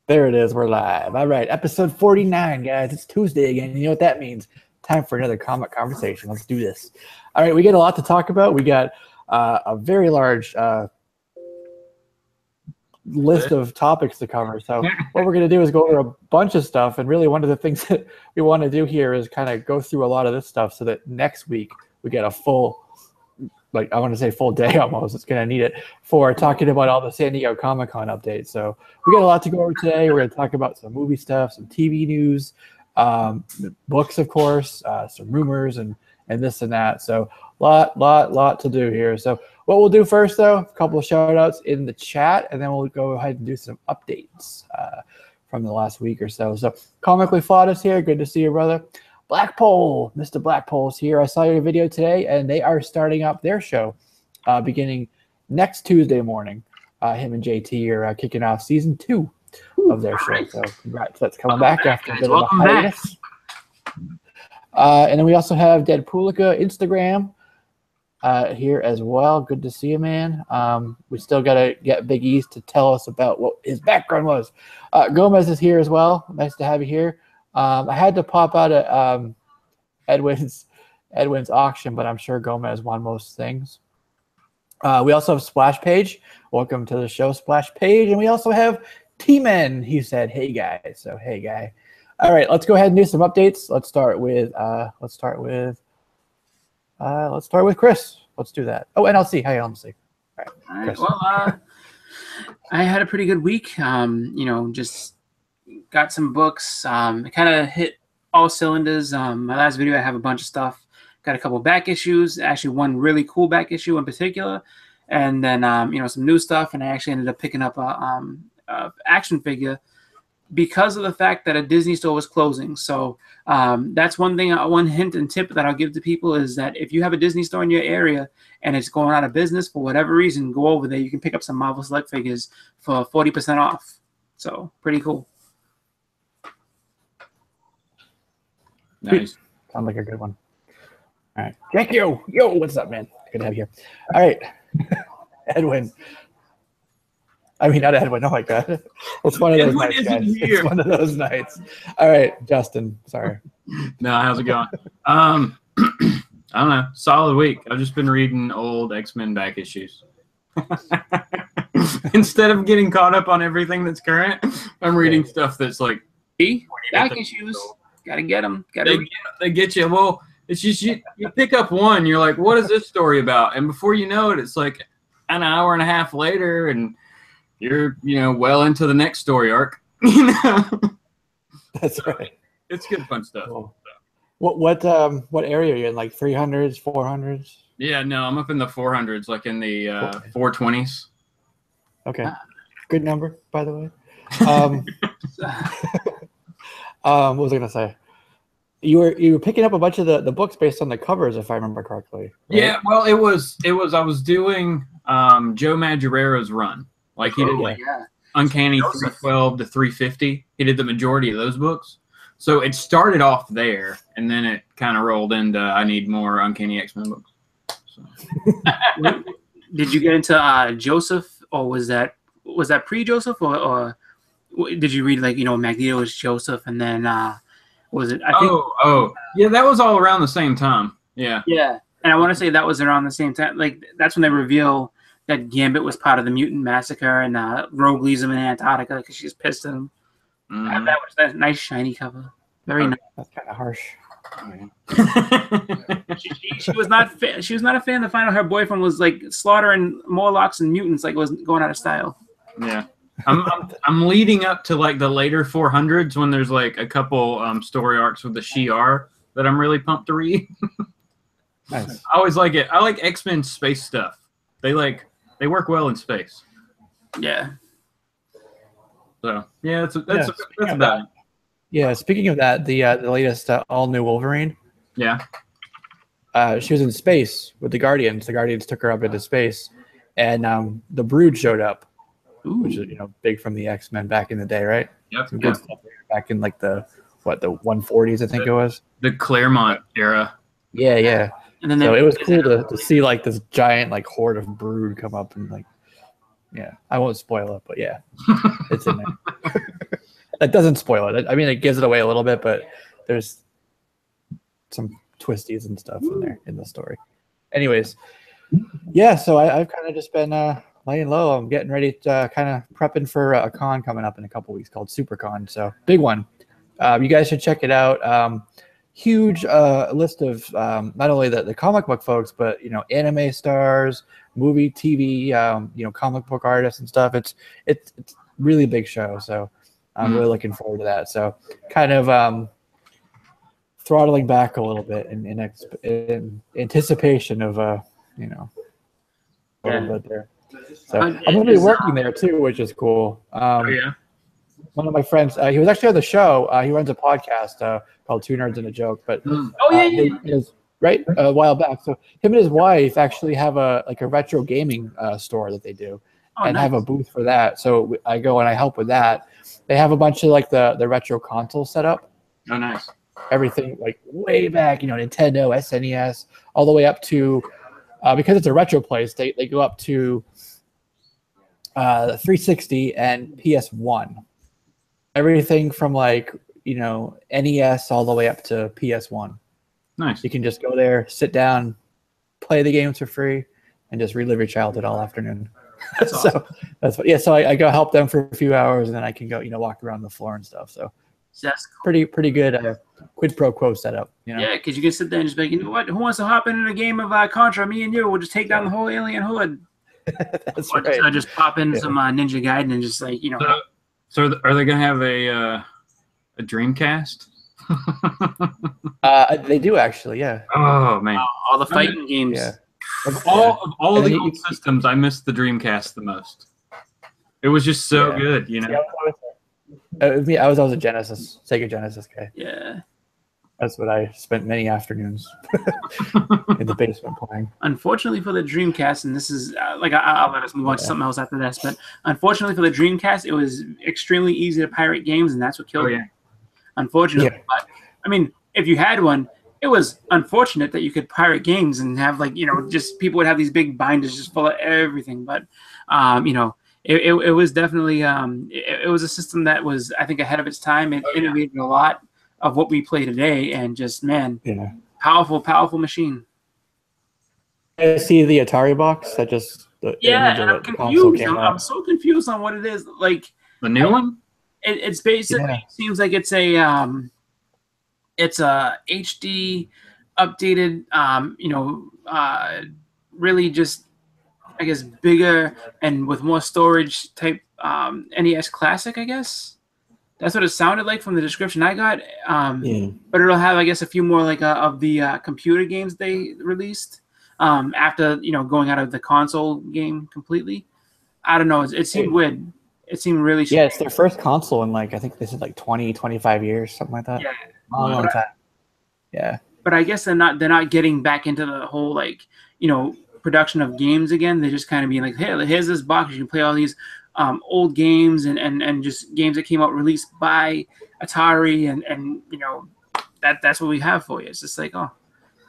There it is. We're live. All right. Episode 49, guys. It's Tuesday again. You know what that means. Time for another comic conversation. Let's do this. All right. We got a lot to talk about. We got a very large list of topics to cover. So what we're going to do is go over a bunch of stuff. And really one of the things that we want to do here is kind of go through a lot of this stuff so that next week we get a full, like I want to say full day almost. It's going to need it for talking about all the San Diego Comic-Con updates. So we got a lot to go over today. We're going to talk about some movie stuff, some TV news, books, of course, some rumors and this and that. So lot to do here. So what we'll do first, though, a couple of shout outs in the chat, and then we'll go ahead and do some updates from the last week or so. So Comically Flawed is here. Good to see you, brother. Blackpole, Mr. Blackpole's here. I saw your video today, and they are starting up their show beginning next Tuesday morning. Him and JT are kicking off season 2 of their show. So congrats, that's coming back after a bit of a hiatus. And then we also have Deadpoolica Instagram here as well. Good to see you, man. We still got to get Big East to tell us about what his background was. Gomez is here as well. Nice to have you here. I had to pop out at Edwin's auction, but I'm sure Gomez won most things. We also have Splash Page. Welcome to the show, Splash Page. And we also have T-Men. He said, "Hey guys." So hey guy. All right, let's go ahead and do some updates. Let's start with Chris. Let's do that. Oh, NLC. Hi, NLC. All right. Well, I had a pretty good week. Just got some books. Kind of hit all cylinders. My last video, I have a bunch of stuff. Got a couple back issues. Actually, one really cool back issue in particular, and then some new stuff. And I actually ended up picking up a action figure because of the fact that a Disney store was closing. So that's one thing, one hint and tip that I'll give to people is that if you have a Disney store in your area and it's going out of business for whatever reason, go over there. You can pick up some Marvel Select figures for 40% off. So pretty cool. Nice. Sounds like a good one. All right. Jack, yo, what's up, man? Good to have you here. All right. Edwin. I mean, not Edwin. Oh, my God. It's one of those nights, guys. It's one of those nights. All right, Justin. Sorry. No, how's it going? I don't know. Solid week. I've just been reading old X-Men back issues. Instead of getting caught up on everything that's current, I'm reading stuff that's like back issues. Gotta get them. They get you. Well, it's just you pick up one, you're like, what is this story about? And before you know it, it's like an hour and a half later, and you're well into the next story arc. That's right. It's good fun stuff. Cool. What area are you in? Like 300s, 400s? Yeah, no, I'm up in the 400s, like in the 420s. Okay, good number, by the way. What was I gonna say? You were picking up a bunch of the books based on the covers, if I remember correctly. Right? Yeah, well, it was. I was doing Joe Madureiro's run. Like he did Uncanny 312 to 350. He did the majority of those books. So it started off there, and then it kind of rolled into I need more Uncanny X-Men books. So. Did you get into Joseph, or was that pre-Joseph, or did you read Magneto was Joseph, and then was it? Yeah, that was all around the same time. Yeah. Yeah, and I want to say that was around the same time. Like that's when they reveal that Gambit was part of the mutant massacre, and Rogue leaves him in Antarctica because she's pissed at him. Mm-hmm. That was that nice shiny cover. Very nice. That's kind of harsh. She was not a fan to find out her boyfriend was like slaughtering Morlocks and mutants like it was going out of style. Yeah. I'm leading up to like the later 400s when there's like a couple story arcs with the Shi'ar that I'm really pumped to read. Nice. I always like it. I like X-Men space stuff. They work well in space. Yeah. So yeah, that's about it. Yeah, speaking of that, the latest all new Wolverine. Yeah. She was in space with the Guardians. The Guardians took her up into space, and the Brood showed up. Ooh. Which is big from the X-Men back in the day, right? Yep. Some good stuff back in like the 140s, I think it was. The Claremont era. Yeah. And then it was cool to see like this giant like horde of Brood come up and like, yeah. I won't spoil it, but yeah, it's in there. That doesn't spoil it. I mean, it gives it away a little bit, but there's some twisties and stuff in there in the story. Anyways, yeah. So I've kind of just been laying low. I'm getting ready to kind of prepping for a con coming up in a couple weeks called SuperCon. So big one. You guys should check it out. Huge list of not only the comic book folks, but anime stars, movie, TV, comic book artists and stuff. It's really big show. So I'm really looking forward to that. So kind of throttling back a little bit in anticipation of a little bit there. So I'm going to be working there too, which is cool. One of my friends, he was actually on the show. He runs a podcast called Two Nerds and a Joke. But right a while back. So him and his wife actually have a retro gaming store that they do, have a booth for that. So I go and I help with that. They have a bunch of the retro consoles set up. Oh, nice. Everything way back, Nintendo, SNES, all the way up to because it's a retro place. They go up to 360 and PS1. Everything from NES all the way up to PS1. Nice. You can just go there, sit down, play the games for free, and just relive your childhood all afternoon. That's awesome. So I go help them for a few hours, and then I can go walk around the floor and stuff. So that's cool. pretty good quid pro quo setup. Yeah, because you can sit there and just be like, you know what? Who wants to hop into a game of Contra? Me and you. We'll just take down the whole alien hood. That's right. I just pop in some Ninja Gaiden and just So are they gonna have a Dreamcast? They do actually, yeah. Oh man, all the fighting games. Yeah. Of all the old systems, I miss the Dreamcast the most. It was just so good, I was always a Sega Genesis guy. Yeah. That's what I spent many afternoons in the basement playing. Unfortunately for the Dreamcast, and this is I'll let us move on to something else after this, but unfortunately for the Dreamcast, it was extremely easy to pirate games, and that's what killed it. Unfortunately, but I mean, if you had one, it was unfortunate that you could pirate games and have just people would have these big binders just full of everything. But it was definitely it was a system that was, I think, ahead of its time. It innovated a lot of what we play today, and just powerful machine. I see the Atari box that just and I'm confused. I'm so confused on what it is. Like the new one. It's basically seems like it's a HD updated really just I guess bigger and with more storage type NES Classic, I guess. That's what it sounded like from the description I got. But it'll have, I guess, a few more of the computer games they released after going out of the console game completely. I don't know. It seemed weird. It seemed really strange. Yeah, it's their first console in I think they said 20, 25 years, something like that. Yeah, long time. Yeah. But I guess they're not getting back into the whole production of games again. They're just kind of being like, hey, here's this box. You can play all these old games and just games that came out released by Atari and that's what we have for you. It's just like, oh.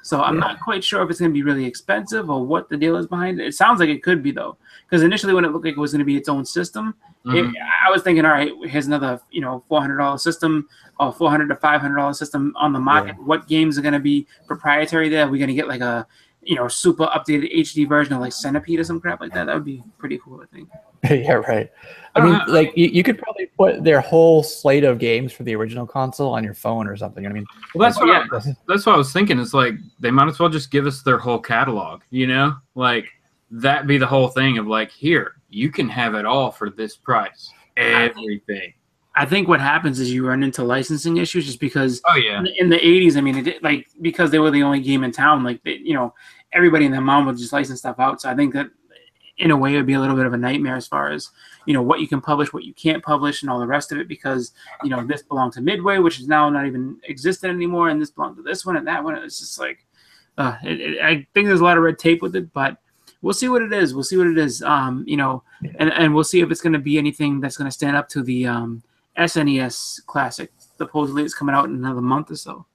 So I'm not quite sure if it's going to be really expensive or what the deal is behind it. It sounds like it could be, though, because initially when it looked like it was going to be its own system, I was thinking, all right, here's another $400 system or $400 to $500 system on the market. Yeah. What games are going to be proprietary there? Are we going to get a super updated HD version of Centipede or some crap like that? That would be pretty cool, I think. Yeah, right. I mean, you could probably put their whole slate of games for the original console on your phone or something. I mean, well, that's what I was thinking. It's like they might as well just give us their whole catalog. That be the whole thing of here, you can have it all for this price, everything. I think what happens is you run into licensing issues just because. Oh yeah. In the '80s, I mean, because they were the only game in town, everybody and their mom would just license stuff out. So I think that, in a way, it would be a little bit of a nightmare as far as what you can publish, what you can't publish, and all the rest of it. Because this belonged to Midway, which is now not even existent anymore, and this belonged to this one and that one. It's just I think there's a lot of red tape with it, but we'll see what it is. And we'll see if it's going to be anything that's going to stand up to the SNES Classic. Supposedly, it's coming out in another month or so.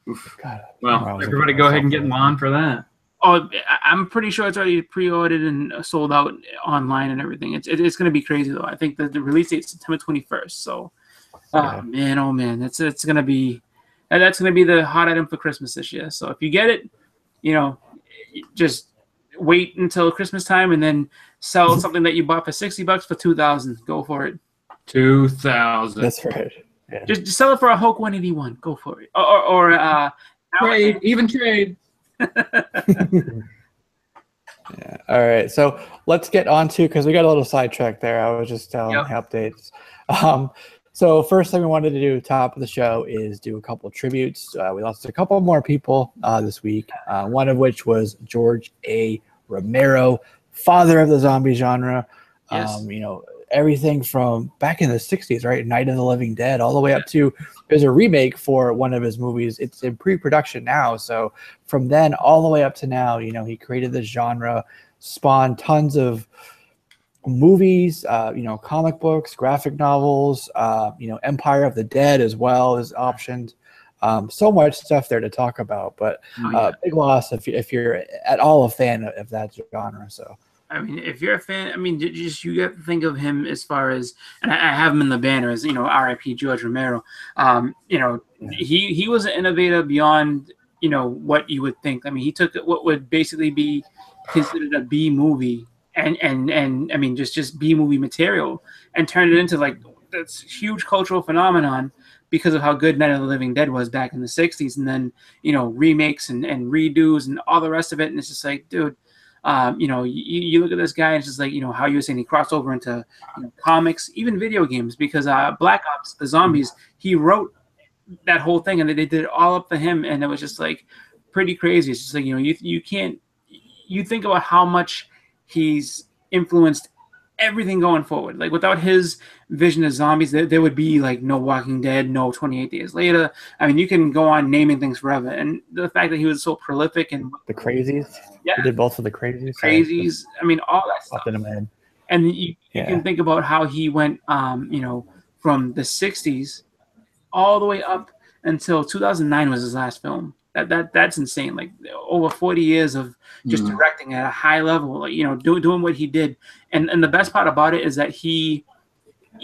Oof. God, well, everybody go ahead and get in line for that. Oh, I'm pretty sure it's already pre-ordered and sold out online and everything. It's going to be crazy, though. I think the release date is September 21st. So Oh man, oh man, it's gonna be the hot item for Christmas this year. So if you get it, just wait until Christmas time and then sell something that you bought for $60 for $2,000. Go for it. 2,000. That's right. Yeah. Just sell it for a Hulk 181. Go for it. Or trade, even trade. Yeah. All right. So let's get on to, because we got a little sidetracked there. I was just telling the updates. So first thing we wanted to do, top of the show, is do a couple of tributes. We lost a couple more people this week. One of which was George A. Romero, father of the zombie genre. Yes. Everything from back in the 60s, right? Night of the Living Dead, all the way up to, there's a remake for one of his movies. It's in pre-production now. So from then all the way up to now, he created this genre, spawned tons of movies, comic books, graphic novels, Empire of the Dead as well is optioned. So much stuff there to talk about, but big loss if you're at all a fan of that genre. So I mean, if you're a fan, you have to think of him as far as, and I have him in the banner as, R.I.P. George Romero. He was an innovator beyond, what you would think. I mean, he took what would basically be considered a B movie and just B movie material and turned it into like this huge cultural phenomenon because of how good Night of the Living Dead was back in the 60s. And then, remakes and redos and all the rest of it. And it's just like, dude, you look at this guy and it's just like, how you were saying he crossed over into comics, even video games, because Black Ops, the zombies, he wrote that whole thing and they did it all up for him. And it was just like pretty crazy. It's just like, you think about how much he's influenced everything going forward. Like without his vision of zombies, there would be like no Walking Dead, no 28 Days Later. I mean, you can go on naming things forever. And the fact that he was so prolific and the Crazies, he did both of the Crazies. All that stuff. And you can think about how he went, from the 60s all the way up until 2009 was his last film. That's insane. Like over 40 years of just directing at a high level, like, doing what he did. And the best part about it is that he,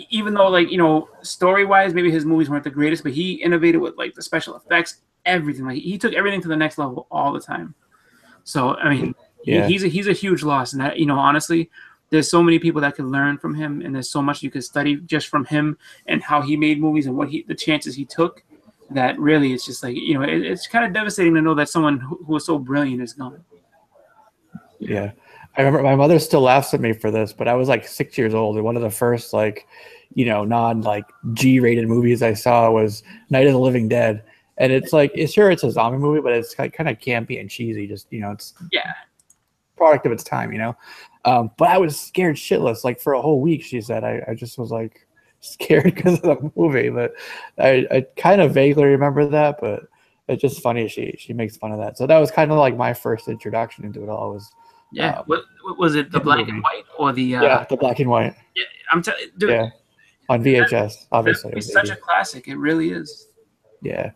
even though story wise, maybe his movies weren't the greatest, but he innovated with like the special effects, everything. Like he took everything to the next level all the time. So, he's a huge loss. And that, honestly, there's so many people that could learn from him, and there's so much you could study just from him and how he made movies and the chances he took. That really, it's just like, it's kind of devastating to know that someone who was so brilliant is gone. Yeah. I remember my mother still laughs at me for this, but I was like 6 years old. And one of the first non G-rated movies I saw was Night of the Living Dead. And it's like, it's a zombie movie, but it's kind of campy and cheesy. Just, it's product of its time, But I was scared shitless. Like for a whole week, she said, I just was like, scared because of the movie, but I kind of vaguely remember that, but it's just funny she makes fun of that. So that was kind of like my first introduction into it all. Was what was it, the black and white or the the black and white? Yeah, I'm telling you, dude, on VHS, obviously. It's such a classic. It really is. Yeah,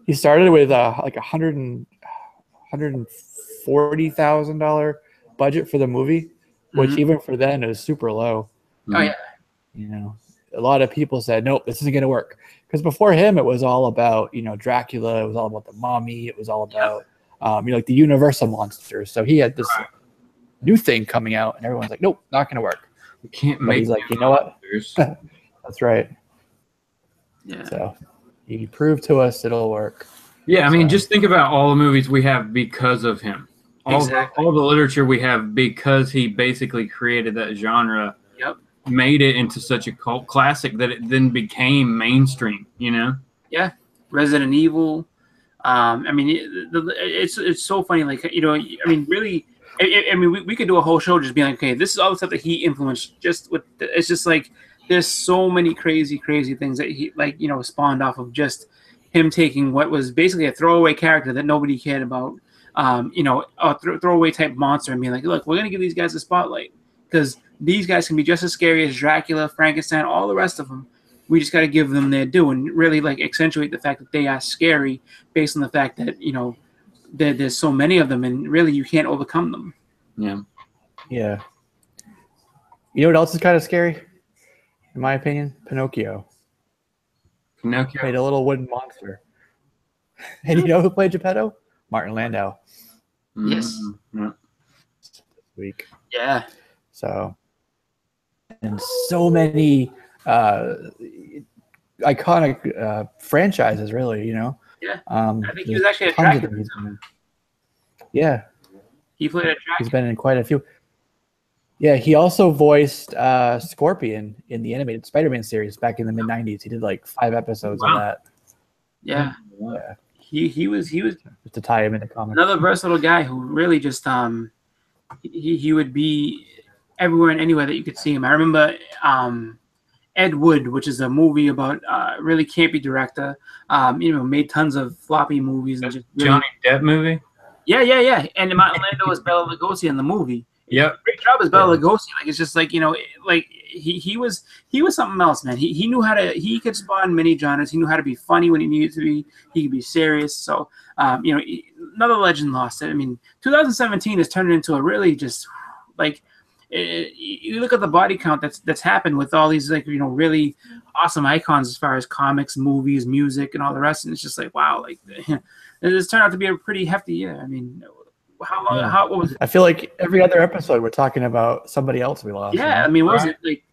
he started with like $140,000 budget for the movie, which even for then is super low. Oh yeah. A lot of people said, nope, this isn't going to work. Because before him, it was all about, Dracula. It was all about the mummy. It was all about, like the Universal monsters. So he had this new thing coming out, and everyone's like, nope, not going to work. We can't make. He's like, you know what? That's right. Yeah. So he proved to us it'll work. Yeah, just think about all the movies we have because of him. All the literature we have because he basically created that genre. Yep. Made it into such a cult classic that it then became mainstream, Yeah. Resident Evil. It's so funny. Like, really, we could do a whole show just being like, okay, this is all the stuff that he influenced. It's just like, there's so many crazy things that he spawned off of just him taking what was basically a throwaway character that nobody cared about, a throwaway type monster, and being like, look, we're going to give these guys a spotlight because these guys can be just as scary as Dracula, Frankenstein, all the rest of them. We just got to give them their due and really accentuate the fact that they are scary based on the fact that, there's so many of them and really you can't overcome them. Yeah. Yeah. You know what else is kind of scary? In my opinion, Pinocchio. Played a little wooden monster. And you know who played Geppetto? Martin Landau. Yes. This week. Yeah. So, and so many iconic franchises, really, you know. Yeah. I think he was actually a tons of tracker. them he's been in. Yeah. He played a tracker. He's been in quite a few. Yeah, he also voiced Scorpion in the animated Spider-Man series back in the mid-90s. He did like 5 episodes of that. Yeah. He was just to tie him into comics. Another versatile guy who really just he would be everywhere and anywhere that you could see him. I remember Ed Wood, which is a movie about really campy director. Made tons of floppy movies and just really, Johnny Depp movie. Yeah. And Martin Landau was Bela Lugosi in the movie. Yep. Great job as Bela Lugosi. Like it's just like he was something else, man. He knew how to. He could spawn many genres. He knew how to be funny when he needed to be. He could be serious. So another legend lost it. I mean, 2017 has turned into a really just like. You look at the body count that's happened with all these really awesome icons as far as comics, movies, music, and all the rest, and it's just like wow, like this turned out to be a pretty hefty year. I mean, how long? Yeah. What was it? I feel like every other episode we're talking about somebody else we lost. Yeah, I mean, what was it like?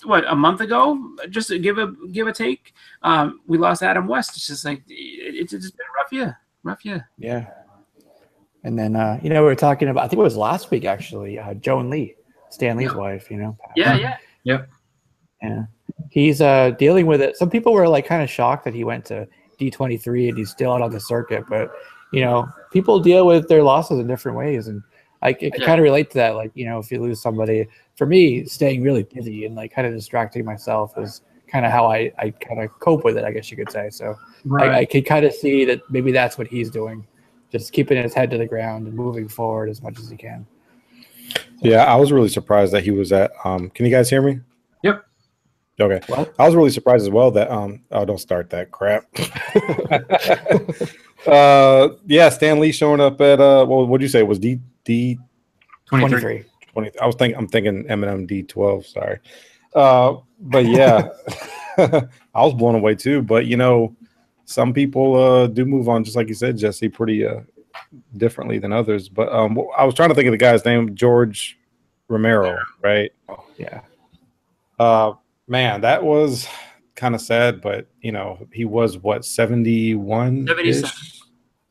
What, a month ago? Just to give a take. We lost Adam West. It's just like it's just been a rough year. Yeah. And then we were talking about, I think it was last week actually, Joan Lee. Stan Lee's wife, Yeah. Yep. Yeah. He's dealing with it. Some people were like kind of shocked that he went to D23 and he's still out on the circuit, but people deal with their losses in different ways, and I kind of relate to that. Like, if you lose somebody, for me, staying really busy and like kind of distracting myself is kind of how I kind of cope with it, I guess you could say. So I could kind of see that maybe that's what he's doing, just keeping his head to the ground and moving forward as much as he can. Yeah, I was really surprised that he was at. Can you guys hear me? Yep. Okay. What? I was really surprised as well that. Oh, don't start that crap. Yeah, Stan Lee showing up at. What did you say? It was D 23. 20. I'm thinking Eminem D12. Sorry. But yeah, I was blown away too. But some people do move on, just like you said, Jesse, pretty differently than others. But I was trying to think of the guy's name, George Romero, right? Oh, yeah. Man, that was kind of sad, but he was what, 71?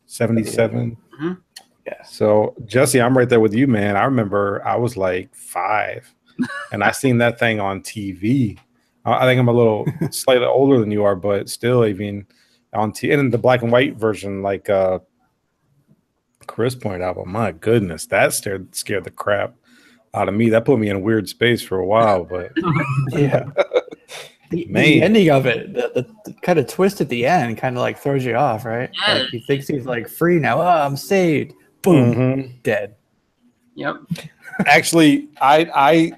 77. Mm-hmm. Yeah. So Jesse, I'm right there with you, man. I remember I was like 5 and I seen that thing on TV. I think I'm a little slightly older than you are, but still, even on TV, and in the black and white version, like Chris pointed out, my goodness, that scared the crap out of me. That put me in a weird space for a while, but yeah. The ending of it, the kind of twist at the end kind of like throws you off, right? Yeah. Like he thinks he's like free now. Oh, I'm saved. Boom, dead. Yep. Actually, I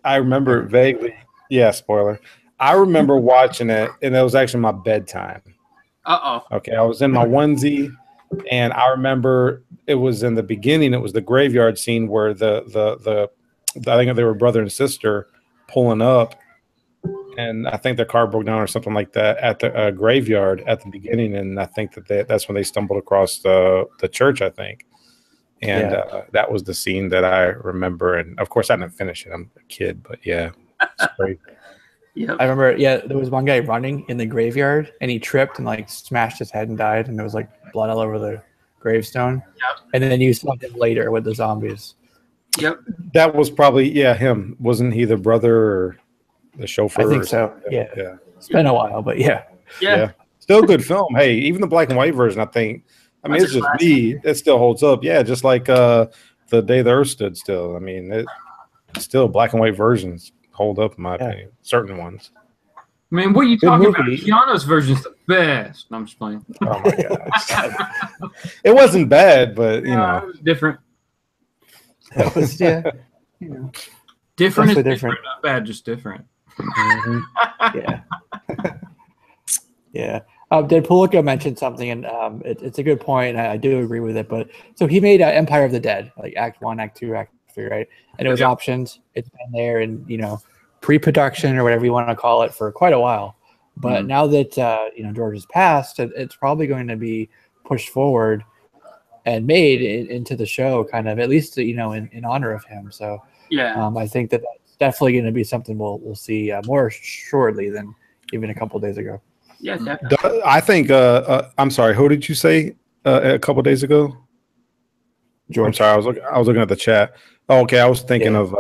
remember vaguely. Yeah, spoiler. I remember watching it, and it was actually my bedtime. Okay, I was in my onesie, and I remember it was in the beginning. It was the graveyard scene where the I think they were brother and sister pulling up, and I think their car broke down or something like that at the graveyard at the beginning, and I think that's when they stumbled across the church, I think. And that was the scene that I remember. And of course, I didn't finish it. I'm a kid, but yeah, it's great. Yeah, I remember. Yeah, there was one guy running in the graveyard, and he tripped and like smashed his head and died, and there was like blood all over the gravestone. Yep. And then you saw him later with the zombies. Yep. That was probably him. Wasn't he the brother or the chauffeur? I think so. Yeah. It's been a while, but yeah. Still a good film. Hey, even the black and white version, I think. I mean, it's just me. It still holds up. Yeah, just like the Day the Earth Stood Still. I mean, it's still black and white versions hold up in my opinion. Certain ones. I mean, what are you talking about? Keanu's version's the best. No, I'm just playing. Oh my god. It wasn't bad, but it was different. That was different is different. Not bad, just different. Yeah. Yeah. Did Ploog mention something, and it's a good point, and I do agree with it. But so he made Empire of the Dead, like Act 1, Act 2, Act 3, right? And it was optioned. It's been there in pre-production or whatever you want to call it for quite a while. But now that George has passed, it's probably going to be pushed forward and made into the show, kind of, at least in honor of him. So I think that's definitely going to be something we'll see more shortly than even a couple of days ago. Yeah, definitely. I think. I'm sorry. Who did you say a couple of days ago? George. I'm sorry. I was looking at the chat. Oh, okay. I was thinking of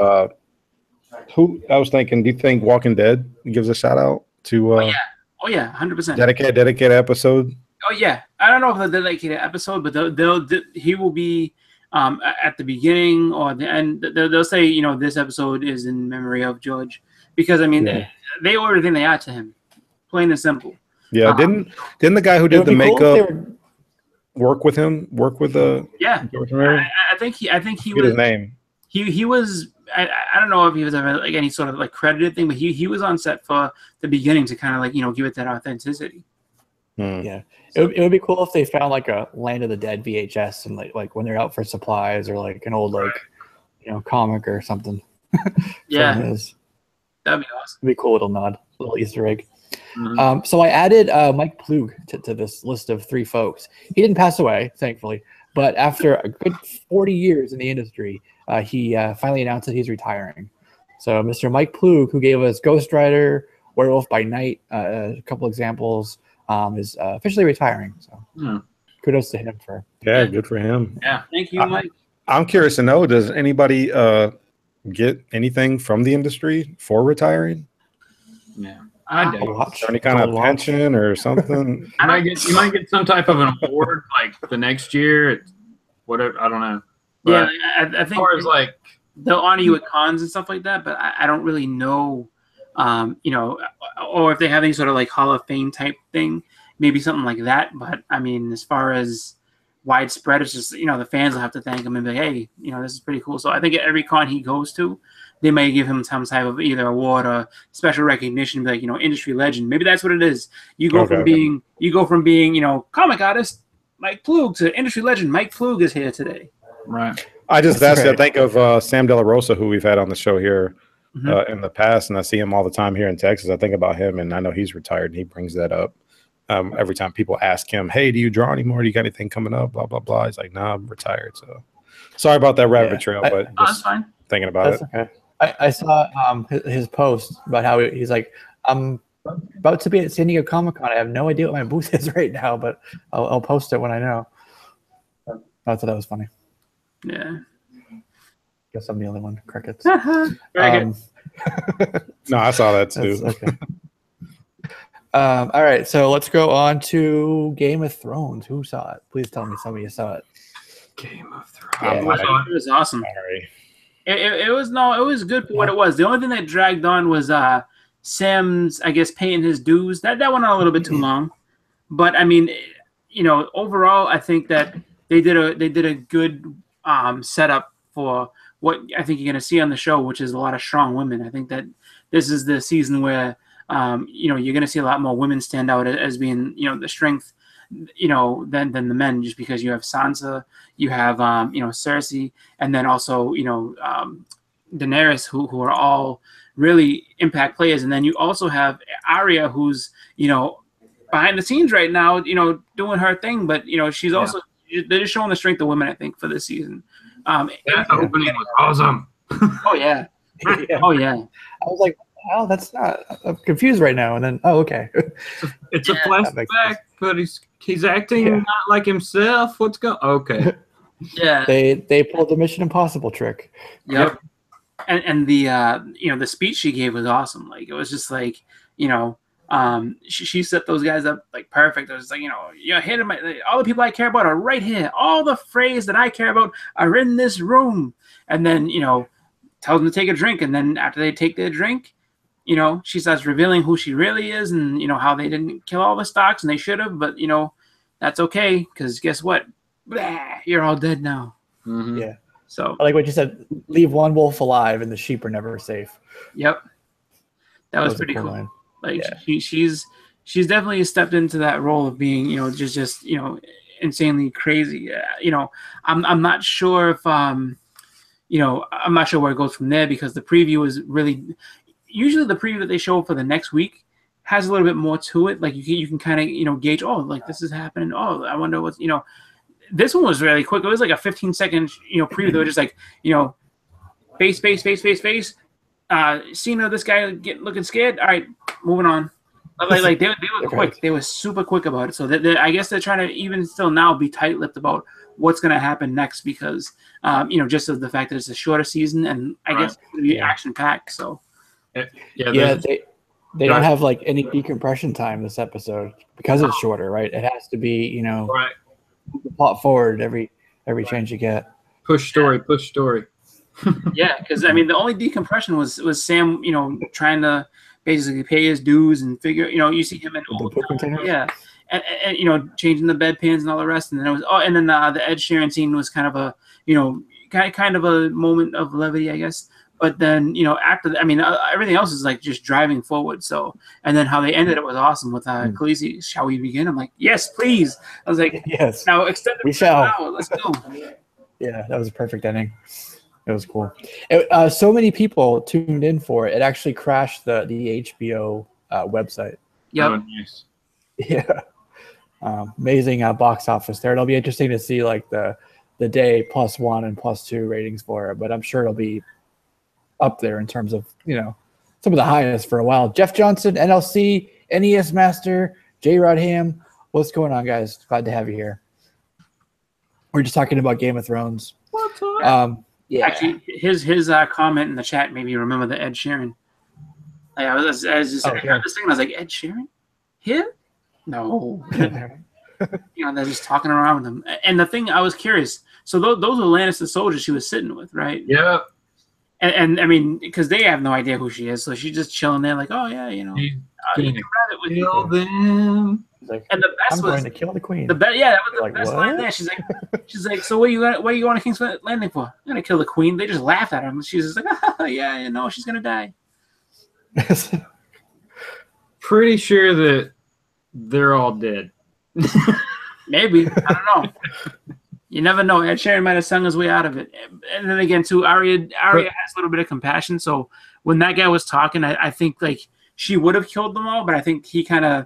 who. I was thinking. Do you think Walking Dead gives a shout out to? Oh yeah, 100%. Dedicated episode. Oh yeah, I don't know if they'll dedicate an episode, but he will be at the beginning or the end. They'll say this episode is in memory of George, because I mean they owe everything they are to him, plain and simple. Yeah, didn't the guy who did the makeup work with him? Work with George Romero? I think he was his name. He was. I don't know if he was ever like any sort of like credited thing, but he was on set for the beginning to kind of like give it that authenticity. Yeah, it would be cool if they found like a Land of the Dead VHS and like when they're out for supplies, or like an old comic or something. Yeah, that'd be awesome. It'd be cool little nod, little Easter egg. So I added Mike Ploog to this list of 3 folks. He didn't pass away, thankfully, but after a good 40 years in the industry, he finally announced that he's retiring. So Mr. Mike Ploog, who gave us Ghost Rider, Werewolf by Night, a couple examples, is officially retiring. So kudos to him for. Yeah, good for him. Yeah, thank you, Mike. I'm curious to know, does anybody get anything from the industry for retiring? Yeah, I do. Any kind of pension or something? You might get some type of an award like the next year. Whatever, I don't know. But I think as far as like they'll honor you at cons and stuff like that, but I don't really know. Or if they have any sort of like Hall of Fame type thing, maybe something like that. But I mean, as far as widespread, it's just the fans will have to thank him and be like, hey, this is pretty cool. So I think at every con he goes to, they may give him some type of either award or special recognition, like industry legend. Maybe that's what it is. You go from being comic artist Mike Ploog to industry legend Mike Ploog is here today. Right. I think of Sam De La Rosa, who we've had on the show here in the past, and I see him all the time here in Texas. I think about him, and I know he's retired, and he brings that up every time people ask him, hey, do you draw anymore? Do you got anything coming up? Blah, blah, blah. He's like, nah, I'm retired. So sorry about that rabbit trail, but that's fine. Thinking about it. Okay. I saw his post about how he's like, I'm about to be at San Diego Comic-Con. I have no idea what my booth is right now, but I'll post it when I know. I thought that was funny. Yeah. Guess I'm the only one. Crickets. No, I saw that too. Okay. All right, so let's go on to Game of Thrones. Who saw it? Please tell me some of you saw it. Game of Thrones. It was awesome. Sorry. It was good for what it was. The only thing that dragged on was Sam's, I guess, paying his dues. That went on a little bit too long. But I mean, overall, I think that they did a good setup for what I think you're going to see on the show, which is a lot of strong women. I think that this is the season where you're going to see a lot more women stand out as being the strength than the men, just because you have Sansa, you have Cersei, and then also Daenerys, who are all really impact players, and then you also have Arya, who's behind the scenes right now, doing her thing, but she's also they're just showing the strength of women, I think, for this season. That opening was awesome. Oh yeah. Oh yeah. I was like, oh, that's not. I'm confused right now. And then, oh, okay. It's a flashback, but he's acting not like himself. What's going? Okay. Yeah. They pulled the Mission Impossible trick. Yep. And the the speech she gave was awesome. Like, it was just like she set those guys up like perfect. It was like hitting all the people I care about are right here. All the phrase that I care about are in this room. And then tells them to take a drink, and then after they take their drink, she starts revealing who she really is, and how they didn't kill all the Starks, and they should have, but that's okay, because guess what? Blah, you're all dead now. Mm-hmm. Yeah. So I like what you said. Leave one wolf alive, and the sheep are never safe. Yep. That was pretty cool. Line. Like she's definitely stepped into that role of being just insanely crazy. I'm not sure if I'm not sure where it goes from there, because the preview is really usually the preview that they show for the next week has a little bit more to it. Like you can kind of, you know, gauge, oh, like this is happening. Oh, I wonder what's, you know, this one was really quick. It was like a 15-second, you know, preview. They were just like, you know, face. Cena, this guy looking scared. All right, moving on. Like they were quick. They were super quick about it. So I guess they're trying to even still now be tight-lipped about what's going to happen next because, you know, just of the fact that it's a shorter season and I guess it's going to be action-packed. So they don't have like any decompression time this episode because it's shorter, right? It has to be, you know, plot forward every change you get. Push story. Yeah, because I mean the only decompression was Sam, you know, trying to basically pay his dues and figure, you know, you see him in and you know, changing the bedpans and all the rest, and then it was and then the Ed Sheeran scene was kind of a, you know, kind of a moment of levity, I guess. But then, you know, after that, I mean, everything else is like just driving forward. So, and then how they ended it was awesome with Khaleesi. Shall we begin? I'm like, yes, please. I was like, yes. Now extend it. We shall. Now. Let's go. Yeah, that was a perfect ending. It was cool. So many people tuned in for it. It actually crashed the HBO website. Yep. Oh, nice. Yeah. Amazing box office there. It'll be interesting to see like the day +1 and +2 ratings for it, but I'm sure it'll be up there in terms of, you know, some of the highest for a while. Jeff Johnson, NLC, NES Master, J. Rod Ham. What's going on, guys? Glad to have you here. We're just talking about Game of Thrones. What's up? Yeah. Actually, his comment in the chat made me remember the Ed Sheeran. Like, I was just I heard this thing and I was like, Ed Sheeran? Him? No. You know, they're just talking around with him. And the thing, I was curious. So those are Lannister soldiers she was sitting with, right? Yeah. And I mean, because they have no idea who she is, so she's just chilling there, like, oh yeah, you know, you can grab it with kill them. Like, and the best I'm was going to kill the queen. that was the best line there. She's like, so what are you going to King's Landing for? I'm gonna kill the queen. They just laughed at her. She's just like, oh, yeah, you know, she's gonna die. Pretty sure that they're all dead. Maybe, I don't know. You never know. Ed Sheeran might have sung his way out of it. And then again, too, Arya has a little bit of compassion. So when that guy was talking, I think like she would have killed them all, but I think he kind of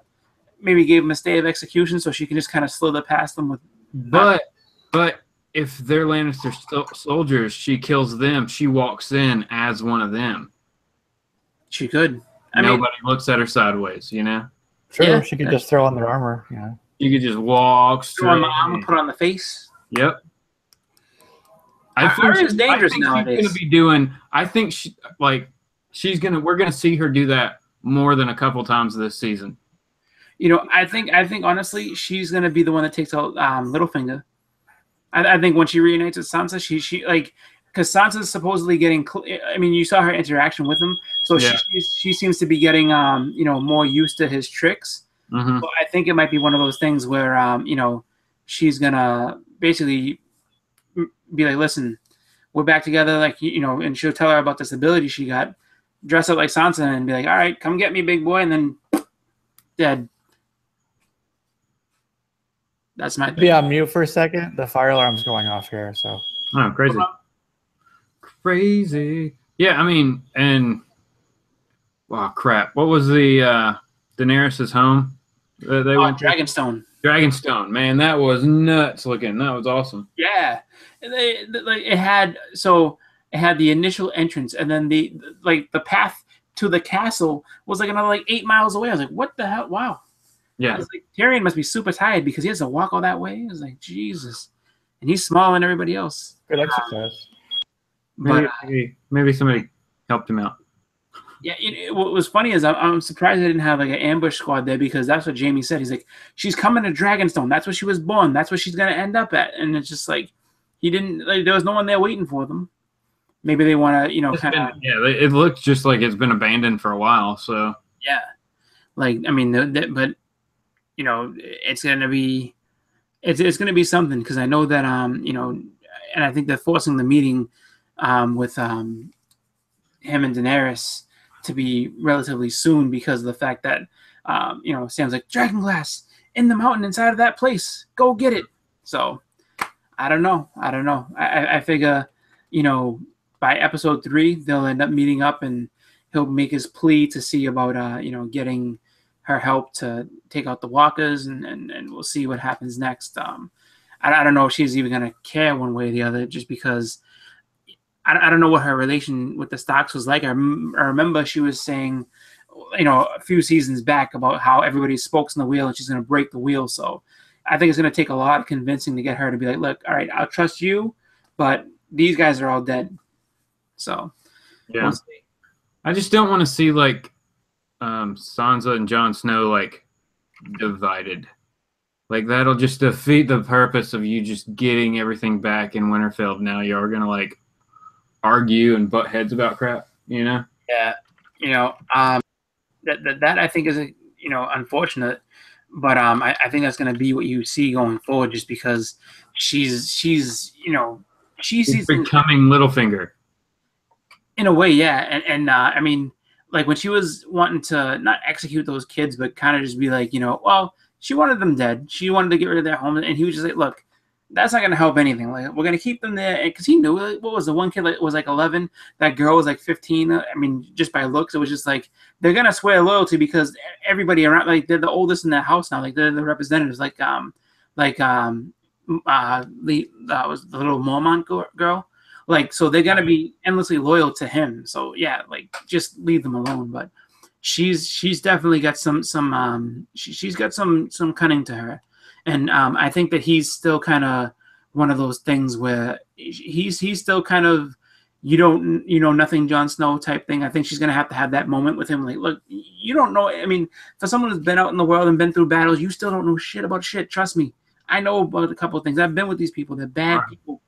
maybe gave him a stay of execution so she can just kind of slither past them with. But if they're Lannister soldiers, she kills them. She walks in as one of them. She could. Nobody looks at her sideways, you know? Sure, yeah. She could just throw on their armor. Yeah. You could just walk straight. Throw on the armor, put on the face. Yep. Arya's dangerous nowadays. She's gonna be doing. I think she's gonna. We're gonna see her do that more than a couple times this season. You know, I think honestly, she's gonna be the one that takes out Littlefinger. I think when she reunites with Sansa, she like, because Sansa's supposedly getting. I mean, you saw her interaction with him, so she seems to be getting you know, more used to his tricks. Mm-hmm. So I think it might be one of those things where you know, she's gonna basically be like, listen, we're back together, like, you know, and she'll tell her about this ability she got, dress up like Sansa and be like, all right, come get me, big boy, and then dead. That's my thing. Be on mute for a second. The fire alarm's going off here, so. Oh, crazy. Yeah, I mean, and wow, crap. What was the Daenerys' home? They went Dragonstone. Dragonstone, man, that was nuts looking. That was awesome. Yeah, it had the initial entrance, and then the path to the castle was like another 8 miles away. I was like, what the hell? Wow. Yeah. I was like, Tyrion must be super tired because he has to walk all that way. I was like, Jesus, and he's smaller than everybody else. Good exercise. Maybe somebody helped him out. Yeah, what was funny is I'm surprised they didn't have like an ambush squad there, because that's what Jamie said. He's like, she's coming to Dragonstone. That's where she was born. That's where she's gonna end up at. And it's just like, he didn't. Like, there was no one there waiting for them. Maybe they want to, you know, kind of. Yeah, it looks just like it's been abandoned for a while. So yeah, like, I mean, but you know, it's gonna be something, because I know that you know, and I think they're forcing the meeting with him and Daenerys to be relatively soon, because of the fact that you know, Sam's like, Dragonglass in the mountain inside of that place, go get it. So I don't know. I figure, you know, by episode 3 they'll end up meeting up and he'll make his plea to see about you know, getting her help to take out the walkers, and we'll see what happens next. I don't know if she's even gonna care one way or the other, just because I don't know what her relation with the Starks was like. I remember she was saying, a few seasons back about how everybody's spokes in the wheel and she's going to break the wheel. So I think it's going to take a lot of convincing to get her to be like, look, all right, I'll trust you, but these guys are all dead. So yeah, we'll see. I just don't want to see like Sansa and Jon Snow like divided. Like that'll just defeat the purpose of you just getting everything back in Winterfell. Now you're going to like argue and butt heads about crap, Yeah, that I think is unfortunate, but I think that's going to be what you see going forward, just because she sees becoming Littlefinger in a way, yeah, and I mean, like when she was wanting to not execute those kids, but kind of just be like, well, she wanted them dead, she wanted to get rid of their home, and he was just like, look, that's not going to help anything. Like, we're going to keep them there. Because he knew, what was the one kid was like 11? That girl was like 15. I mean, just by looks, it was just like, they're going to swear loyalty because everybody around, like, they're the oldest in their house now. Like, they're the representatives. That was the little Mormont girl. Like, so they're going to be endlessly loyal to him. So, yeah, like, just leave them alone. But she's definitely got she's got some cunning to her. And I think that he's still kind of one of those things where he's still kind of nothing Jon Snow type thing. I think she's going to have that moment with him. Like, look, you don't know. I mean, for someone who's been out in the world and been through battles, you still don't know shit about shit. Trust me. I know about a couple of things. I've been with these people. They're bad people.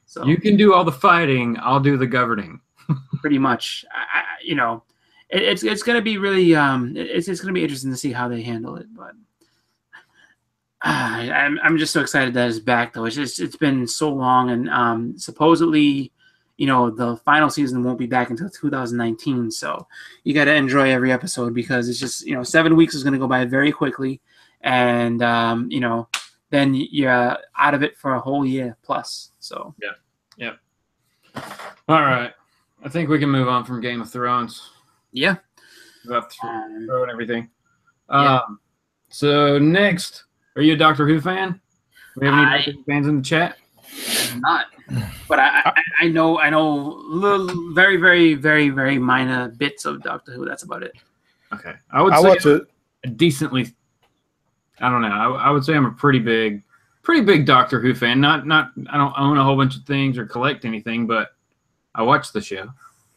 So you can do all the fighting. I'll do the governing. Pretty much. It's going to be really it's going to be interesting to see how they handle it. But I'm just so excited that it's back, though. It's been so long, and supposedly, the final season won't be back until 2019. So you got to enjoy every episode, because it's just 7 weeks is going to go by very quickly, and then you're out of it for a whole year plus. So yeah. All right, I think we can move on from Game of Thrones. Yeah, about throw and everything. Yeah. So next. Are you a Doctor Who fan? Do we have any Doctor Who fans in the chat? I'm not, but I know little, very, very, very, very minor bits of Doctor Who. That's about it. Okay, I would say a decently. I don't know. I would say I'm a pretty big Doctor Who fan. Not. I don't own a whole bunch of things or collect anything, but I watch the show.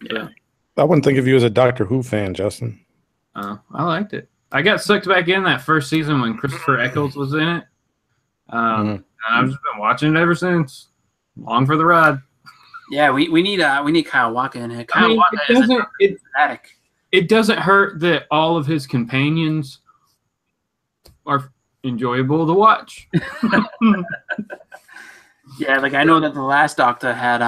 Yeah. I wouldn't think of you as a Doctor Who fan, Justin. I liked it. I got sucked back in that first season when Christopher Eccles was in it. And I've just been watching it ever since. Long for the ride. Yeah, we need Kyle Walker in here. Kyle Walker it doesn't hurt that all of his companions are enjoyable to watch. Yeah, like I know that the last Doctor had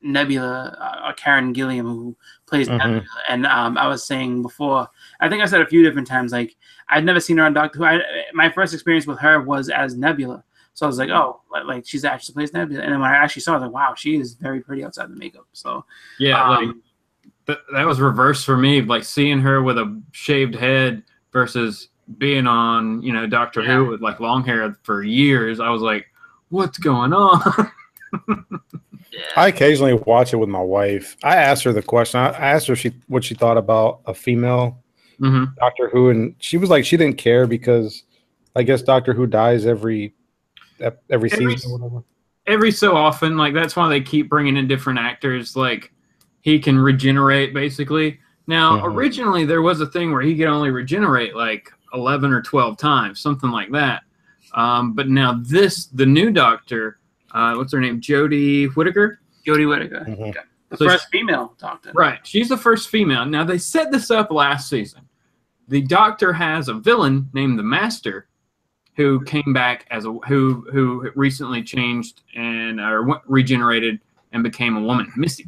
Nebula, Karen Gilliam, who plays Nebula, and I was saying before, I think I said a few different times, like I'd never seen her on Doctor Who. My first experience with her was as Nebula, so I was like, oh, like she's actually plays Nebula, and then when I actually saw her, I was like, wow, she is very pretty outside the makeup. So yeah, that was reversed for me, like seeing her with a shaved head versus being on Doctor Who with like long hair for years. I was like, what's going on? I occasionally watch it with my wife. I asked her the question. I asked her what she thought about a female Doctor Who, and she was like she didn't care because I guess Doctor Who dies every season or whatever. Every so often, like that's why they keep bringing in different actors. Like he can regenerate basically. Now, originally there was a thing where he could only regenerate like 11 or 12 times, something like that. But now the new Doctor. What's her name? Jodie Whittaker? Jodie Whittaker. Okay. The first female Doctor. Right. She's the first female. Now, they set this up last season. The Doctor has a villain named the Master who came back as who recently changed and regenerated and became a woman, Missy.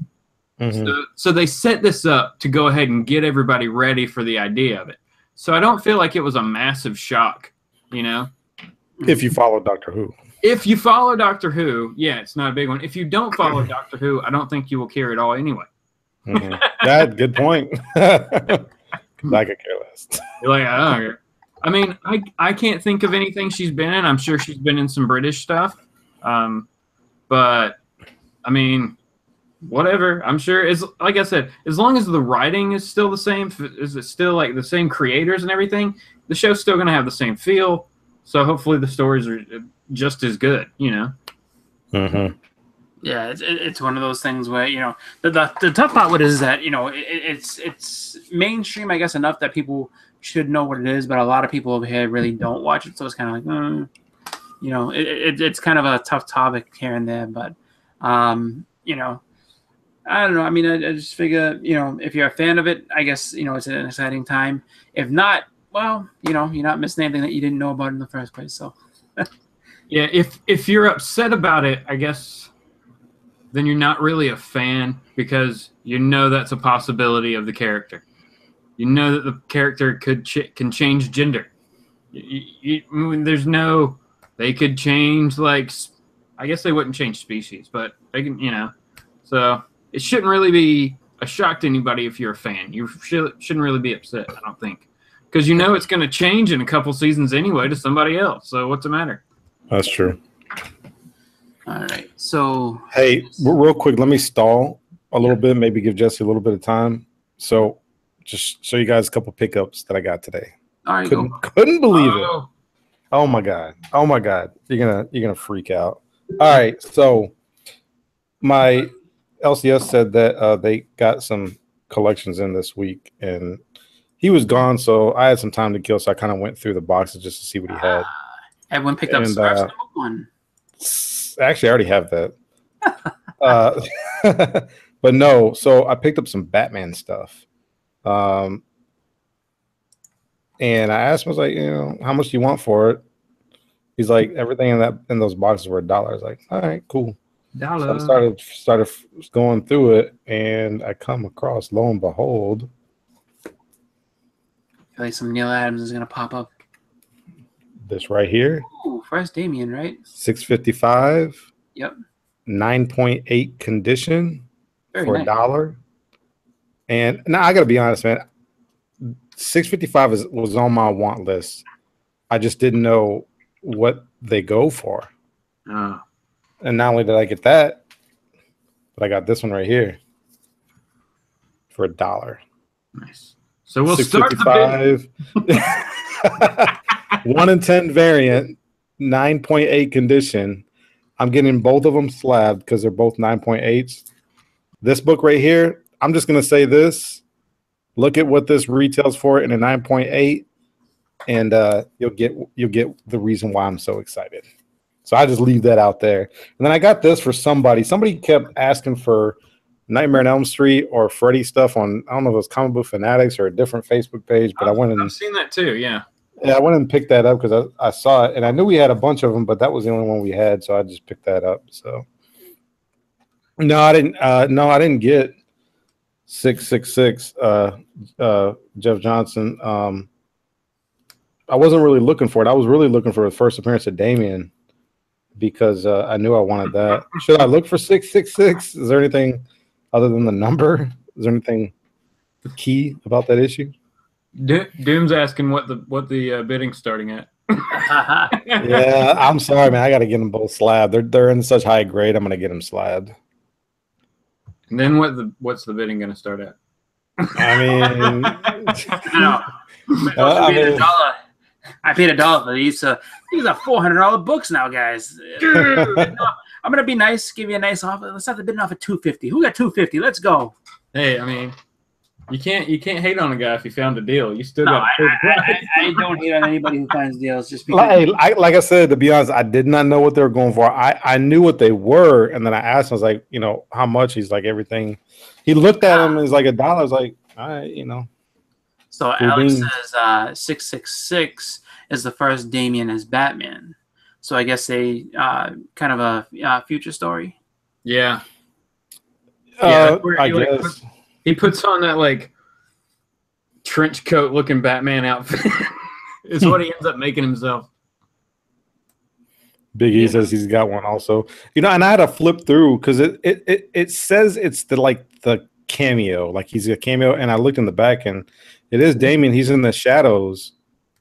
So they set this up to go ahead and get everybody ready for the idea of it. So I don't feel like it was a massive shock, If you follow Doctor Who. If you follow Doctor Who, yeah, it's not a big one. If you don't follow Doctor Who, I don't think you will care at all anyway. That good point. I could care less. You're like, I don't care. I mean, I can't think of anything she's been in. I'm sure she's been in some British stuff. But I mean, whatever. I'm sure it's like I said, as long as the writing is still the same, is it still like the same creators and everything, the show's still gonna have the same feel. So hopefully the stories are just as good, you know. Mm-hmm. Yeah, it's one of those things where, you know, the tough part with it is that, you know, it's mainstream, I guess, enough that people should know what it is, but a lot of people over here really don't watch it, so it's kind of like, you know, it's kind of a tough topic here and there, but, you know, I don't know. I mean, I just figure, you know, if you're a fan of it, I guess, you know, it's an exciting time. If not, well, you know, you're not missing anything that you didn't know about in the first place, so. Yeah, if you're upset about it, I guess then you're not really a fan because you know that's a possibility of the character. You know that the character can change gender. I mean, there's no, they could change, like, I guess they wouldn't change species, but they can, you know. So it shouldn't really be a shock to anybody if you're a fan. You shouldn't really be upset, I don't think. Because you know it's going to change in a couple seasons anyway to somebody else. So what's the matter? That's true. All right. So, hey, real quick, let me stall a little bit, maybe give Jesse a little bit of time. So, just show you guys a couple pickups that I got today. All right, couldn't believe it. Oh my god. Oh my god. You're gonna freak out. All right. So, my LCS said that they got some collections in this week, and he was gone, so I had some time to kill. So I kind of went through the boxes just to see what he had. Everyone picked up Sparks one. Actually, I already have that. But no, so I picked up some Batman stuff. And I asked him, I was like, you know, how much do you want for it? He's like, everything in those boxes were $1. I was like, all right, cool. So I started going through it, and I come across, lo and behold, I feel like some Neil Adams is gonna pop up. This right here. Ooh, first Damien, right? 655. Yep. 9.8 condition Very for nice. $1. And now I gotta be honest, man. 655 was on my want list. I just didn't know what they go for. And not only did I get that, but I got this one right here for $1. Nice. So we'll start the bid. 1 in 10 variant, 9.8 condition. I'm getting both of them slabbed because they're both 9.8s. This book right here, I'm just gonna say this. Look at what this retails for in a 9.8, and you'll get the reason why I'm so excited. So I just leave that out there. And then I got this for somebody. Somebody kept asking for Nightmare on Elm Street or Freddy stuff on, I don't know if it was Comic Book Fanatics or a different Facebook page, but I've seen that too, yeah. Yeah, I went and picked that up because I saw it, and I knew we had a bunch of them, but that was the only one we had, so I just picked that up. So no, I didn't. No, I didn't get 666. Jeff Johnson. I wasn't really looking for it. I was really looking for the first appearance of Damien because I knew I wanted that. Should I look for 666? Is there anything other than the number? Is there anything key about that issue? Doom's asking what the bidding's starting at. Yeah, I'm sorry, man. I got to get them both slabbed. They're in such high grade. I'm gonna get them slabbed. And then what's the bidding gonna start at? I mean, I paid $1 for these. These are $400 books now, guys. Dude, I'm gonna be nice. Give you a nice offer. Let's have the bidding off at $250. Who got $250? Let's go. Hey, I mean. You can't hate on a guy if he found a deal. You still got. I don't hate on anybody who finds deals. Just because. Like I said, to be honest, I did not know what they were going for. I knew what they were, and then I asked him, I was like, you know, how much? He's like, everything. He looked at him and he's like $1. I was like, all right, you know. So Alex says 666 is the first Damien as Batman. So I guess a kind of a future story. Yeah. I guess. He puts on that like trench coat looking Batman outfit. Is what he ends up making himself. Big E says he's got one also. You know, and I had to flip through because it says it's the cameo, like he's a cameo. And I looked in the back, and it is Damian. He's in the shadows,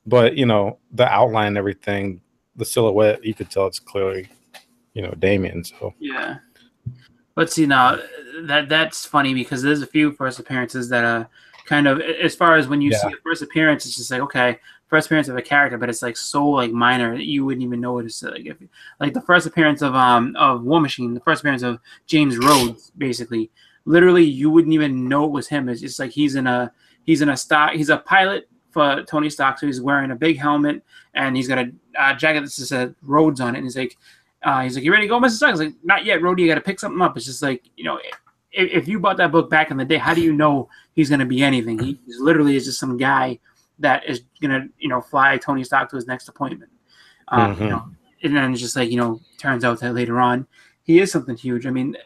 but you know, the outline and everything, the silhouette, you could tell it's clearly, you know, Damian. So yeah. But see, now that's funny because there's a few first appearances that are kind of, as far as when you see a first appearance, it's just like, okay, first appearance of a character, but it's like so like minor that you wouldn't even know what it's like. If, like the first appearance of War Machine, the first appearance of James Rhodes, basically, literally you wouldn't even know it was him. It's just like he's a pilot for Tony Stark, so he's wearing a big helmet and he's got a jacket that says Rhodes on it, and he's like, you ready to go, Mr. Stark? I was like, not yet, Rhodey, you got to pick something up. It's just like, you know, if you bought that book back in the day, how do you know he's going to be anything? He's literally is just some guy that is going to, you know, fly Tony Stark to his next appointment. You know, and then it's just like, you know, turns out that later on he is something huge. I mean,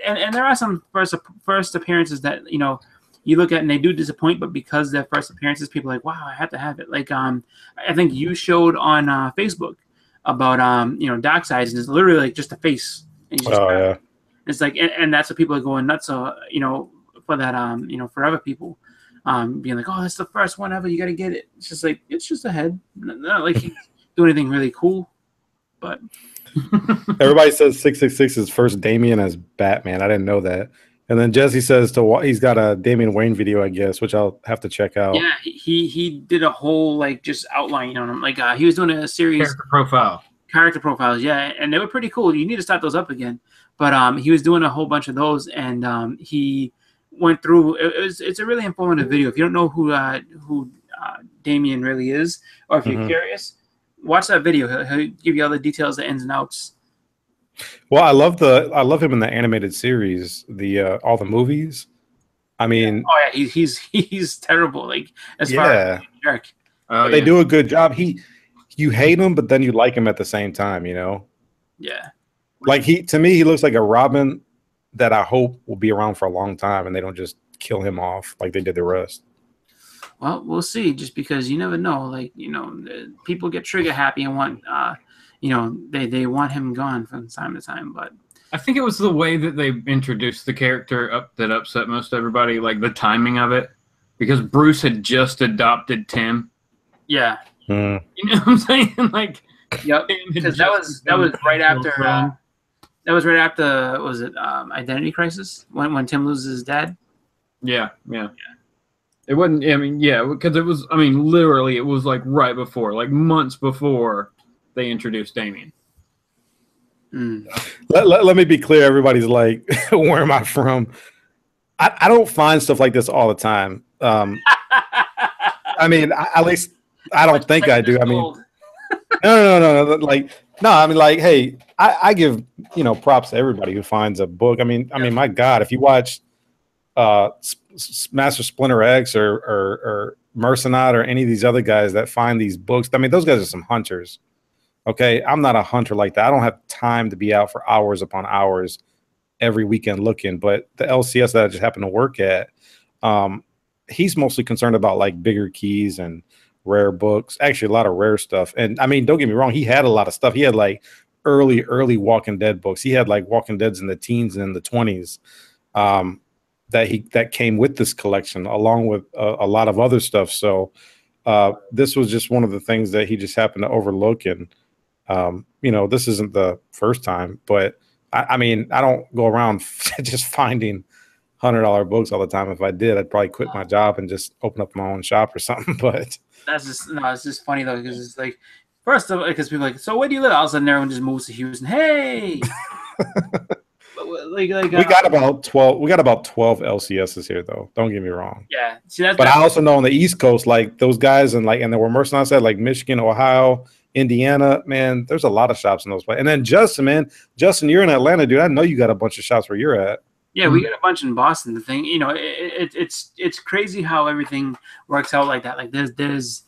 and there are some first appearances that, you know, you look at and they do disappoint, but because they're first appearances, people are like, wow, I have to have it. Like, I think you showed on Facebook about you know, Darkseid, and it's literally like just a face. And just it's like, and that's what people are going nuts. You know, for that you know, Forever people being like, oh, that's the first one ever. You got to get it. It's just like, it's just a head. Not like he's doing anything really cool, but everybody says 666 is first Damian as Batman. I didn't know that. And then Jesse says he's got a Damian Wayne video, I guess, which I'll have to check out. Yeah, he did a whole like just outline on him. Like he was doing a series character profiles, yeah, and they were pretty cool. You need to start those up again. But he was doing a whole bunch of those, and he went through. It's a really informative video. If you don't know who Damian really is, or if you're curious, watch that video. He'll give you all the details, the ins and outs. Well, I love him in the animated series, all the movies. I mean, oh yeah, he's terrible. Like as far as jerk. They do a good job. You hate him, but then you like him at the same time. You know. Yeah. Like to me, he looks like a Robin that I hope will be around for a long time, and they don't just kill him off like they did the rest. Well, we'll see. Just because you never know. Like, you know, people get trigger happy and want. You know, they want him gone from time to time, but I think it was the way that they introduced the character that upset most everybody, like the timing of it, because Bruce had just adopted Tim. Yeah, you know what I'm saying? Like, yep, because that was right after was it Identity Crisis when Tim loses his dad? Yeah. It wasn't. I mean, yeah, because it was. I mean, literally, it was like right before, like months before they introduced Damian. Let me be clear. Everybody's like, where am I from? I don't find stuff like this all the time. I mean, at least I don't think I do. I mean, no. Like, no, I mean, like, hey, I give, you know, props to everybody who finds a book. I mean, my God, if you watch Master Splinter X or Mercenaut or any of these other guys that find these books, I mean, those guys are some hunters. Okay, I'm not a hunter like that. I don't have time to be out for hours upon hours every weekend looking. But the LCS that I just happen to work at, he's mostly concerned about like bigger keys and rare books. Actually, a lot of rare stuff. And I mean, don't get me wrong, he had a lot of stuff. He had like early Walking Dead books. He had like Walking Deads in the teens and in the 20s that came with this collection, along with a lot of other stuff. So this was just one of the things that he just happened to overlook. And you know, this isn't the first time, but I mean, I don't go around just finding $100 books all the time. If I did, I'd probably quit my job and just open up my own shop or something. But it's just funny though, because it's like, first of all, because people are like, so where do you live? All of a sudden, everyone just moves to Houston. Hey, we got about 12. We got about 12 LCSs here, though. Don't get me wrong. Yeah, but I also know on the East Coast, like those guys, and there were Mercenaut said, like Michigan, Ohio, Indiana, man, there's a lot of shops in those places. And then Justin, you're in Atlanta, dude. I know you got a bunch of shops where you're at. Yeah, we got a bunch in Boston. The thing, you know, it's crazy how everything works out like that. Like there's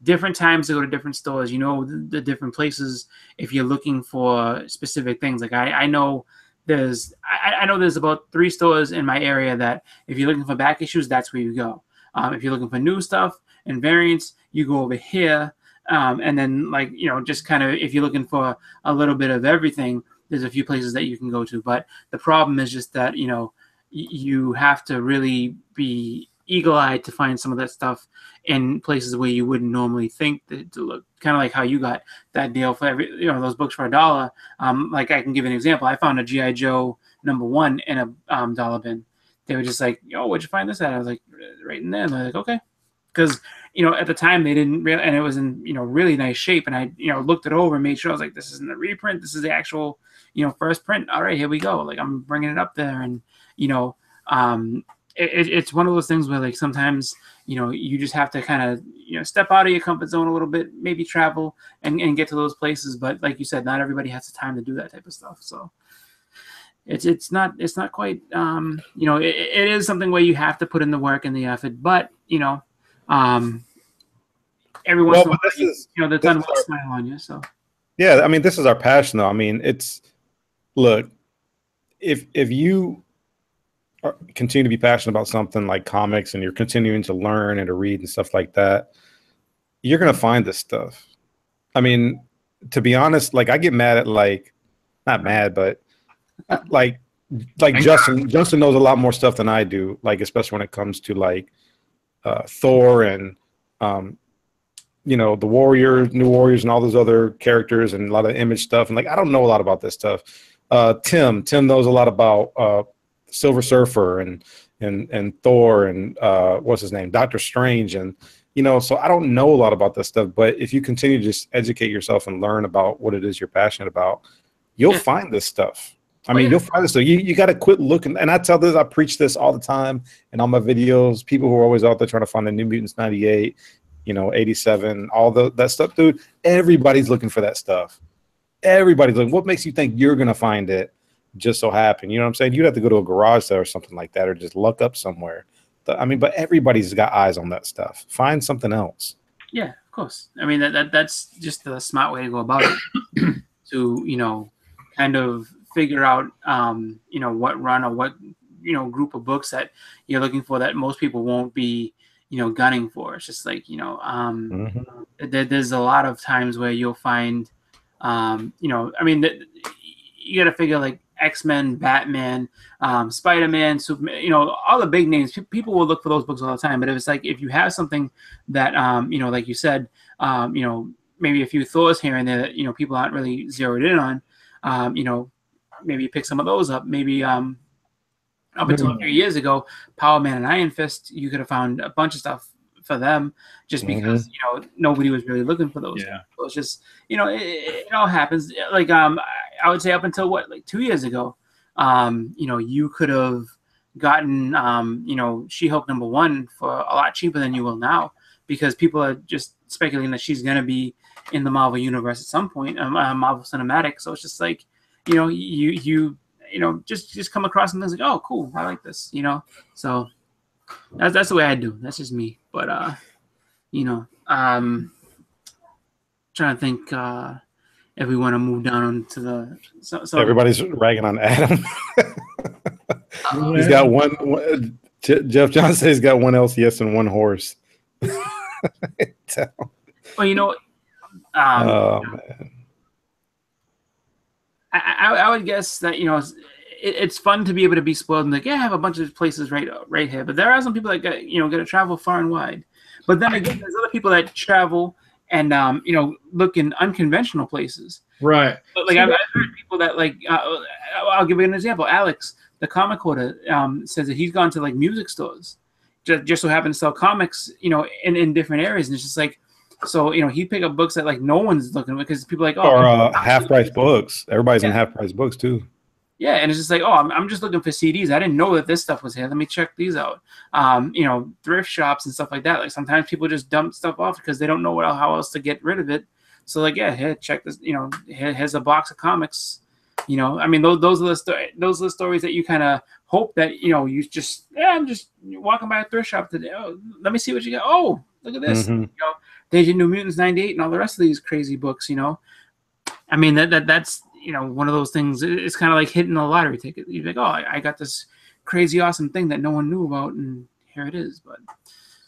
different times to go to different stores. You know, the different places if you're looking for specific things. Like I know there's about 3 stores in my area that if you're looking for back issues, that's where you go. If you're looking for new stuff and variants, you go over here. And then, like, you know, just kind of if you're looking for a little bit of everything, there's a few places that you can go to. But the problem is just that, you know, you have to really be eagle-eyed to find some of that stuff in places where you wouldn't normally think that to look. Kind of like how you got that deal for those books for $1. Like I can give an example. I found a G.I. Joe #1 in a dollar bin. They were just like, "Yo, where'd you find this at?" I was like, "Right in there." And they're like, "Okay," because at the time they didn't really, and it was in really nice shape. And I looked it over and made sure. I was like, "This isn't a reprint. This is the actual first print. All right, here we go." Like I'm bringing it up there, and it's one of those things where like sometimes you just have to kind of step out of your comfort zone a little bit, maybe travel and get to those places. But like you said, not everybody has the time to do that type of stuff. So it's not quite it is something where you have to put in the work and the effort. But every once in a while, the sun will smile on you. So yeah, I mean, this is our passion, though. I mean, look, if you continue to be passionate about something like comics and you're continuing to learn and to read and stuff like that, you're going to find this stuff. I mean, to be honest, like I get mad at not mad, but like Justin knows a lot more stuff than I do, like especially when it comes to like Thor and the Warriors, New Warriors and all those other characters and a lot of Image stuff. And like I don't know a lot about this stuff. Tim knows a lot about Silver Surfer and Thor and what's his name, Doctor Strange, and so I don't know a lot about this stuff. But if you continue to just educate yourself and learn about what it is you're passionate about, you'll find this stuff. I mean, you'll find this stuff. You got to quit looking. And I preach this all the time in all my videos. People who are always out there trying to find the New Mutants 98, 87, all that stuff, dude. Everybody's looking for that stuff. Everybody's looking. What makes you think you're gonna find it? Just so happen, you know what I'm saying? You'd have to go to a garage sale or something like that, or just look up somewhere. I mean, but everybody's got eyes on that stuff. Find something else. Yeah, of course. I mean, that's just the smart way to go about it. To kind of figure out what run or what group of books that you're looking for that most people won't be gunning for. It's just like there's a lot of times where you'll find I mean you got to figure like X-Men, Batman, Spider-Man, Superman, all the big names. People will look for those books all the time. But if you have something that, like you said, maybe a few Thors here and there that, people aren't really zeroed in on, maybe you pick some of those up. Maybe up until a few years ago, Power Man and Iron Fist, you could have found a bunch of stuff for them just because, nobody was really looking for those. Yeah. So it's just, it all happens. Like, I would say up until like 2 years ago, you could have gotten, She-Hulk #1 for a lot cheaper than you will now, because people are just speculating that she's going to be in the Marvel universe at some point, Marvel Cinematic. So it's just like, you just come across something like, oh, cool, I like this, So that's the way I do. That's just me. But trying to think if we want to move down to the so everybody's ragging on Adam. He's got one. Jeff John says he's got one LCS and one horse. Well, oh man. I would guess that it's fun to be able to be spoiled and like, yeah, I have a bunch of places right here. But there are some people that got to travel far and wide. But then again, there's other people that travel and look in unconventional places. Right. But like I've heard people that like I'll give you an example. Alex, the comic hoarder, says that he's gone to like music stores, just so happen to sell comics, in different areas, and it's just like. So he pick up books that like no one's looking at because people are like or half price books. Everybody's in half price books too. Yeah, and it's just like, oh, I'm just looking for CDs. I didn't know that this stuff was here. Let me check these out. Thrift shops and stuff like that. Like sometimes people just dump stuff off because they don't know how else to get rid of it. So like, yeah, here, check this. Here's a box of comics. I mean, those are the stories that you kind of hope that you just I'm just walking by a thrift shop today. Oh, let me see what you got. Oh, look at this. Mm-hmm. There's your New Mutants 98 and all the rest of these crazy books. I mean that's one of those things. It's kind of like hitting a lottery ticket. You're like, oh, I got this crazy awesome thing that no one knew about, and here it is. But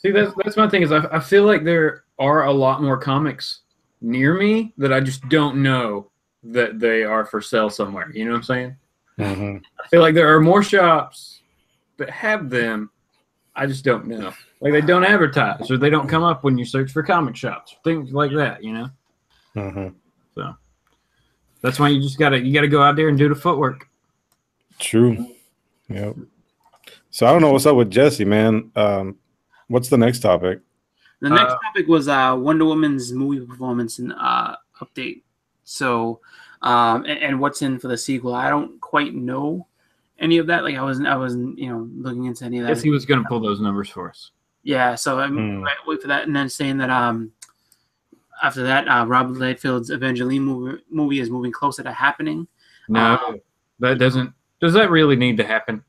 see, that's my thing is I feel like there are a lot more comics near me that I just don't know that they are for sale somewhere. You know what I'm saying? Mm-hmm. I feel like there are more shops that have them, I just don't know. Like they don't advertise or they don't come up when you search for comic shops, things like that, you know. So that's why you gotta go out there and do the footwork. True. Yep. So I don't know what's up with Jesse, man. What's the next topic? The next topic was Wonder Woman's movie performance and update. So, and what's in for the sequel? I don't quite know any of that. Like I wasn't, looking into any of that. I guess he was going to pull those numbers for us. Yeah. So I'm wait for that, and then saying that after that, Robert Liefeld's Avengelyne movie is moving closer to happening. No, that doesn't. Does that really need to happen?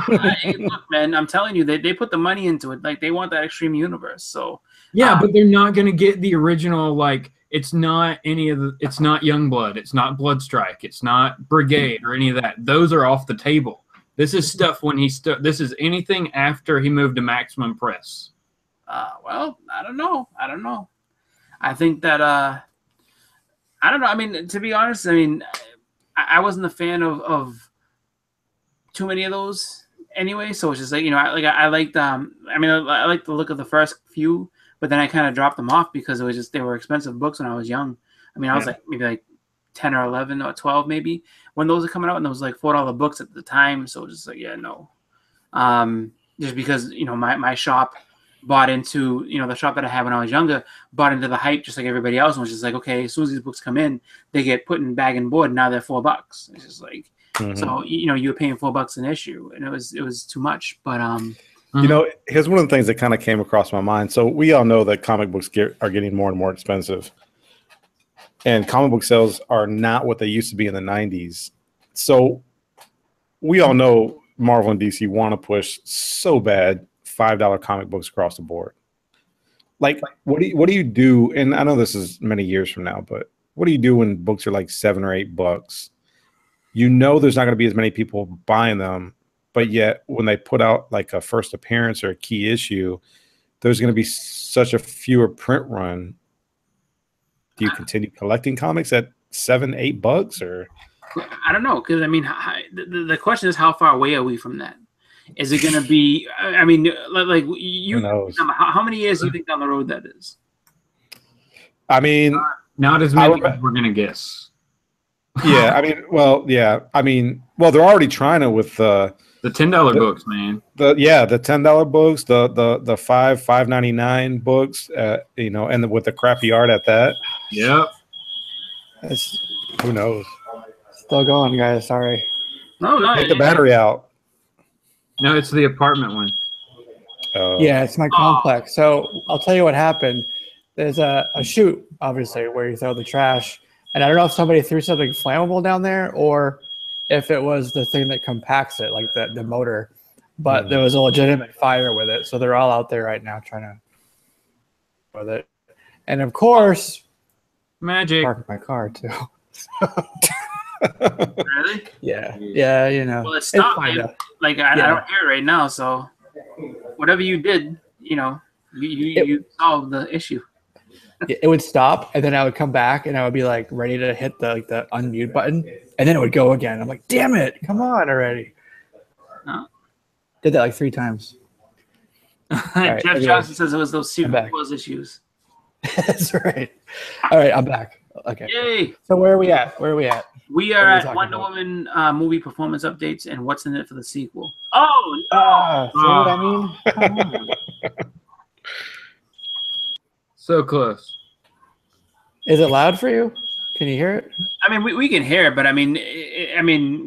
Look, man, I'm telling you, they put the money into it. Like they want that Extreme Universe. So yeah, but they're not going to get the original. Like it's not any of the. It's not Youngblood. It's not Bloodstrike. It's not Brigade or any of that. Those are off the table. This is stuff when this is anything after he moved to Maximum Press. Well, I don't know. I think that I don't know. I mean, to be honest, I mean, I wasn't a fan of too many of those anyway. So it's just like, I liked I liked the look of the first few, but then I kind of dropped them off because it was just they were expensive books when I was young. I mean, I was like maybe like 10 or 11 or 12 maybe when those were coming out, and those like $4 books at the time. So just like no, just because my shop bought into the shop that I had when I was younger, bought into the hype just like everybody else, and was just like, okay, as soon as these books come in, they get put in bag and board. Now they're $4. It's just like so you were paying $4 an issue, and it was too much. But here's one of the things that kind of came across my mind. So we all know that comic books are getting more and more expensive, and comic book sales are not what they used to be in the 90s. So we all know Marvel and DC want to push so bad $5 comic books across the board. Like, what do you do? And I know this is many years from now, but what do you do when books are like $7 or $8? There's not going to be as many people buying them, but yet when they put out like a first appearance or a key issue, there's going to be such a fewer print run. Do you continue collecting comics at $7, $8, or? I don't know, because I mean, the question is, how far away are we from that? Is it going to be? I mean, like you. Who knows? How many years do you think down the road that is? I mean, not as many as we're going to guess. Yeah, I mean, they're already trying it with the $10 books, man. The $10 books, the $5.99 books, and with the crappy art at that. Yep. Who knows? Still going, guys. Sorry. No. Take the battery out. No, it's the apartment one. Yeah, it's my complex. So I'll tell you what happened. There's a chute, obviously, where you throw the trash. And I don't know if somebody threw something flammable down there or if it was the thing that compacts it, like the motor. But there was a legitimate fire with it. So they're all out there right now trying to with it. And of course, magic. Park my car too. Really? Yeah. Well, it stopped. Like I don't hear it right now. So whatever you did, you solved the issue. It would stop, and then I would come back, and I would be like ready to hit the unmute button, and then it would go again. I'm like, damn it, come on already. No. Did that like 3 times. Right, Jeff Johnson says it was those Superflows issues. That's right. All right, I'm back. Okay. Yay! So where are we at? We are at Wonder Woman movie performance updates and what's in it for the sequel. Oh no! See what I mean? Come on. So close. Is it loud for you? Can you hear it? I mean, we can hear it, but I mean,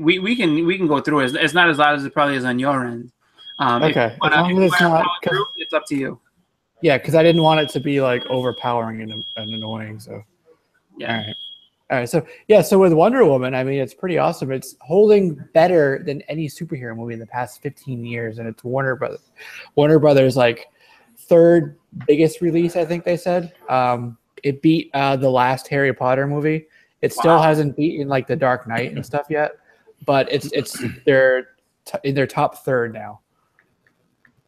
we can go through it. It's not as loud as it probably is on your end. Okay. As long as it's not, it's up to you. Yeah, because I didn't want it to be like overpowering and annoying. So yeah. All right. So with Wonder Woman, I mean, it's pretty awesome. It's holding better than any superhero movie in the past 15 years, and it's Warner Brothers. Warner Brothers like 3rd biggest release, I think they said. It beat the last Harry Potter movie. It still hasn't beaten like The Dark Knight and stuff yet, but they're in their top 3rd now.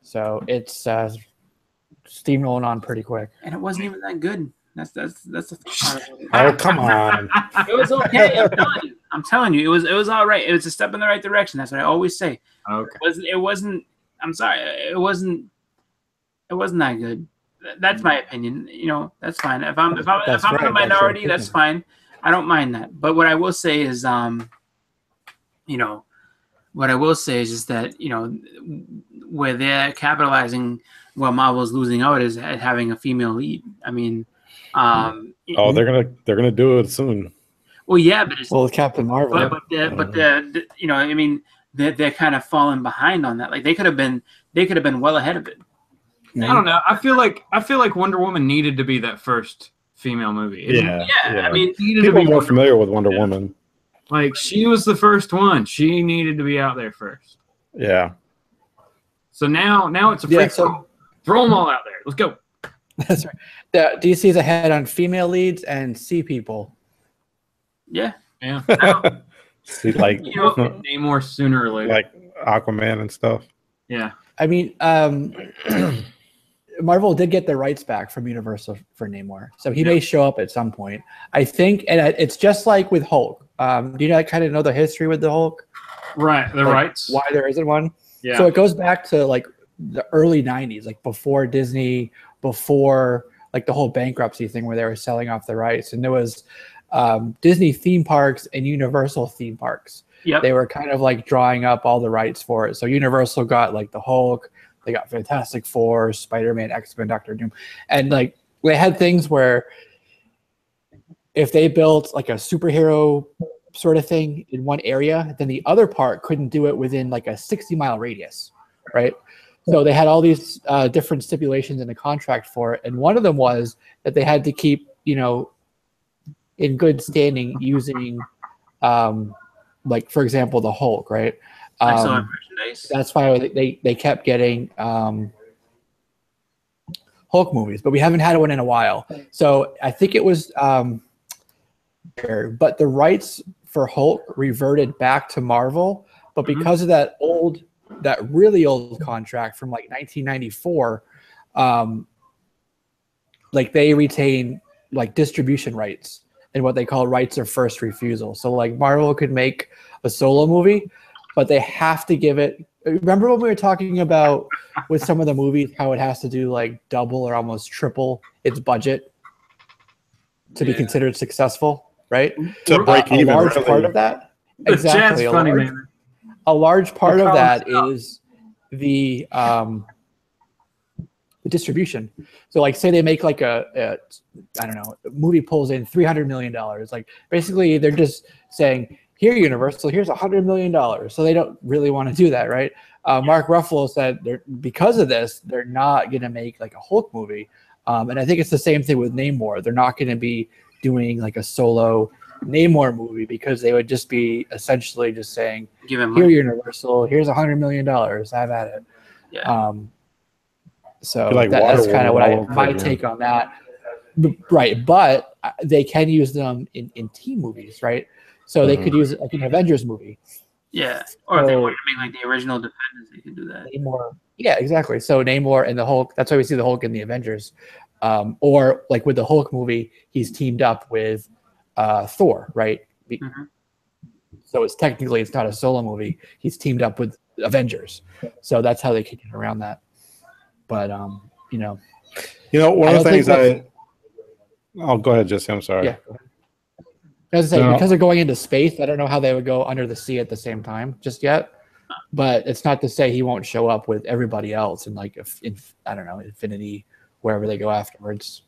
So it's steamrolling on pretty quick. And it wasn't even that good. That's the Oh, come on. It was okay. I'm telling you. I'm telling you, it was all right. It was a step in the right direction. That's what I always say. Okay. It wasn't. I'm sorry. It wasn't that good. That's my opinion. You know, that's fine. If I'm in the minority, that's fine. I don't mind that. But what I will say is, you know, what I will say is just that, you know, where they're capitalizing, where Marvel's losing out is at having a female lead. I mean, they're gonna do it soon. Well, yeah, but it's with Captain Marvel. But you know, I mean, they're kind of falling behind on that. Like they could have been well ahead of it. I don't know. I feel like Wonder Woman needed to be that first female movie. Yeah. I mean, people are more familiar with Wonder Woman. Like she was the first one. She needed to be out there first. Yeah. So now it's a free throw them all out there. Let's go. That's right. The DC's ahead on female leads and sea people. Yeah. See, like Namor sooner or later, like Aquaman and stuff. Yeah. I mean, Marvel did get the rights back from Universal for Namor, so he may show up at some point. I think, and it's just like with Hulk. Do you kind of know the history with the Hulk? Right, the rights. Why there isn't one? Yeah. So it goes back to like the early '90s, like before Disney, before like the whole bankruptcy thing where they were selling off the rights, and there was Disney theme parks and Universal theme parks. Yep. They were kind of like drawing up all the rights for it. So Universal got like the Hulk, they got Fantastic Four, Spider-Man, X-Men, Doctor Doom, and like they had things where if they built like a superhero sort of thing in one area, then the other part couldn't do it within like a 60-mile radius, right? So they had all these different stipulations in the contract for it, and one of them was that they had to keep, you know, in good standing using, like for example, the Hulk, right? That's why they kept getting Hulk movies, but we haven't had one in a while. So I think it was, but the rights for Hulk reverted back to Marvel, but because of that really old contract from like 1994, like they retain like distribution rights and what they call rights of first refusal. So like Marvel could make a solo movie, but they have to give it. Remember when we were talking about with some of the movies how it has to do like double or almost triple its budget to be considered successful, right? To break even. A large part of that. Exactly. A large part of that is the distribution. So like say they make like a I don't know, a movie pulls in $300 million. Like basically they're just saying, here Universal, here's $100 million. So they don't really want to do that, right? Mark Ruffalo said because of this, they're not going to make like a Hulk movie. And I think it's the same thing with Namor. They're not going to be doing like a solo Namor movie because they would just be essentially just saying, here Universal, here's $100 million. Have at it. Yeah. So like that's kind of my take on that. Right. But they can use them in team movies, right? So they could use it like an Avengers movie. Yeah. Or if they want to make like the original Defenders, they could do that. Namor. Yeah, exactly. So Namor and the Hulk, that's why we see the Hulk in the Avengers. Or like with the Hulk movie, he's teamed up with Thor, right? So it's not a solo movie. He's teamed up with Avengers. So that's how they can get around that. But one of the things oh, go ahead, Jesse. I'm sorry. Yeah. As I say, because they're going into space, I don't know how they would go under the sea at the same time just yet. But it's not to say he won't show up with everybody else in like I don't know, Infinity, wherever they go afterwards.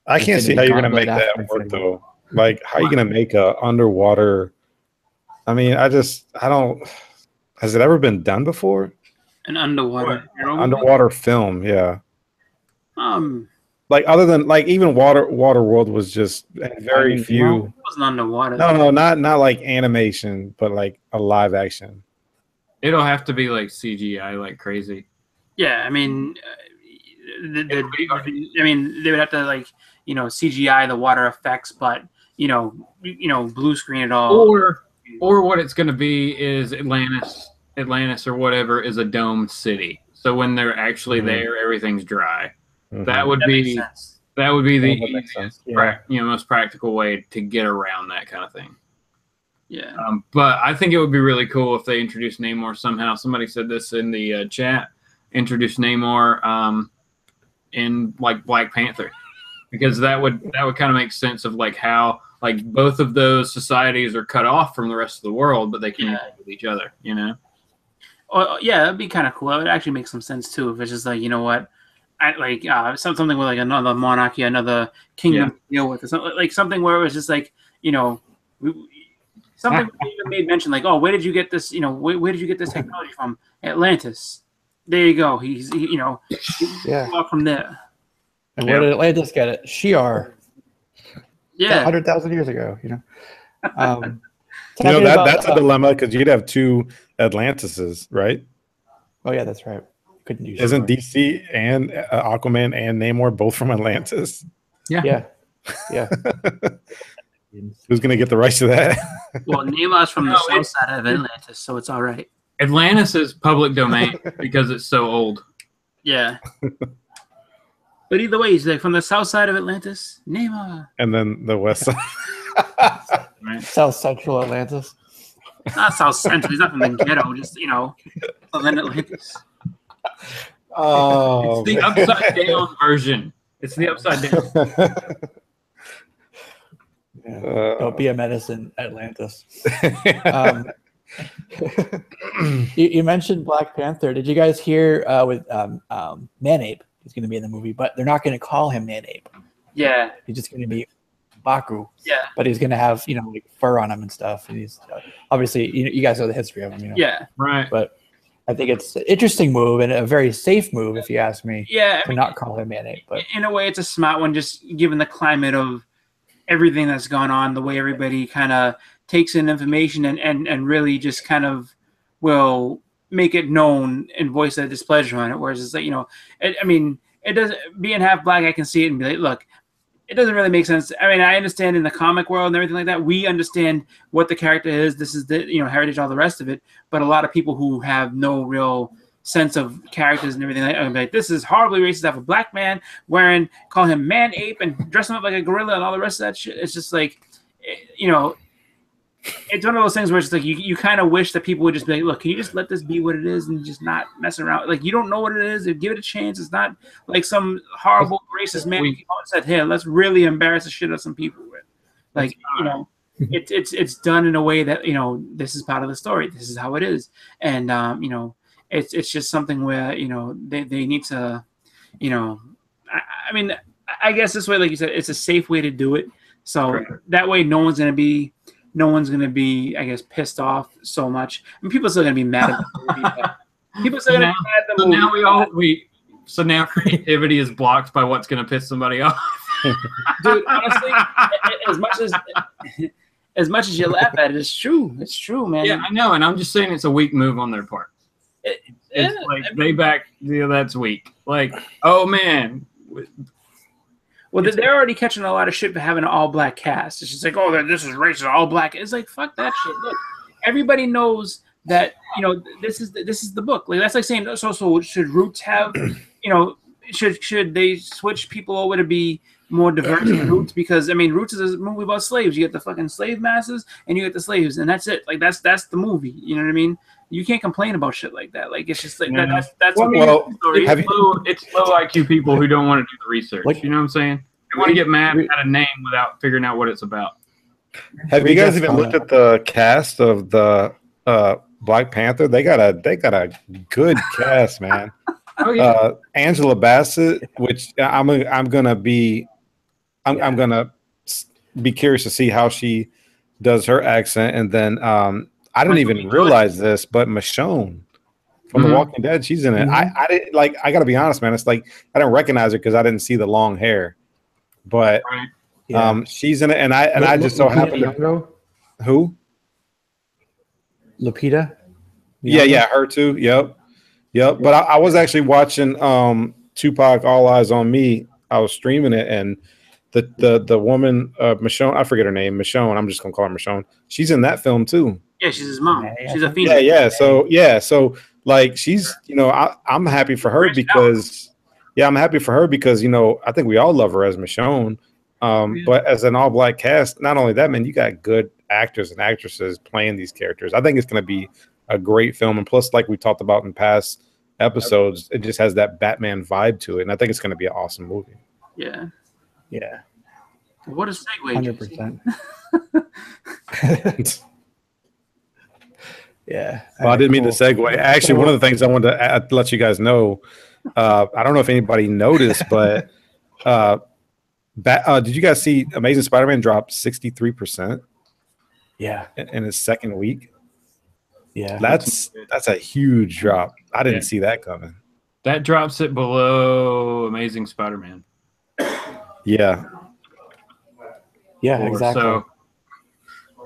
I can't see how you're gonna make that work though. Like, how are you gonna make a underwater? I mean, I don't. Has it ever been done before? An underwater film, yeah. Like other than like even Waterworld was just very few. It wasn't underwater. No, not like animation, but like a live action. It'll have to be like CGI, like crazy. Yeah, I mean, they would have to like CGI the water effects, but blue screen it all. Or what it's going to be is Atlantis or whatever is a domed city. So when they're actually there, everything's dry. That would be the easiest, most practical way to get around that kind of thing. Yeah. But I think it would be really cool if they introduced Namor somehow. Somebody said this in the chat. Introduce Namor in like Black Panther, because that would kind of make sense of like how like both of those societies are cut off from the rest of the world, but they communicate with each other. You know. Oh yeah, that'd be kind of cool. It would actually make some sense too if it's just like, you know what, I like something with like another monarchy, another kingdom to deal with, or something like something where it was just like, you know, something even made mention like, oh, where did you get this? You know, where did you get this technology from? Atlantis. There you go. He's from there. And where did Atlantis get it? Shi'ar. Yeah, 100,000 years ago. You know. That's a dilemma because you'd have two Atlantises, right? Oh yeah, that's right. Couldn't use. Isn't DC and Aquaman and Namor both from Atlantis? Yeah. Who's gonna get the rights to that? Well, Namor's from the south side of Atlantis, so it's all right. Atlantis is public domain because it's so old. Yeah. But either way, he's like from the south side of Atlantis, Namor. And then the west side. Right. South Central Atlantis. Not South Central. He's not from the ghetto. Just southern Atlantis. Oh, it's the upside down version. It's the upside down. Don't be a medicine, Atlantis. You mentioned Black Panther. Did you guys hear with Manape? He's going to be in the movie, but they're not going to call him Manape. Yeah, he's just going to be Baku. Yeah, but he's going to have like fur on him and stuff. And he's obviously you guys know the history of him. You know? Yeah, right. But I think it's an interesting move and a very safe move, if you ask me. Yeah, to not call him Manape. But in a way, it's a smart one, just given the climate of everything that's gone on, the way everybody kind of takes in information and really just kind of will make it known and voice their displeasure on it. Whereas it's like, it doesn't, being half black, I can see it and be like, look, it doesn't really make sense. I mean, I understand in the comic world and everything like that, we understand what the character is. This is the, heritage, all the rest of it. But a lot of people who have no real sense of characters and everything like this is horribly racist to have a black man call him man ape and dress him up like a gorilla and all the rest of that shit. It's just like, it's one of those things where it's like you kind of wish that people would just be like, look, can you just let this be what it is and just not mess around? Like, you don't know what it is. Give it a chance. It's not like some horrible racist man said, here, let's really embarrass the shit out of some people with. Like, it's done in a way that, this is part of the story. This is how it is. And, it's just something where, they need to, I guess this way, like you said, it's a safe way to do it. So that way no one's going to be, I guess, pissed off so much. I mean, people are still going to be mad at the movie. People are still going to be mad at the movie. So now creativity is blocked by what's going to piss somebody off. Dude, honestly, as much as you laugh at it, it's true. It's true, man. Yeah, I know, and I'm just saying it's a weak move on their part. It's like they back, that's weak. Like, oh man. Well, they're already catching a lot of shit for having an all-black cast. It's just like, oh, this is racist, all-black. It's like, fuck that shit. Look, everybody knows that, this is the book. Like, that's like saying, so should Roots have, should they switch people over to be more diverse in Roots? Because, Roots is a movie about slaves. You get the fucking slave masters, and you get the slaves, and that's it. Like, that's the movie. You know what I mean? You can't complain about shit like that. Like, it's just like that's it's low IQ people who don't want to do the research. Like, you know what I'm saying? They want to get mad at a name without figuring out what it's about. Have you guys even looked at the cast of the Black Panther? They got a good cast, man. Oh yeah. Angela Bassett, which I'm gonna be curious to see how she does her accent, and then I didn't even realize this, but Michonne from The Walking Dead, she's in it. I didn't I gotta be honest, man. It's like I didn't recognize her because I didn't see the long hair, but she's in it, and I just so happened to who Lupita. Yeah, her too. Yep. But I was actually watching Tupac All Eyes on Me. I was streaming it, and the woman Michonne, I forget her name, Michonne. I'm just gonna call her Michonne. She's in that film too. Yeah, she's his mom. She's a female. So like she's, I'm happy for her because I think we all love her as Michonne. But as an all black cast, not only that, man, you got good actors and actresses playing these characters. I think it's going to be a great film. And plus, like we talked about in past episodes, it just has that Batman vibe to it. And I think it's going to be an awesome movie. Yeah. Yeah. What a segue. 100%. Yeah. Well, I didn't mean to segue. Actually, one of the things I wanted to let you guys know, I don't know if anybody noticed, but did you guys see Amazing Spider-Man drop 63%? Yeah. In his second week? Yeah. That's a huge drop. I didn't see that coming. That drops it below Amazing Spider-Man. Yeah. Yeah, exactly. So,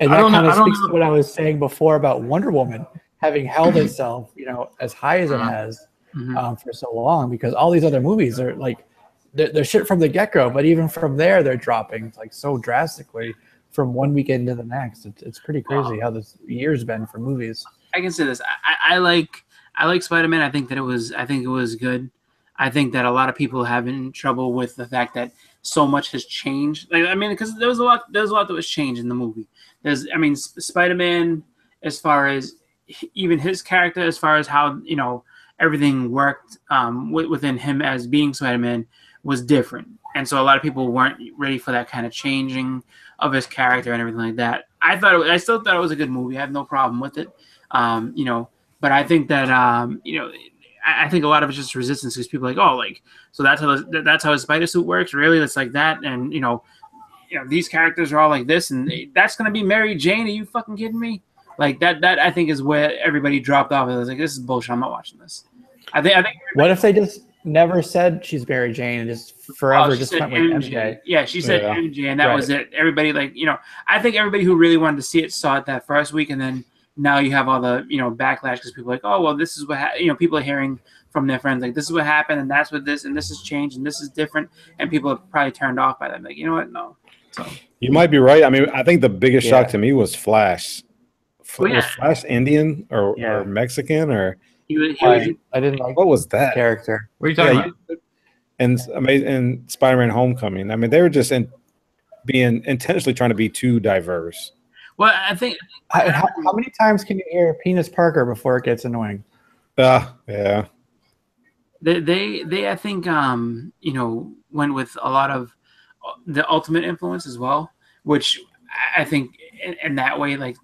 and that kind of speaks to what I was saying before about Wonder Woman having held itself, as high as it has for so long, because all these other movies are like they're shit from the get-go, but even from there they're dropping like so drastically from one weekend to the next. It's pretty crazy how this year's been for movies. I can say this: I like Spider-Man. I think it was good. I think that a lot of people have been trouble with the fact that so much has changed. Because there was a lot that was changed in the movie. Spider-Man, as far as even his character, as far as how everything worked within him as being Spider-Man was different, and so a lot of people weren't ready for that kind of changing of his character and everything like that. I still thought it was a good movie. I have no problem with it, but I think that I think a lot of it's just resistance because people are like, so that's how his spider suit works. Really, it's like that, and these characters are all like this, and that's gonna be Mary Jane. Are you fucking kidding me? Like that I think is where everybody dropped off. It was like, this is bullshit. I'm not watching this. I think. What if they just never said she's Mary Jane and just forever just went with MJ? Yeah, she said MJ, and that was it. Everybody I think everybody who really wanted to see it saw it that first week, and then now you have all the backlash because people are like, oh well, this is what people are hearing from their friends, like this is what happened, and that's what this, and this has changed, and this is different, and people are probably turned off by that. Like, you know what? No. So you might be right. I mean, I think the biggest shock to me was Flash. Was Flash Indian or Mexican or? I didn't like what was that character. What are you talking about? And Spider-Man: Homecoming. I mean, they were just being intentionally trying to be too diverse. Well, I think. How many times can you hear Penis Parker before it gets annoying? Yeah. They I think went with a lot of the Ultimate influence as well, which I think in that way, like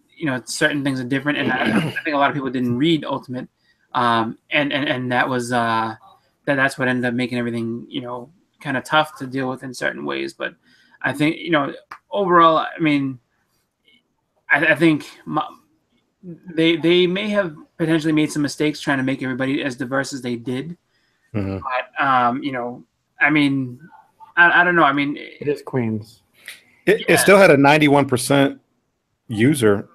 certain things are different, and I think a lot of people didn't read Ultimate, and that was that's what ended up making everything kind of tough to deal with in certain ways. But I think overall, I mean, I think they may have potentially made some mistakes trying to make everybody as diverse as they did. Mm-hmm. But I mean, I don't know. I mean, it is Queens. It still had a 91% user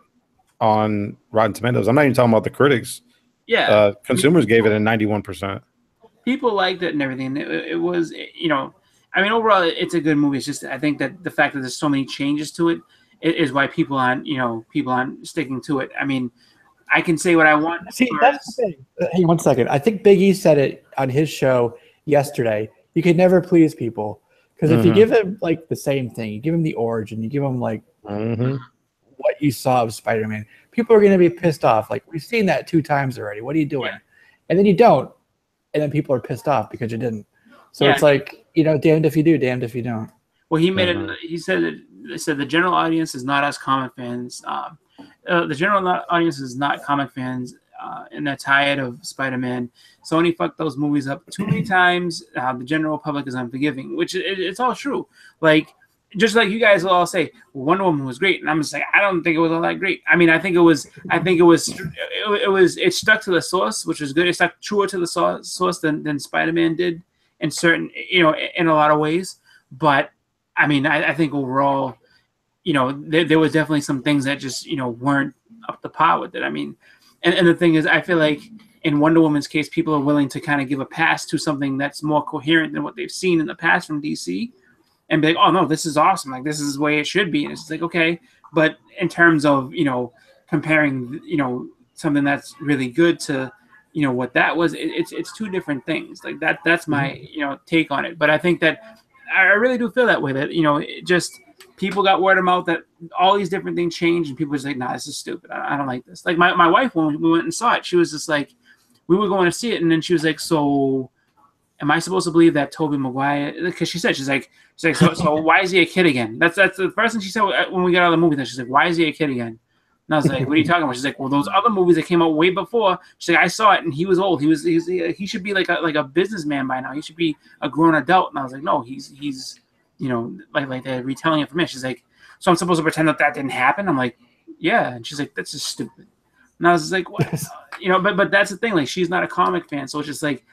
on Rotten Tomatoes. I'm not even talking about the critics. Yeah, consumers gave it a 91%. People liked it and everything. It was, I mean, overall, it's a good movie. It's just I think that the fact that there's so many changes to it is why people aren't sticking to it. I mean, I can say what I want. See, that's the thing. Hey, 1 second. I think Big E said it on his show yesterday. You can never please people because if you give them like the same thing, you give them the origin, you give them like what you saw of Spider-Man, people are going to be pissed off. Like, we've seen that 2 times already. What are you doing? Yeah. And then you don't, and then people are pissed off because you didn't. So it's like damned if you do, damned if you don't. Well, he made it. He said the general audience is not us comic fans. The general audience is not comic fans, and they're tired of Spider-Man. Sony fucked those movies up too many times. The general public is unforgiving, which it's all true. Like, just like you guys will all say, Wonder Woman was great, and I'm just like, I don't think it was all that great. I mean, I think it stuck to the source, which was good. It stuck truer to the source than Spider-Man did in certain, in a lot of ways. But I mean, I think overall, there was definitely some things that just, weren't up to par with it. I mean, and the thing is, I feel like in Wonder Woman's case, people are willing to kind of give a pass to something that's more coherent than what they've seen in the past from DC and be like, oh, no, this is awesome. Like, this is the way it should be. And it's like, okay. But in terms of, comparing, something that's really good to, what that was, it's 2 different things. Like that's my, take on it. But I think that I really do feel that way that, just people got word of mouth that all these different things changed, and people were just like, nah, this is stupid. I don't like this. Like my wife, when we went and saw it, she was just like, we were going to see it, and then she was like, so am I supposed to believe that Tobey Maguire? Because she's like, so why is he a kid again? That's the first thing she said when we got out of the movie. Then she's like, why is he a kid again? And I was like, what are you talking about? She's like, well, those other movies that came out way before. She's like, I saw it, and he was old. He should be like a businessman by now. He should be a grown adult. And I was like, no, he's you know, like they're retelling it for me. She's like, so I'm supposed to pretend that didn't happen? I'm like, yeah. And she's like, that's just stupid. And I was like, what? You know, but that's the thing. Like, she's not a comic fan, so it's just like,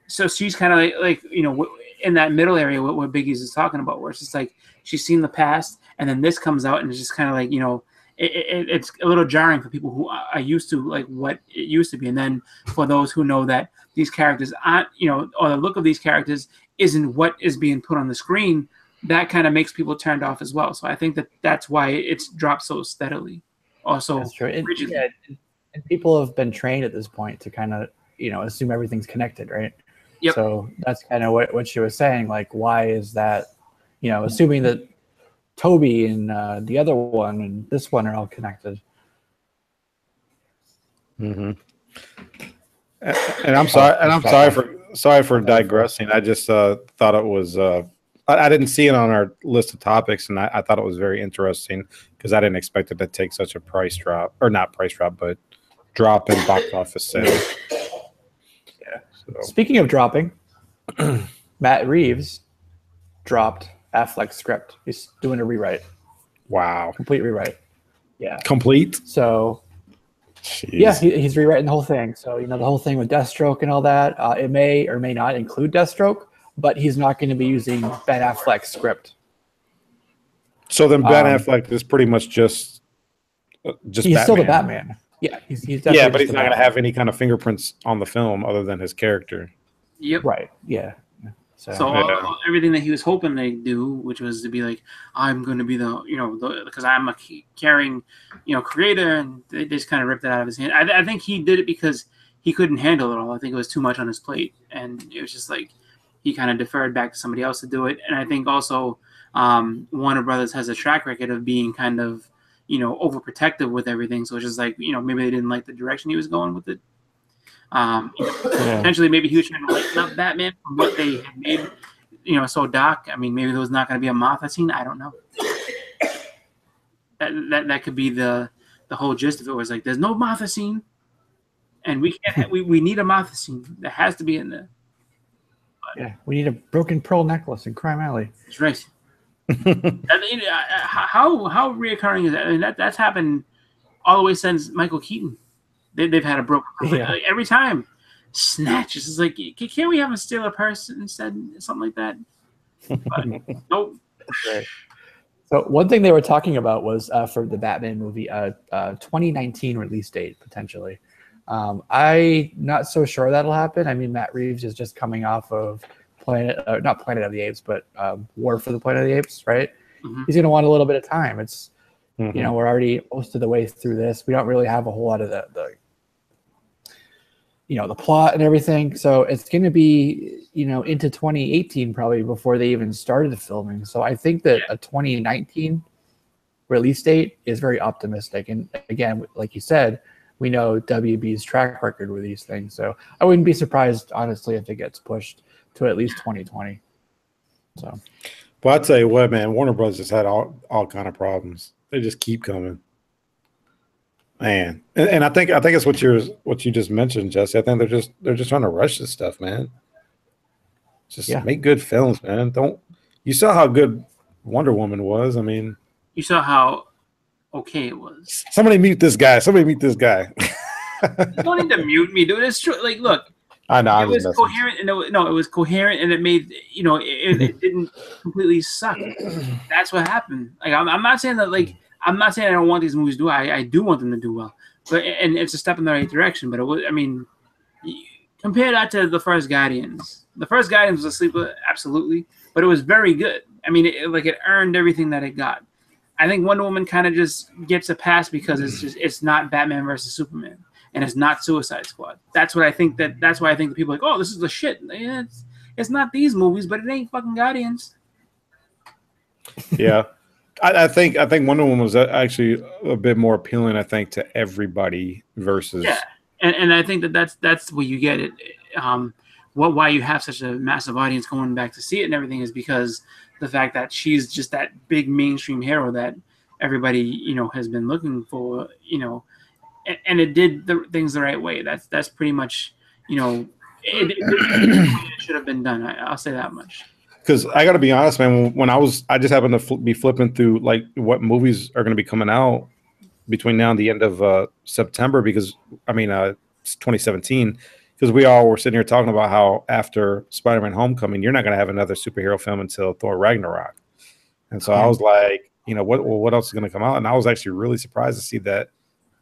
so she's kind of like you know, in that middle area what Biggie's is talking about, where it's just like she's seen the past, and then this comes out, and it's just kind of like, you know, it's a little jarring for people who are used to like what it used to be, and then for those who know that these characters aren't, you know, or the look of these characters isn't what is being put on the screen, that kind of makes people turned off as well. So I think that's why it's dropped so steadily. Also, that's true. And people have been trained at this point to kind of, you know, assume everything's connected, right? Yep. So that's kind of what she was saying. Like, why is that? You know, assuming that Toby and the other one and this one are all connected. Mm-hmm. And I'm sorry. And I'm sorry for digressing. I just thought it was. I didn't see it on our list of topics, and I thought it was very interesting because I didn't expect it to take such a price drop, or not price drop, but drop in box office sales. Yeah. So. Speaking of dropping, Matt Reeves dropped Affleck's script. He's doing a rewrite. Wow. Complete rewrite. Yeah. Complete? So, jeez. Yeah, he's rewriting the whole thing. So, you know, the whole thing with Deathstroke and all that, it may or may not include Deathstroke, but he's not going to be using Ben Affleck's script. So then Ben Affleck is pretty much just he's Batman. Still the Batman. Yeah, he's definitely. Yeah, but he's not going to have any kind of fingerprints on the film other than his character. Yep. Right. Yeah. So everything that he was hoping they'd do, which was to be like, I'm going to be because I'm a caring, you know, creator, and they just kind of ripped it out of his hand. I think he did it because he couldn't handle it all. I think it was too much on his plate, and it was just like he kind of deferred back to somebody else to do it. And I think also Warner Brothers has a track record of being kind of, you know, overprotective with everything. So it's just like, you know, maybe they didn't like the direction he was going with it. Potentially, maybe he was trying to lighten up Batman from what they had made, you know, so dark. I mean, maybe there was not going to be a Martha scene. I don't know. That could be the whole gist of it. Was like, there's no Martha scene, and we can't. we need a Martha scene. That has to be in there. But, yeah, we need a broken pearl necklace in Crime Alley. That's right. How reoccurring is that? I mean, that's happened all the way since Michael Keaton. They've had a broken pearl. Yeah. Like, every time. Snatch. It's like, can't we have a steal a purse instead? Something like that. But, nope. Right. So one thing they were talking about was for the Batman movie, 2019 release date potentially. I'm not so sure that'll happen. I mean, Matt Reeves is just coming off of not Planet of the Apes, but War for the Planet of the Apes, right? Mm-hmm. He's going to want a little bit of time. It's you know, we're already most of the way through this. We don't really have a whole lot of the you know, the plot and everything. So it's going to be, you know, into 2018 probably before they even started the filming. So I think that a 2019 release date is very optimistic. And again, like you said, we know WB's track record with these things. So I wouldn't be surprised, honestly, if it gets pushed to at least 2020. So, well, I'll tell you what, man, Warner Bros. Just had all kind of problems. They just keep coming. Man, and I think it's what you just mentioned, Jesse. I think they're just trying to rush this stuff, man. Just make good films, man. You saw how good Wonder Woman was. I mean, you saw how okay it was. Somebody mute this guy. You don't need to mute me, dude. It's true. Like, look, I know it was coherent, and it was coherent, and it made, you know, it didn't completely suck. That's what happened. Like, I'm not saying that, like. I'm not saying I don't want these movies to do. I do want them to do well, and it's a step in the right direction. But it was, I mean, compare that to the first Guardians. The first Guardians was a sleeper, absolutely, but it was very good. I mean, it earned everything that it got. I think Wonder Woman kind of just gets a pass because it's not Batman versus Superman, and it's not Suicide Squad. That's why I think the people are like, oh, this is the shit. Yeah, it's not these movies, but it ain't fucking Guardians. Yeah. I think Wonder Woman was actually a bit more appealing, I think, to everybody versus. Yeah, and I think that's where you get it. Why you have such a massive audience going back to see it and everything is because the fact that she's just that big mainstream hero that everybody has been looking for, and it did the things the right way. That's pretty much it should have been done. I'll say that much. Because I got to be honest, man, when I just happened to be flipping through like what movies are going to be coming out between now and the end of September, because it's 2017, because we all were sitting here talking about how after Spider-Man Homecoming, you're not going to have another superhero film until Thor Ragnarok. And so I was like, what else is going to come out? And I was actually really surprised to see that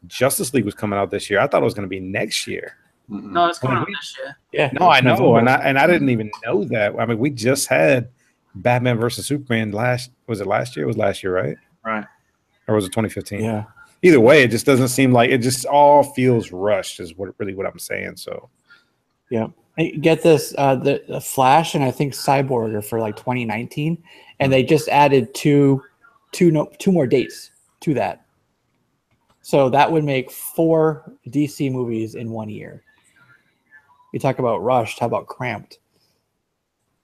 Justice League was coming out this year. I thought it was going to be next year. No, it's coming out this year. Yeah, no, I know, and I didn't even know that. I mean, we just had Batman versus Superman last year? It was last year, right? Right. Or was it 2015? Yeah. Either way, it just doesn't seem like it. Just all feels rushed, is what I'm saying. So, yeah, I get this. The Flash and I think Cyborg are for like 2019, and they just added two more dates to that. So that would make 4 DC movies in 1 year. You talk about rushed. How about cramped?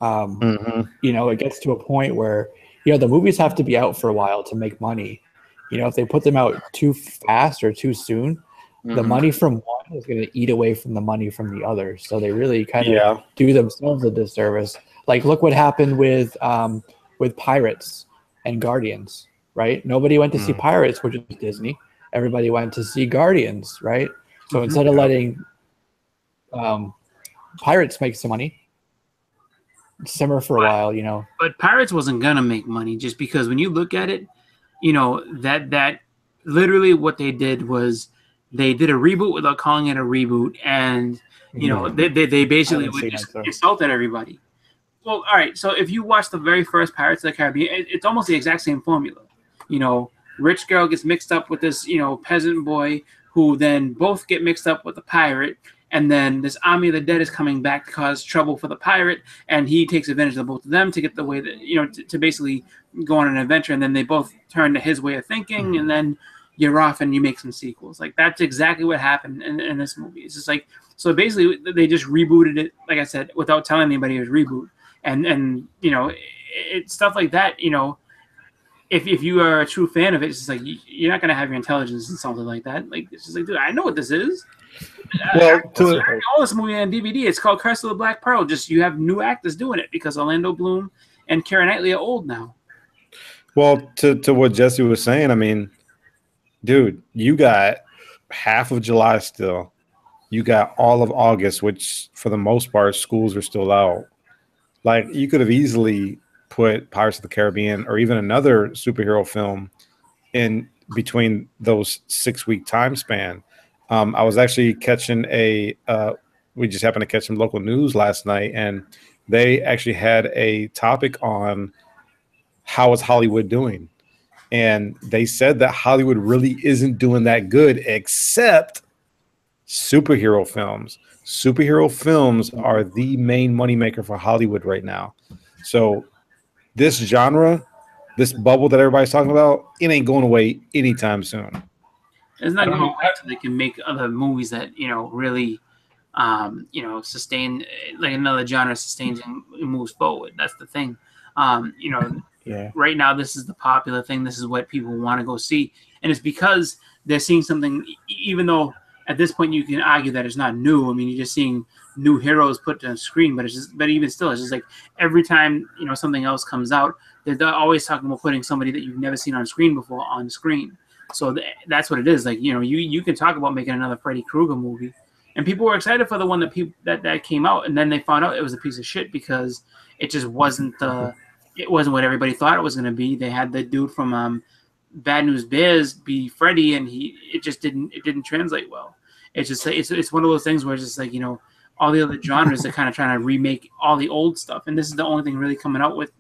It gets to a point where the movies have to be out for a while to make money. If they put them out too fast or too soon, the money from one is going to eat away from the money from the other. So they really kind of do themselves a disservice. Like, look what happened with Pirates and Guardians, right? Nobody went to see Pirates, which is Disney. Everybody went to see Guardians, right? So instead of letting Pirates make some money, simmer for a while, But Pirates wasn't gonna make money just because when you look at it, that literally what they did was they did a reboot without calling it a reboot, and they basically would just insulted everybody. Well, all right. So if you watch the very first Pirates of the Caribbean, it's almost the exact same formula. Rich girl gets mixed up with this peasant boy, who then both get mixed up with the pirate. And then this army of the dead is coming back to cause trouble for the pirate, and he takes advantage of both of them to get the way that to basically go on an adventure. And then they both turn to his way of thinking, and then you're off and you make some sequels. Like, that's exactly what happened in this movie. It's just like, so basically they just rebooted it, like I said, without telling anybody it was reboot. And it's stuff like that. If you are a true fan of it, it's just like you're not gonna have your intelligence insulted like that. Like, it's just like, dude, I know what this is. Well, I know this movie on DVD. It's called Curse of the Black Pearl. Just you have new actors doing it because Orlando Bloom and Keira Knightley are old now. Well, to what Jesse was saying, I mean, dude, you got half of July still. You got all of August, which for the most part, schools are still out. Like, you could have easily put Pirates of the Caribbean or even another superhero film in between those 6-week time span. I was actually catching we just happened to catch some local news last night, and they actually had a topic on how is Hollywood doing. And they said that Hollywood really isn't doing that good, except superhero films. Superhero films are the main moneymaker for Hollywood right now. So this genre, this bubble that everybody's talking about, it ain't going away anytime soon. It's not going to wait till they can make other movies that really, sustain, like another genre sustains and moves forward. That's the thing. Right now, this is the popular thing. This is what people want to go see, and it's because they're seeing something. Even though at this point you can argue that it's not new. I mean, you're just seeing new heroes put on screen, but even still, it's just like every time something else comes out, they're always talking about putting somebody that you've never seen on screen before on screen. So that's what it is. Like, you can talk about making another Freddy Krueger movie, and people were excited for the one that came out, and then they found out it was a piece of shit because it just wasn't what everybody thought it was going to be. They had the dude from Bad News Bears be Freddy, and it didn't translate well. It's just it's one of those things where it's just like all the other genres are kind of trying to remake all the old stuff, and this is the only thing really coming out with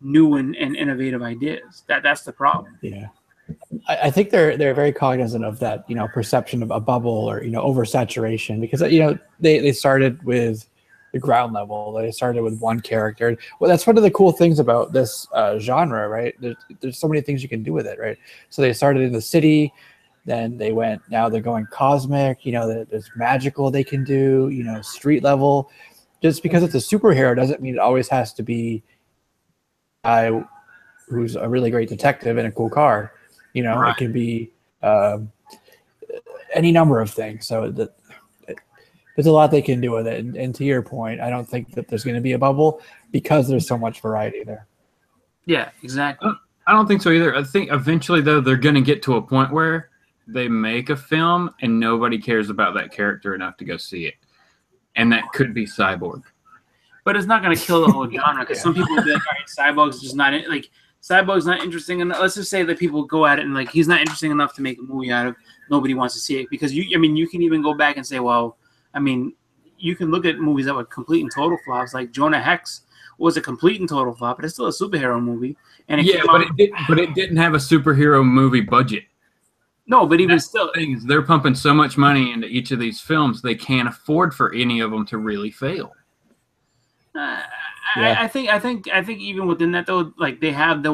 new and innovative ideas. That's the problem. Yeah. I think they're very cognizant of that, perception of a bubble or, oversaturation, because, they started with the ground level. They started with one character. Well, that's one of the cool things about this genre, right? There's so many things you can do with it, right? So they started in the city, then they went. Now they're going cosmic. You know, there's magical they can do. You know, street level. Just because it's a superhero doesn't mean it always has to be a guy who's a really great detective in a cool car. You know, it can be any number of things. So there's a lot they can do with it. And to your point, I don't think that there's going to be a bubble because there's so much variety there. Yeah, exactly. I don't think so either. I think eventually, though, they're going to get to a point where they make a film and nobody cares about that character enough to go see it. And that could be Cyborg. But it's not going to kill the whole genre because some people will be like, all right, Cyborg's just not like Cyborg's not interesting enough. Let's just say that people go at it and like he's not interesting enough to make a movie out of. Nobody wants to see it because you can even go back and say, well, I mean, you can look at movies that were complete and total flops. Like Jonah Hex was a complete and total flop, but it's still a superhero movie. And it didn't have a superhero movie budget. No, but even still, things they're pumping so much money into each of these films, they can't afford for any of them to really fail. I think even within that though, like they have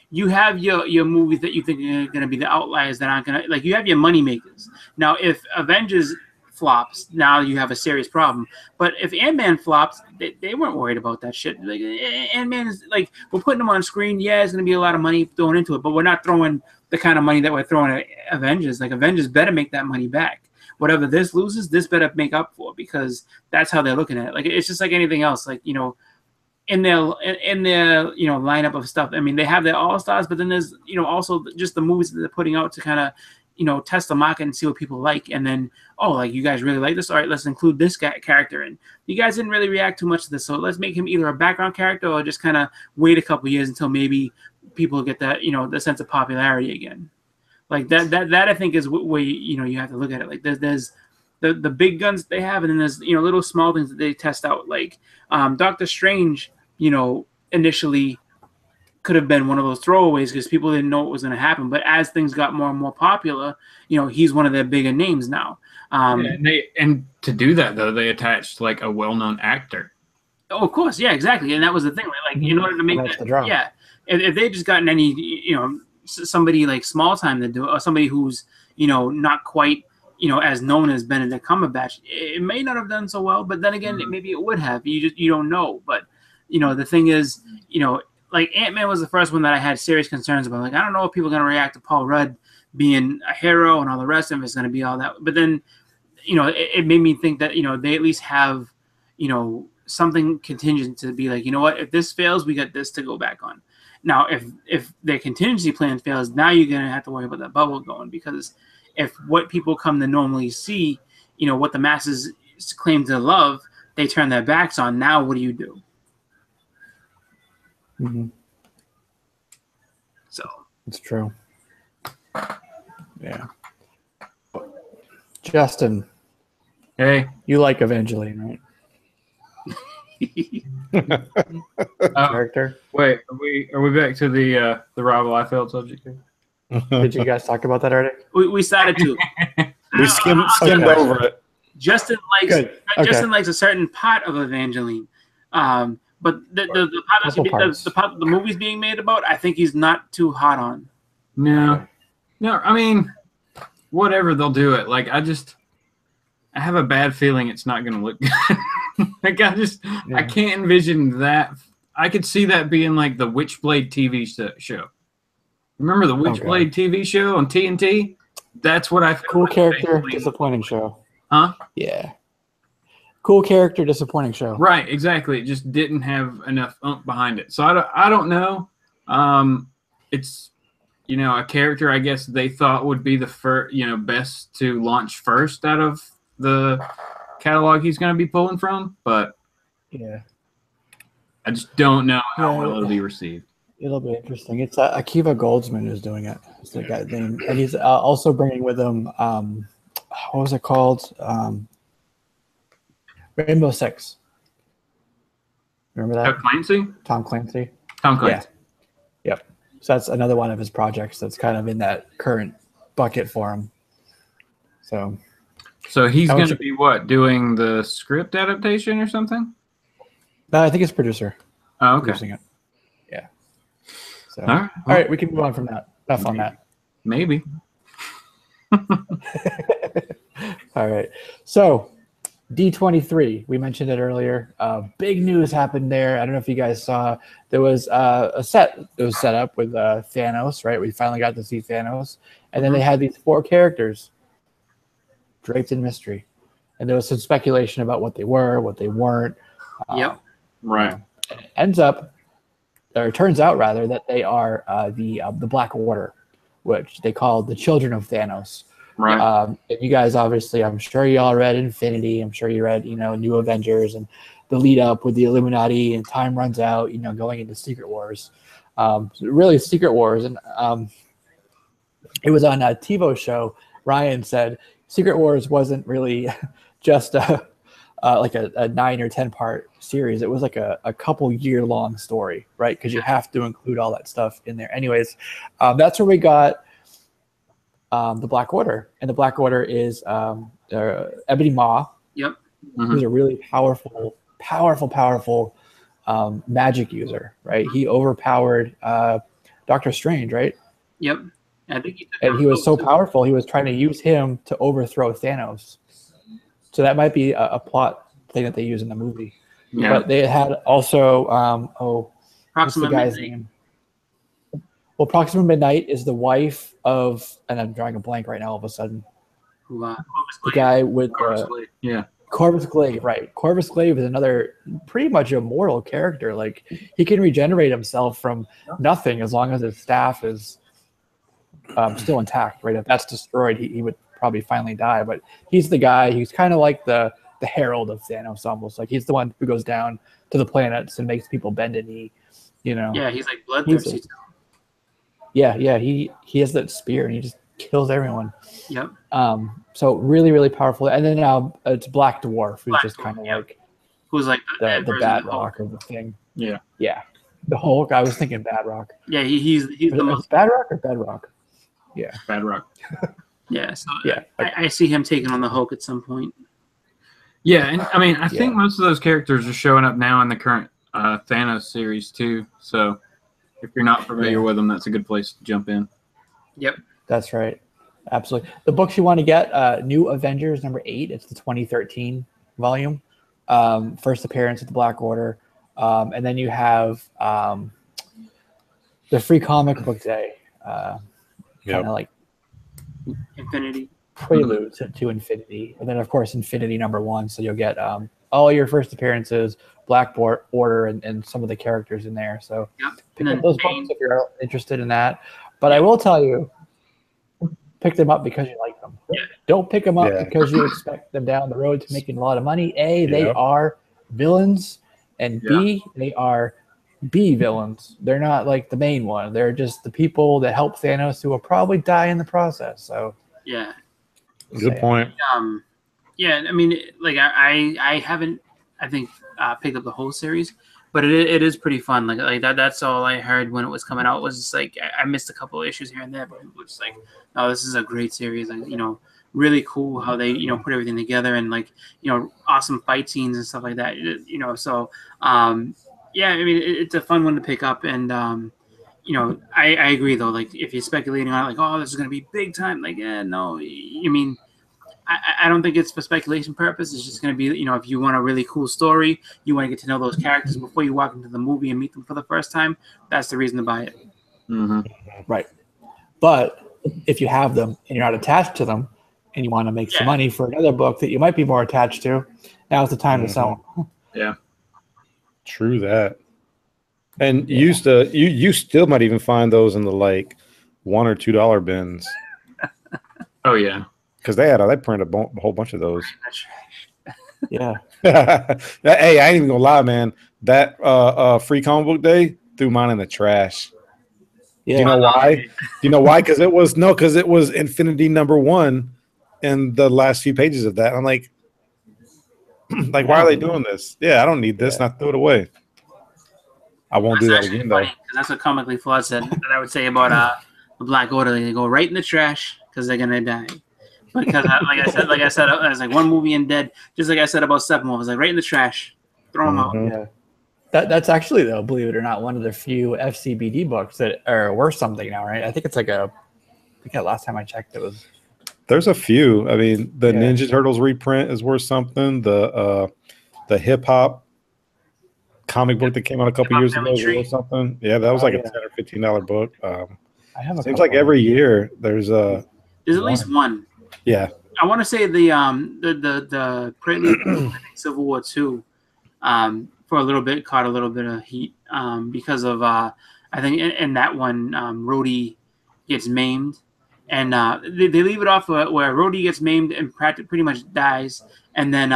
you have your movies that you think are going to be the outliers that aren't going to, like you have your money makers. Now, if Avengers flops, now you have a serious problem. But if Ant-Man flops, they weren't worried about that shit. Like Ant-Man is like, we're putting them on screen. Yeah, it's going to be a lot of money thrown into it, but we're not throwing the kind of money that we're throwing at Avengers. Like Avengers better make that money back. Whatever this loses, this better make up for, because that's how they're looking at it. Like it's just like anything else. Like, you know, in their you know, lineup of stuff. I mean, they have their all-stars, but then there's, you know, also just the movies that they're putting out to kind of, you know, test the market and see what people like. And then, oh, like you guys really like this? All right, let's include this character in. You guys didn't really react too much to this, so let's make him either a background character or just kind of wait a couple years until maybe people get that, you know, the sense of popularity again. Like that I think is where you know, you have to look at it. Like there's the big guns that they have, and then there's, you know, little small things that they test out. Like Doctor Strange, you know, initially could have been one of those throwaways because people didn't know what was going to happen. But as things got more and more popular, you know, he's one of their bigger names now. And to do that though, they attached like a well-known actor. Oh, of course, yeah, exactly, and that was the thing. Like in order to make that, yeah, if they just gotten any, you know, somebody like small time to do it, or somebody who's, you know, not quite, you know, as known as Benedict Cumberbatch, it may not have done so well. But then again, maybe it would have. You don't know. But you know, the thing is, you know, like Ant-Man was the first one that I had serious concerns about. Like I don't know if people are going to react to Paul Rudd being a hero and all the rest of it is going to be all that. But then, you know, it made me think that, you know, they at least have, you know, something contingent to be like, you know what, if this fails, we got this to go back on. Now, if their contingency plan fails, now you're going to have to worry about that bubble going, because if what people come to normally see, you know, what the masses claim to love, they turn their backs on, now what do you do? Mm-hmm. So it's true. Yeah. Justin. Hey. You like Avengelyne, right? Character. Wait, are we back to the Rob Liefeld subject here? Did you guys talk about that already? We started to. We skimmed over it. Justin likes a certain part of Avengelyne, but the part the movie's being made about, I think he's not too hot on. No, I mean, whatever, they'll do it. Like I have a bad feeling it's not going to look good. Like I can't envision that. I could see that being like the Witchblade TV show. Remember the Witchblade TV show on TNT? That's what I feel. Cool character, disappointing show. Huh? Yeah. Cool character, disappointing show. Right, exactly. It just didn't have enough oomph behind it. So I don't know. It's, you know, a character I guess they thought would be the first, you know, best to launch first out of the catalog he's going to be pulling from, but yeah, I just don't know how well it'll be received. It'll be interesting. It's Akiva Goldsman who's doing it. It's the guy's name, and he's also bringing with him. What was it called? Rainbow Six. Remember that? Tom Clancy. Yeah. Yep. So that's another one of his projects that's kind of in that current bucket for him. So So he's going to be what, doing the script adaptation or something? No, I think it's producer. Oh, okay. Producing it. Yeah. So, all right, we can move on from that. Enough on that. Maybe. All right. So, D23, we mentioned it earlier. Big news happened there. I don't know if you guys saw. There was a set that was set up with Thanos, right? We finally got to see Thanos. And then they had these 4 characters draped in mystery. And there was some speculation about what they were, what they weren't. Yep. Right. It turns out rather that they are the Black Order, which they call the Children of Thanos. Right. And you guys, obviously, I'm sure you all read Infinity. I'm sure you read, New Avengers and the lead up with the Illuminati and time runs out, going into Secret Wars. Really Secret Wars. And it was on a TiVo show. Ryan said Secret Wars wasn't really just like a 9 or 10 part series. It was like a couple year long story, right? Because you have to include all that stuff in there. Anyways, that's where we got the Black Order, and the Black Order is Ebony Maw. Yep. Who's a really powerful magic user, right? He overpowered Doctor Strange, right? Yep. I think he was so powerful, he was trying to use him to overthrow Thanos. So that might be a plot thing that they use in the movie. Yeah. But they had also, what's the guy's name? Well, Proxima Midnight is the wife of, and I'm drawing a blank right now all of a sudden. The guy with Corvus Glaive, right? Corvus Glaive is another pretty much immortal character. Like, he can regenerate himself from nothing as long as his staff is still intact, right? If that's destroyed, he would probably finally die. But he's the guy. He's kind of like the herald of Thanos, almost. Like, he's the one who goes down to the planets and makes people bend a knee. Yeah, he's like bloodthirsty. Yeah. He has that spear and he just kills everyone. Yep. So really, really powerful. And then it's Black Dwarf, who's just kind of like who's like the bad rock of the thing. Yeah. The Hulk. I was thinking Bad Rock. Yeah, he's the most Bad Rock or Bedrock. Yeah, Bad Rock. Yeah. So yeah, I see him taking on the Hulk at some point. Yeah, and I mean, I think most of those characters are showing up now in the current Thanos series too. So if you're not familiar with them, that's a good place to jump in. Yep. That's right. Absolutely. The books you want to get, New Avengers #8. It's the 2013 volume. First appearance of the Black Order. And then you have the Free Comic Book Day. Kind of like Infinity. Prelude to Infinity. And then, of course, Infinity #1. So you'll get all your first appearances, Black Order, and some of the characters in there. So pick up those books if you're interested in that. But I will tell you, pick them up because you like them. Yeah. Don't pick them up because you expect them down the road to making a lot of money. A, they are villains, and B, they are B villains. They're not like the main one. They're just the people that help Thanos who will probably die in the process. So good point. Yeah, I mean, like I haven't, I think, picked up the whole series, but it is pretty fun. Like that's all I heard when it was coming out was just like I missed a couple of issues here and there, but it was like, oh, this is a great series. Like, really cool how they put everything together and like awesome fight scenes and stuff like that. So I mean, it's a fun one to pick up, and I agree though. Like if you're speculating on it, like, oh, this is gonna be big time, like no, I mean. I don't think it's for speculation purpose. It's just going to be, if you want a really cool story, you want to get to know those characters before you walk into the movie and meet them for the first time. That's the reason to buy it. Mm-hmm. Right. But if you have them and you're not attached to them and you want to make some money for another book that you might be more attached to, now's the time to sell them. Yeah. True that. And you still might even find those in the like $1 or $2 bins. Oh yeah. Because they printed a whole bunch of those. Yeah. Hey, I ain't even gonna lie, man. That Free Comic Book Day threw mine in the trash. Yeah. Do you know why? Do you know why? Because it was Infinity #1 in the last few pages of that. I'm like, why are they doing this? Yeah, I don't need this. Not throw it away. I won't do that again though. That's what Comically Flawed said that I would say about the Black Order. They go right in the trash because they're gonna die. Because like I said, I was like one movie and dead. Just like I said about Steppenwolf, I was like right in the trash, throw them out. Yeah, that's actually though, believe it or not, one of the few FCBD books that are worth something now, right? I think it's like I think last time I checked, it was. There's a few. I mean, the Ninja Turtles reprint is worth something. The hip hop comic book that came out a couple years ago is worth something. Yeah, that was like a $10 or $15 book. I have seems like every year there's at least one. Yeah, I want to say the prelude Civil War II for a little bit caught a little bit of heat because of I think in that one Rhodey gets maimed. And they leave it off where Rhodey gets maimed and pretty much dies, and then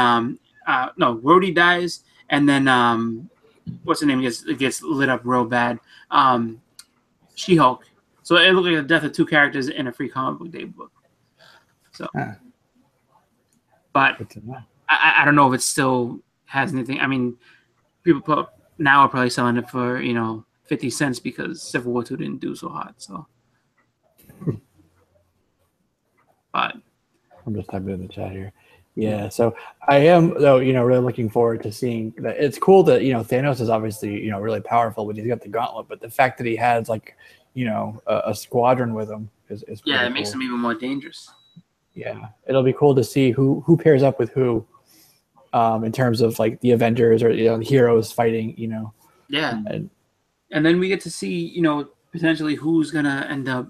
Rhodey dies, and then what's her name gets lit up real bad. She-Hulk. So it looked like the death of two characters in a free comic book day book. So, but I don't know if it still has anything. I mean, people now are probably selling it for 50 cents because Civil War II didn't do so hot. So. But I'm just typing in the chat here. Yeah, so I am though, really looking forward to seeing that. It's cool that Thanos is obviously really powerful when he's got the gauntlet, but the fact that he has like a squadron with him is it makes him even more dangerous. Yeah, it'll be cool to see who pairs up with who, in terms of like the Avengers or the heroes fighting. Yeah, and then we get to see potentially who's gonna end up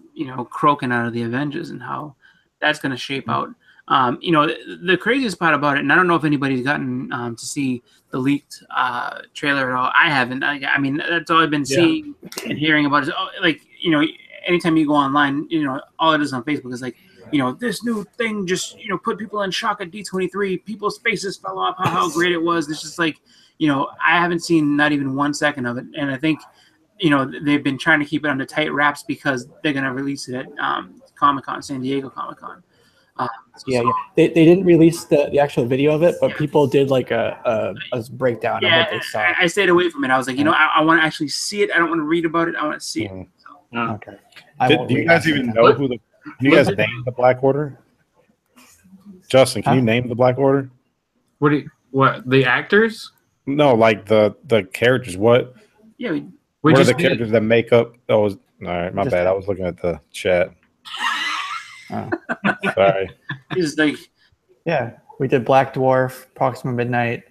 croaking out of the Avengers and how that's going to shape out. The craziest part about it, and I don't know if anybody's gotten to see the leaked trailer at all. I haven't. I mean, that's all I've been seeing and hearing about. Is anytime you go online, all it is on Facebook is like, this new thing just put people in shock at D23. People's faces fell off. How great it was. It's just like I haven't seen not even 1 second of it, and I think they've been trying to keep it under tight wraps because they're going to release it at Comic-Con, San Diego Comic-Con. They didn't release the actual video of it, but people did like a breakdown of what they saw. I stayed away from it. I was like, I want to actually see it. I don't want to read about it. I want to see it. So. Okay. Do you guys even know who do you guys name the Black Order? Justin, can you name the Black Order? What the actors? No, like the characters. What? Yeah, what are the characters that make up? All right, my bad. I was looking at the chat. Sorry. He's like, we did Black Dwarf, Proxima Midnight,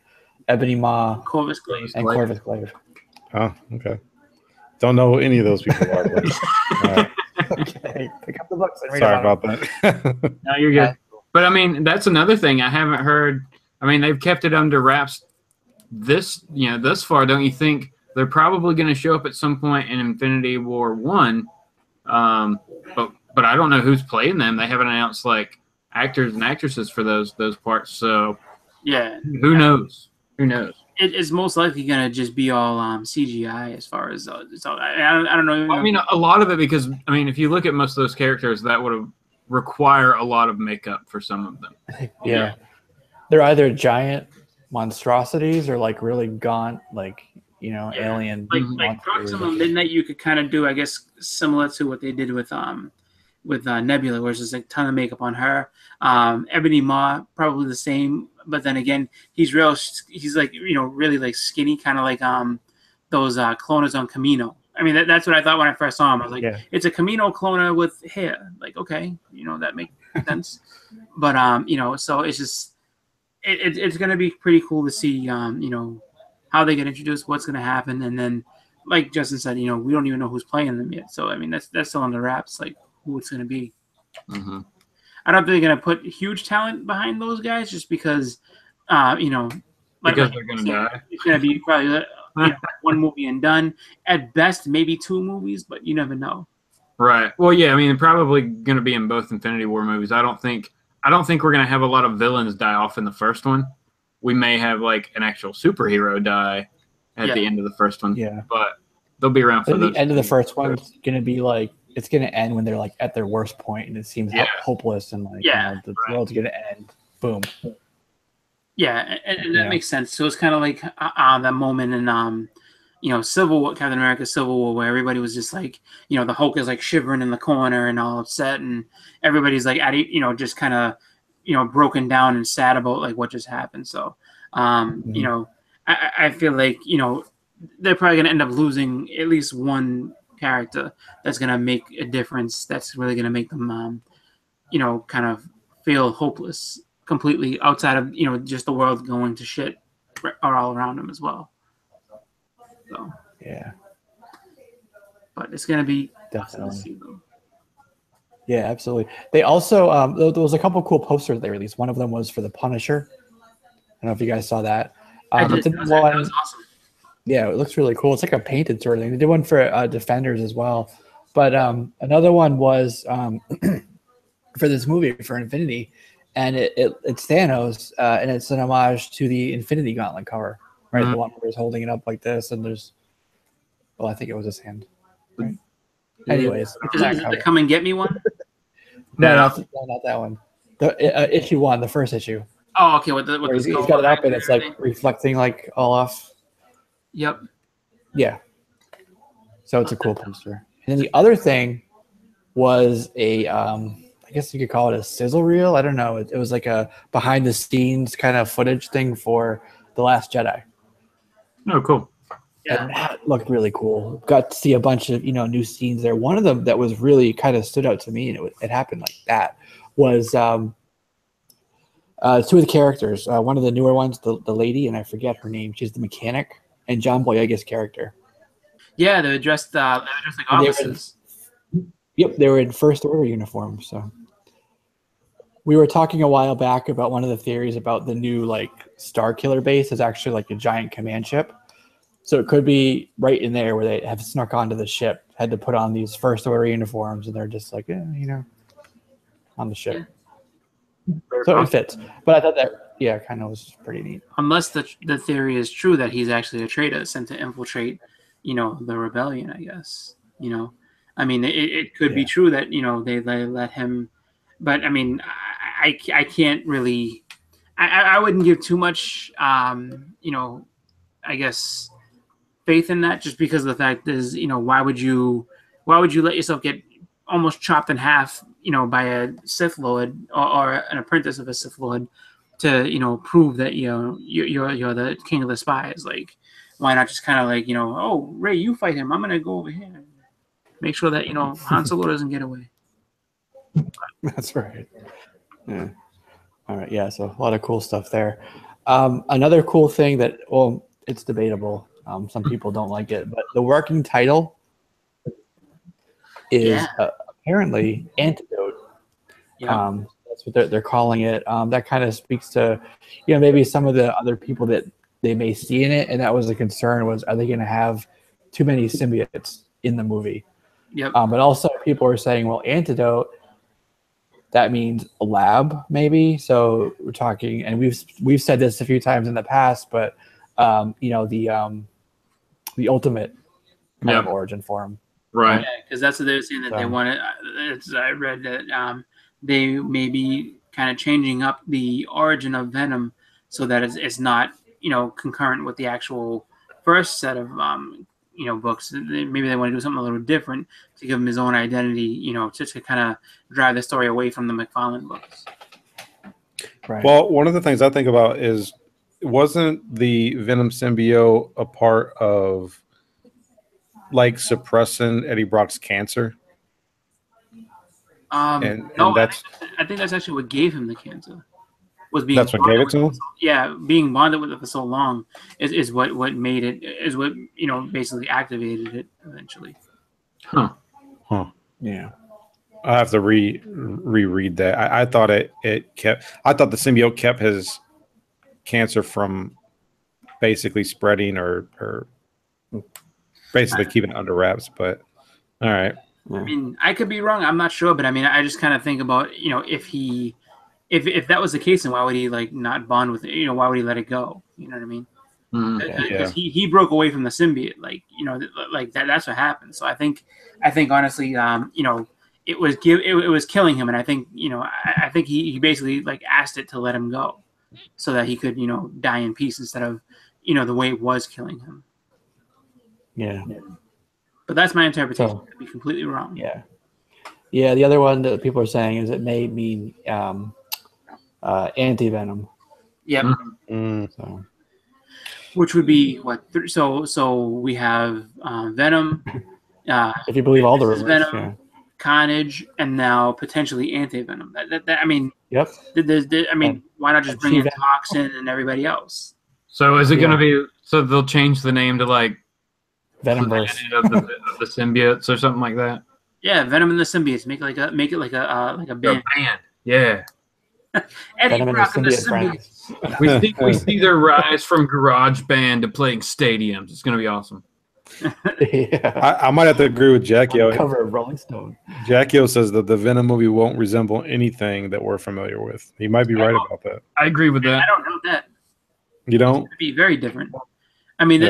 Ebony Maw, Corvus Glaive, and Corvus Glaive. Oh, okay. Don't know who any of those people are. But, all right. Okay, pick up the books and read Sorry about that. No, you're good. But I mean, that's another thing I haven't heard. I mean, they've kept it under wraps thus far. Don't you think they're probably going to show up at some point in Infinity War 1? But I don't know who's playing them. They haven't announced like actors and actresses for those parts. So who knows? Who knows? It's most likely gonna just be all CGI as far as it's all. I don't know. I mean, a lot of it because I mean, if you look at most of those characters, that would require a lot of makeup for some of them. Yeah, they're either giant monstrosities or like really gaunt, like alien. Like Proxima Midnight, you could kind of do, I guess, similar to what they did with Nebula, where there's a ton of makeup on her. Ebony Maw, probably the same, but then again, he's like really like skinny, kind of like those cloners on Camino. I mean, that's what I thought when I first saw him. I was like, it's a Camino cloner with hair. Like, okay, that makes sense. But so it's just it's gonna be pretty cool to see how they get introduced, what's gonna happen, and then like Justin said, we don't even know who's playing them yet. So I mean, that's still on the wraps, like who it's gonna be. Mm-hmm. I don't think they're gonna put huge talent behind those guys just because, because they're gonna die. It's gonna be probably one movie and done. At best, maybe 2 movies, but you never know. Right. Well, yeah. I mean, probably gonna be in both Infinity War movies. I don't think we're gonna have a lot of villains die off in the first one. We may have like an actual superhero die at the end of the first one. Yeah. But they'll be around for the end of the first one. It's gonna be like it's gonna end when they're like at their worst point and it seems hopeless and like the world's gonna end. Boom. Yeah, and that makes sense. So it's kind of like that moment in Captain America Civil War, where everybody was just like, the Hulk is like shivering in the corner and all upset, and everybody's like just kind of, broken down and sad about like what just happened. So, I feel like, they're probably going to end up losing at least one character that's going to make a difference. That's really going to make them, kind of feel hopeless completely outside of, just the world going to shit all around them as well. So, yeah. But it's going to be definitely. Yeah, absolutely. They also, there was a couple cool posters they released. One of them was for the Punisher. I don't know if you guys saw that. That was awesome. Yeah, it looks really cool. It's like a painted sort of thing. They did one for Defenders as well. But another one was for this movie, for Infinity. And it's Thanos, and it's an homage to the Infinity Gauntlet cover. Right? The one where he's holding it up like this, and there's... Well, I think it was his hand. Right? Anyways. Is it the Come and Get Me one? No, not that one. The issue 1, the first issue. Oh, okay. He's got it up, and it's like reflecting like all off. Yep. Yeah. So it's a cool poster. And then the other thing was a, I guess you could call it a sizzle reel. I don't know. It was like a behind the scenes kind of footage thing for The Last Jedi. Oh, cool. Yeah. And that looked really cool. Got to see a bunch of, new scenes there. One of them that was really kind of stood out to me, and it happened like that, was two of the characters. One of the newer ones, the lady, and I forget her name. She's the mechanic, and John Boyega's character. Yeah, they were dressed like officers. Yep, they were in First Order uniforms. So we were talking a while back about one of the theories about the new like Star Killer base is actually like a giant command ship. So it could be right in there where they have snuck onto the ship, had to put on these First Order uniforms, and they're just like, on the ship. Yeah. So it fits. But I thought that, kind of was pretty neat. Unless the theory is true that he's actually a traitor sent to infiltrate, the rebellion, I guess. I mean, it could be true that, they let him. But, I mean, I can't really. I wouldn't give too much, I guess, faith in that, just because the fact is, why would you let yourself get almost chopped in half, by a Sith Lord or an apprentice of a Sith Lord to, prove that, you're the king of the spies? Like, why not just kind of like, oh, Rey, you fight him. I'm going to go over here and make sure that, Han Solo doesn't get away. That's right. Yeah. All right. Yeah. So a lot of cool stuff there. Another cool thing that, well, it's debatable. Some people don't like it, but the working title is apparently Antidote. Yeah. That's what they're calling it. That kind of speaks to, maybe some of the other people that they may see in it, and that was the concern: was, are they going to have too many symbiotes in the movie? Yep. But also, people are saying, well, Antidote, that means a lab, maybe. So we're talking, and we've said this a few times in the past, but the ultimate kind of origin for him. Right. Yeah, because that's what they're saying that they wanted. I read that they may be kind of changing up the origin of Venom so that it's not, concurrent with the actual first set of, books. Maybe they want to do something a little different to give him his own identity, to kind of drive the story away from the McFarlane books. Right. Well, one of the things I think about is, wasn't the Venom symbiote a part of like suppressing Eddie Brock's cancer? And that's I think that's actually what gave him the cancer. That's what gave it to him? Yeah, being bonded with it for so long is what made it, is what basically activated it eventually. Huh. Yeah. I have to reread that. I thought I thought the symbiote kept his cancer from basically spreading or basically keeping it under wraps, but all right. I mean, I could be wrong. I'm not sure, but I mean, I just kind of think about, if that was the case, then why would he like not bond with it? Why would he let it go? You know what I mean? Because he broke away from the symbiote, like that's what happened. So I think honestly, it was killing him, and I think I think he basically like asked it to let him go, so that he could die in peace instead of the way it was killing him. Yeah. But that's my interpretation. So, I'd be completely wrong. Yeah. Yeah, the other one that people are saying is it may mean anti-venom. Yep. So. Which would be what? So we have Venom. If you believe all the rumors, Venom, Carnage, and now potentially anti-venom. That I mean, yep. I mean, why not just bring in Toxin and everybody else? So is it going to be? So they'll change the name to like Venomverse of the symbiotes or something like that. Yeah, Venom and the symbiotes. Make it like a band. Yeah. Eddie Brock and the symbiotes. We see their rise from garage band to playing stadiums. It's going to be awesome. Yeah. I might have to agree with Jackie. Cover of Rolling Stone. Jackie says that the Venom movie won't resemble anything that we're familiar with. He might be right about that. I agree with that. I don't know that. You don't? It'd be very different. I mean,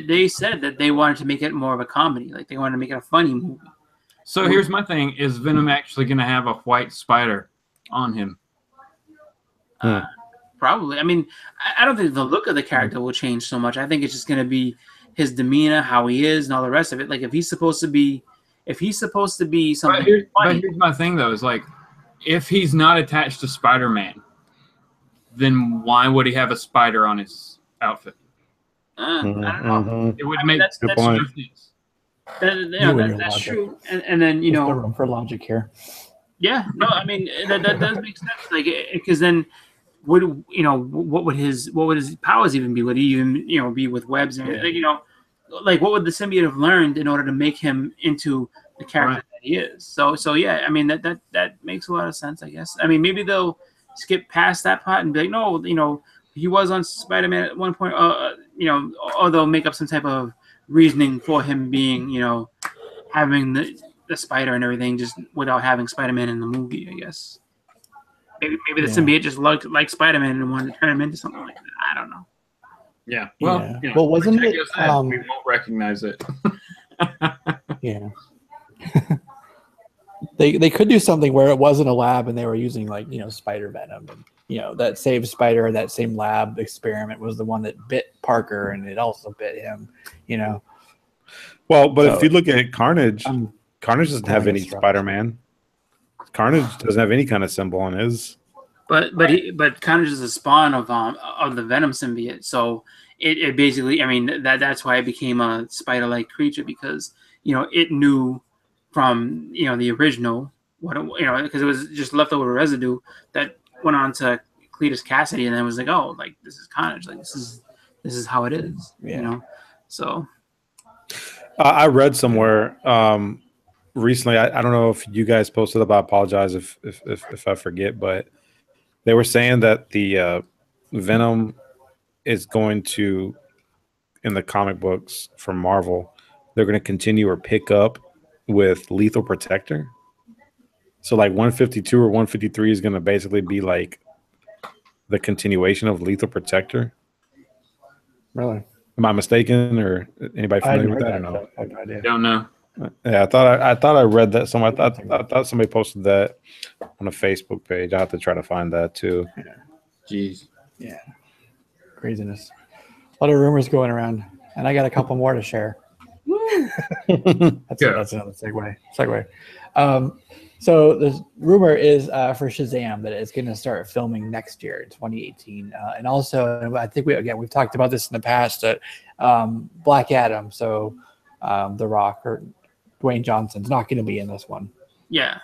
they said that they wanted to make it more of a comedy. Like, they wanted to make it a funny movie. So here's my thing. Is Venom actually going to have a white spider on him? Probably. I mean, I don't think the look of the character will change so much. I think it's just going to be his demeanor, how he is, and all the rest of it. Like, if he's supposed to be something funny. But here's my thing, though, is like, if he's not attached to Spider-Man, then why would he have a spider on his outfit? I don't know. It would make good point. That's true. And then, you know, room for logic here. Yeah, no, I mean that does make sense. Like, because then, what would his powers even be? Would he even be with webs and like what would the symbiote have learned in order to make him into the character that he is? So yeah, I mean that makes a lot of sense, I guess. I mean, maybe they'll skip past that part and be like, no, he was on Spider-Man at one point, or they'll make up some type of reasoning for him being, having the spider and everything just without having Spider-Man in the movie, I guess. Maybe the symbiote just looked like Spider-Man and wanted to turn him into something like that. I don't know. Yeah. Well, well, wasn't it? we won't recognize it. Yeah. They could do something where it wasn't a lab and they were using spider venom, and that same spider, that same lab experiment was the one that bit Parker and it also bit him. Well, but if you look at Carnage, Carnage doesn't have any Spider-Man. Carnage doesn't have any kind of symbol on his. But Carnage is a spawn of the Venom symbiote, so it basically, I mean, that's why it became a spider-like creature, because it knew from the original because it was just leftover residue that went on to Cletus Cassidy, and then it was like, oh, like this is Carnage, like this is how it is, So I read somewhere recently. I don't know if you guys posted up. I apologize if I forget, but they were saying that the Venom is going to, in the comic books from Marvel, they're going to continue or pick up with Lethal Protector. So like 152 or 153 is going to basically be like the continuation of Lethal Protector. Really? Am I mistaken, or anybody familiar with that or no? I have no idea. Don't know. Yeah, I thought I read that somewhere. I thought somebody posted that on a Facebook page. I have to try to find that too. Yeah. Jeez. Yeah. Craziness. A lot of rumors going around, and I got a couple more to share. That's another segue. So the rumor is for Shazam that it's going to start filming next year in 2018, and also I think we've talked about this in the past that Black Adam, so The Rock or Dwayne Johnson's not going to be in this one. Yeah.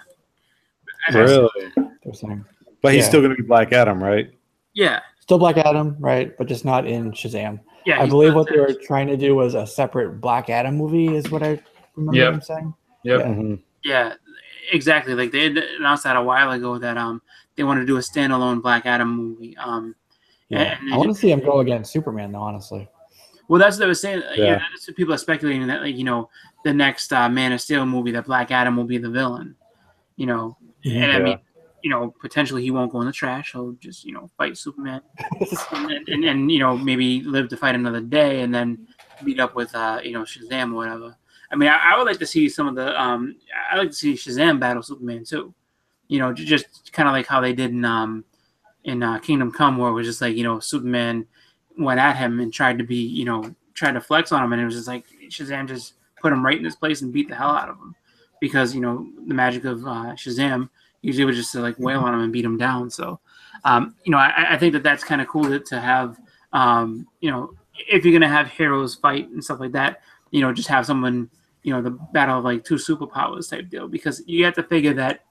Really? They're saying. But he's still going to be Black Adam, right? Yeah. Still Black Adam, right? But just not in Shazam. Yeah. I believe what they were trying to do was a separate Black Adam movie, is what I remember them saying. Yep. Yeah. Mm-hmm. Yeah, exactly. Like they had announced that a while ago that they want to do a standalone Black Adam movie. Yeah. I want to see him go against Superman, though, honestly. Well, that's what they were saying. Yeah. That's what people are speculating that, like, the next Man of Steel movie, that Black Adam will be the villain. And I mean, potentially he won't go in the trash. He'll just, fight Superman, and maybe live to fight another day, and then meet up with Shazam or whatever. I mean, I would like to see some of the I like to see Shazam battle Superman too. Just kind of like how they did in Kingdom Come, where it was just like Superman went at him and tried to be tried to flex on him, and it was just like Shazam just put him right in his place and beat the hell out of him, because the magic of Shazam usually would just like wail on him and beat him down. So I think that's kind of cool to have. If you're gonna have heroes fight and stuff like that, just have someone, the battle of like two superpowers type deal, because you have to figure that,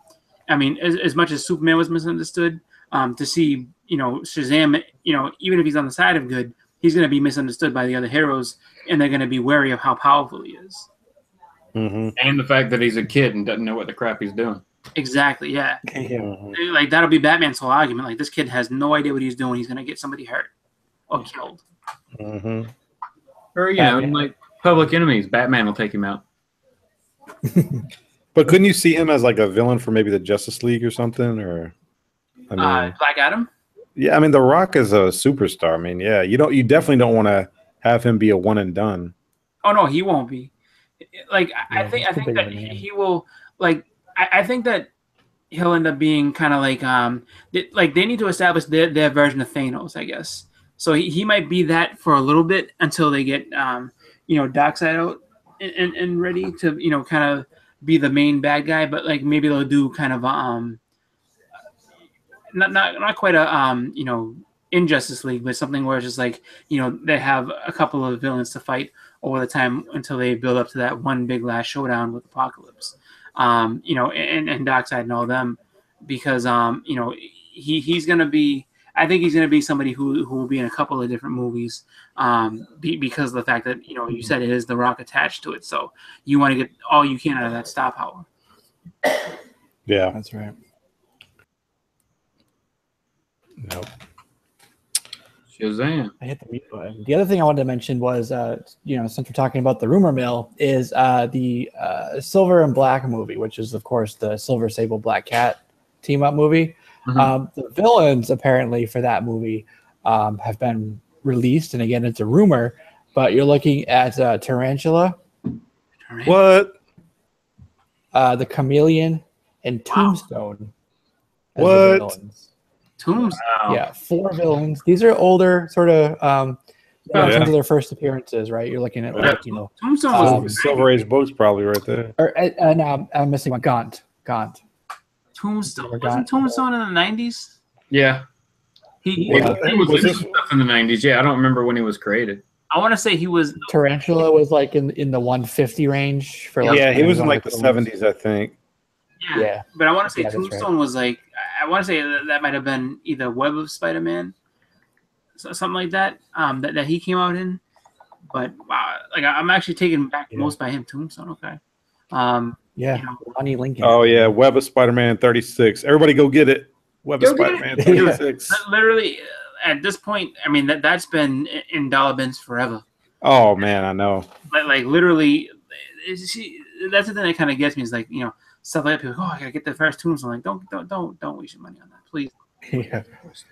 I mean, as much as Superman was misunderstood, to see, Shazam, even if he's on the side of good, he's going to be misunderstood by the other heroes, and they're going to be wary of how powerful he is. Mm-hmm. And the fact that he's a kid and doesn't know what the crap he's doing. Exactly, yeah. Mm-hmm. Like, that'll be Batman's whole argument. Like, this kid has no idea what he's doing. He's going to get somebody hurt or killed. Mm-hmm. Or, in like Public Enemies, Batman will take him out. But couldn't you see him as like a villain for maybe the Justice League or something? Or Black Adam? Yeah, I mean, The Rock is a superstar. I mean, yeah, you definitely don't want to have him be a one and done. Oh no, he won't be. Like, I think that he will. Like, I think that he'll end up being kind of like they need to establish their version of Thanos, I guess. So he might be that for a little bit until they get Darkseid out and ready to kind of be the main bad guy. But like maybe they'll do kind of not quite a Injustice League, but something where it's just like they have a couple of villains to fight over the time until they build up to that one big last showdown with Apocalypse, and Darkseid and all them, because he's gonna be. I think he's gonna be somebody who will be in a couple of different movies, because of the fact that you said it is The Rock attached to it, so you want to get all you can out of that star power. Yeah, that's right. Nope. Shazam. I hit the mute button. The other thing I wanted to mention was, since we're talking about the rumor mill, is the Silver and Black movie, which is, of course, the Silver Sable Black Cat team-up movie. Mm-hmm. The villains, apparently, for that movie have been released. And again, it's a rumor, but you're looking at Tarantula. What? The Chameleon and Tombstone. Wow. What? The villains. Tombstone. Yeah, 4 villains. These are older, sort of, in terms of their first appearances, right? You're looking at Tombstone was Silver Age books probably right there. Or no, I'm missing one. Gaunt. Tombstone. Wasn't Tombstone in the 90s? Yeah. He was in stuff in the 90s. Yeah, I don't remember when he was created. I want to say he was. Tarantula was like in the 150 range for like. Yeah, he was in like the 70s, I think. Yeah. But I want to say Tombstone was like. I want to say that might have been either Web of Spider-Man, something like that. That he came out in. But wow, like I'm actually taken back most by him. Tombstone, okay. Lonnie Lincoln. Oh yeah, Web of Spider-Man 36. Everybody go get it. Web of Spider-Man 36. Literally, at this point, I mean that's been in dollar bins forever. Oh man, I know. Like literally, that's the thing that kind of gets me is like stuff like that. People, I gotta get the first Tombstone. Like don't waste your money on that, please. Yeah.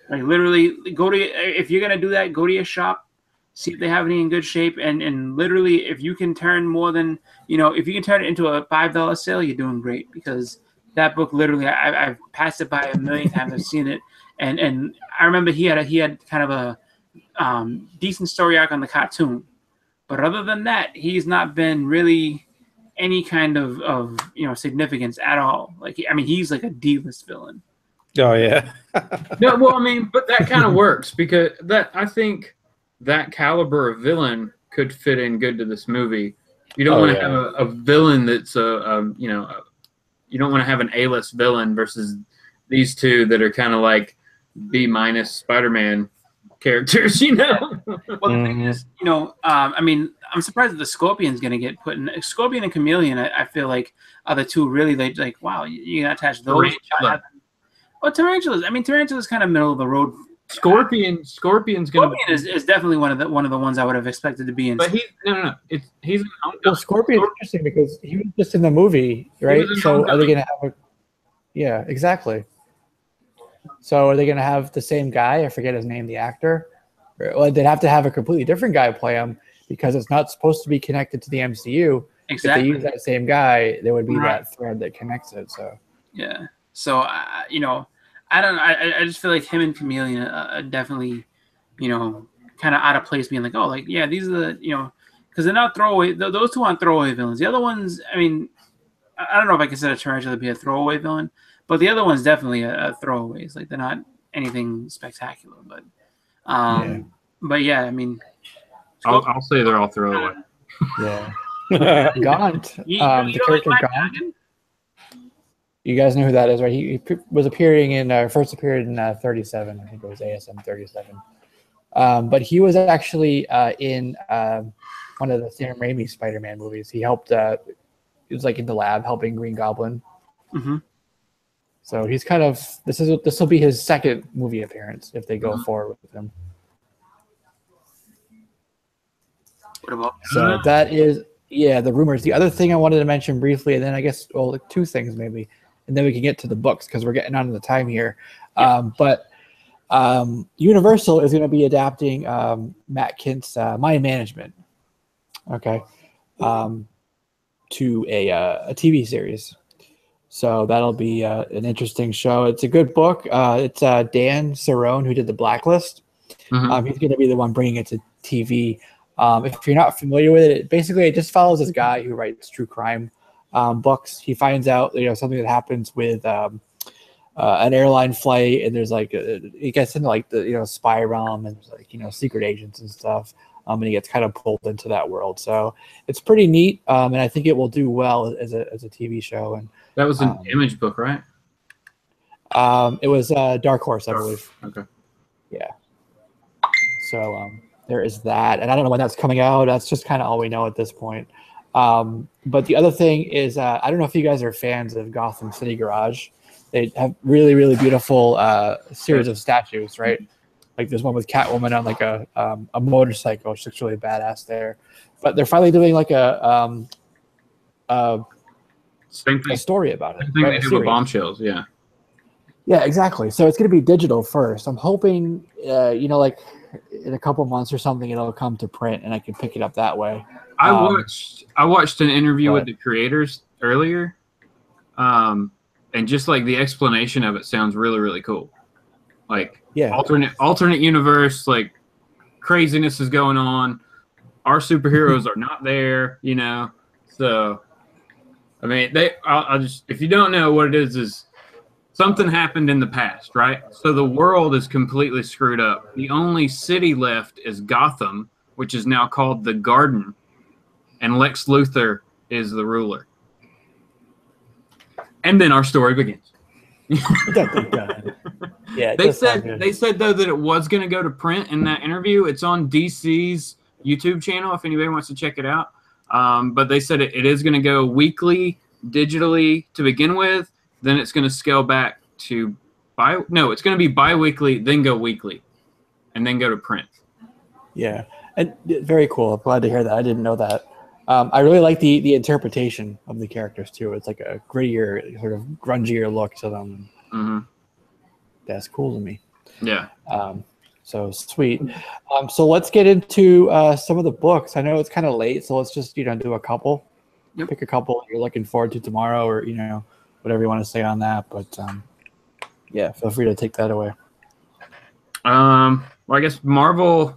Like literally, if you're gonna do that, go to your shop. See if they have any in good shape, and literally, if you can turn more than if you can turn it into a $5 sale, you're doing great, because that book literally, I've passed it by a million times. I've seen it, and I remember he had kind of a decent story arc on the cartoon, but other than that, he's not been really any kind of significance at all. Like he's like a D-list villain. Oh yeah. No, well, I mean, but that kind of works because I think. That caliber of villain could fit in good to this movie. You don't want to have a villain that's you don't want to have an A-list villain versus these two that are kind of like B- Spider-Man characters, Well, the thing is, I'm surprised that the Scorpion's going to get put in. Scorpion and Chameleon, I feel like are the two really like wow, you can attach those. Tarantulas. Tarantula's kind of middle of the road. Scorpion's gonna is definitely one of the ones I would have expected to be in. But he's Scorpion's interesting because he was just in the movie, right? So are they gonna have yeah, exactly. So are they gonna have the same guy? I forget his name, the actor. Well, they'd have to have a completely different guy play him because it's not supposed to be connected to the MCU. Exactly. If they use that same guy, there would be that thread that connects it. So yeah. So I don't know. I just feel like him and Chameleon are definitely, kind of out of place, being like, these are the, because they're not throwaway. Those two aren't throwaway villains. The other ones, I mean, I don't know if I consider Tarantula to be a throwaway villain, but the other one's definitely a throwaways. Like they're not anything spectacular, but but yeah, I mean, I'll say they're all throwaway. Yeah. Gaunt, the character like Gaunt. You guys know who that is, right? He was appearing in first appeared in 37. I think it was ASM 37. But he was actually in one of the Sam Raimi Spider-Man movies. He helped. He was like in the lab helping Green Goblin. Mm-hmm. So he's kind of this will be his second movie appearance if they go forward with him. What about? So that is the rumors. The other thing I wanted to mention briefly, and then I guess like two things maybe, and then we can get to the books because we're getting on to the time here. But Universal is going to be adapting Matt Kindt's Mind Management. Okay. To a TV series. So that'll be an interesting show. It's a good book. It's Dan Cerrone who did The Blacklist. Mm-hmm. He's going to be the one bringing it to TV. If you're not familiar with it, basically it just follows this guy who writes true crime books. He finds out something that happens with an airline flight, and there's like he gets into like the spy realm, and there's like secret agents and stuff. And he gets kind of pulled into that world. So it's pretty neat, and I think it will do well as a TV show. And that was an Image book, right? It was Dark Horse, I believe. Okay. Yeah. So there is that, and I don't know when that's coming out. That's just kind of all we know at this point. But the other thing is, I don't know if you guys are fans of Gotham City Garage. They have really, really beautiful series of statues, right? Like there's one with Catwoman on like a motorcycle, which looks really badass there. But they're finally doing like a story about it. Same thing they do with Bombshells, yeah. Yeah, exactly. So it's going to be digital first. I'm hoping, like in a couple months or something, it'll come to print and I can pick it up that way. I watched an interview with the creators earlier, and just like the explanation of it sounds really, really cool. Like alternate universe, like craziness is going on. Our superheroes are not there, So, I mean, I'll just, if you don't know what it is something happened in the past, right? So the world is completely screwed up. The only city left is Gotham, which is now called the Garden, and Lex Luthor is the ruler. And then our story begins. Yeah, they said though that it was going to go to print in that interview. It's on DC's YouTube channel if anybody wants to check it out. But they said it is going to go weekly, digitally to begin with. Then it's going to scale back to it's going to be bi-weekly, then go weekly, and then go to print. Yeah, and very cool. I'm glad to hear that. I didn't know that. I really like the interpretation of the characters too. It's like a grittier, sort of grungier look to them. Mm-hmm. That's cool to me. Yeah. So sweet. So let's get into some of the books. I know it's kind of late, so let's just do a couple. Yep. Pick a couple you're looking forward to tomorrow, or whatever you want to say on that. But yeah, feel free to take that away. Well, I guess Marvel's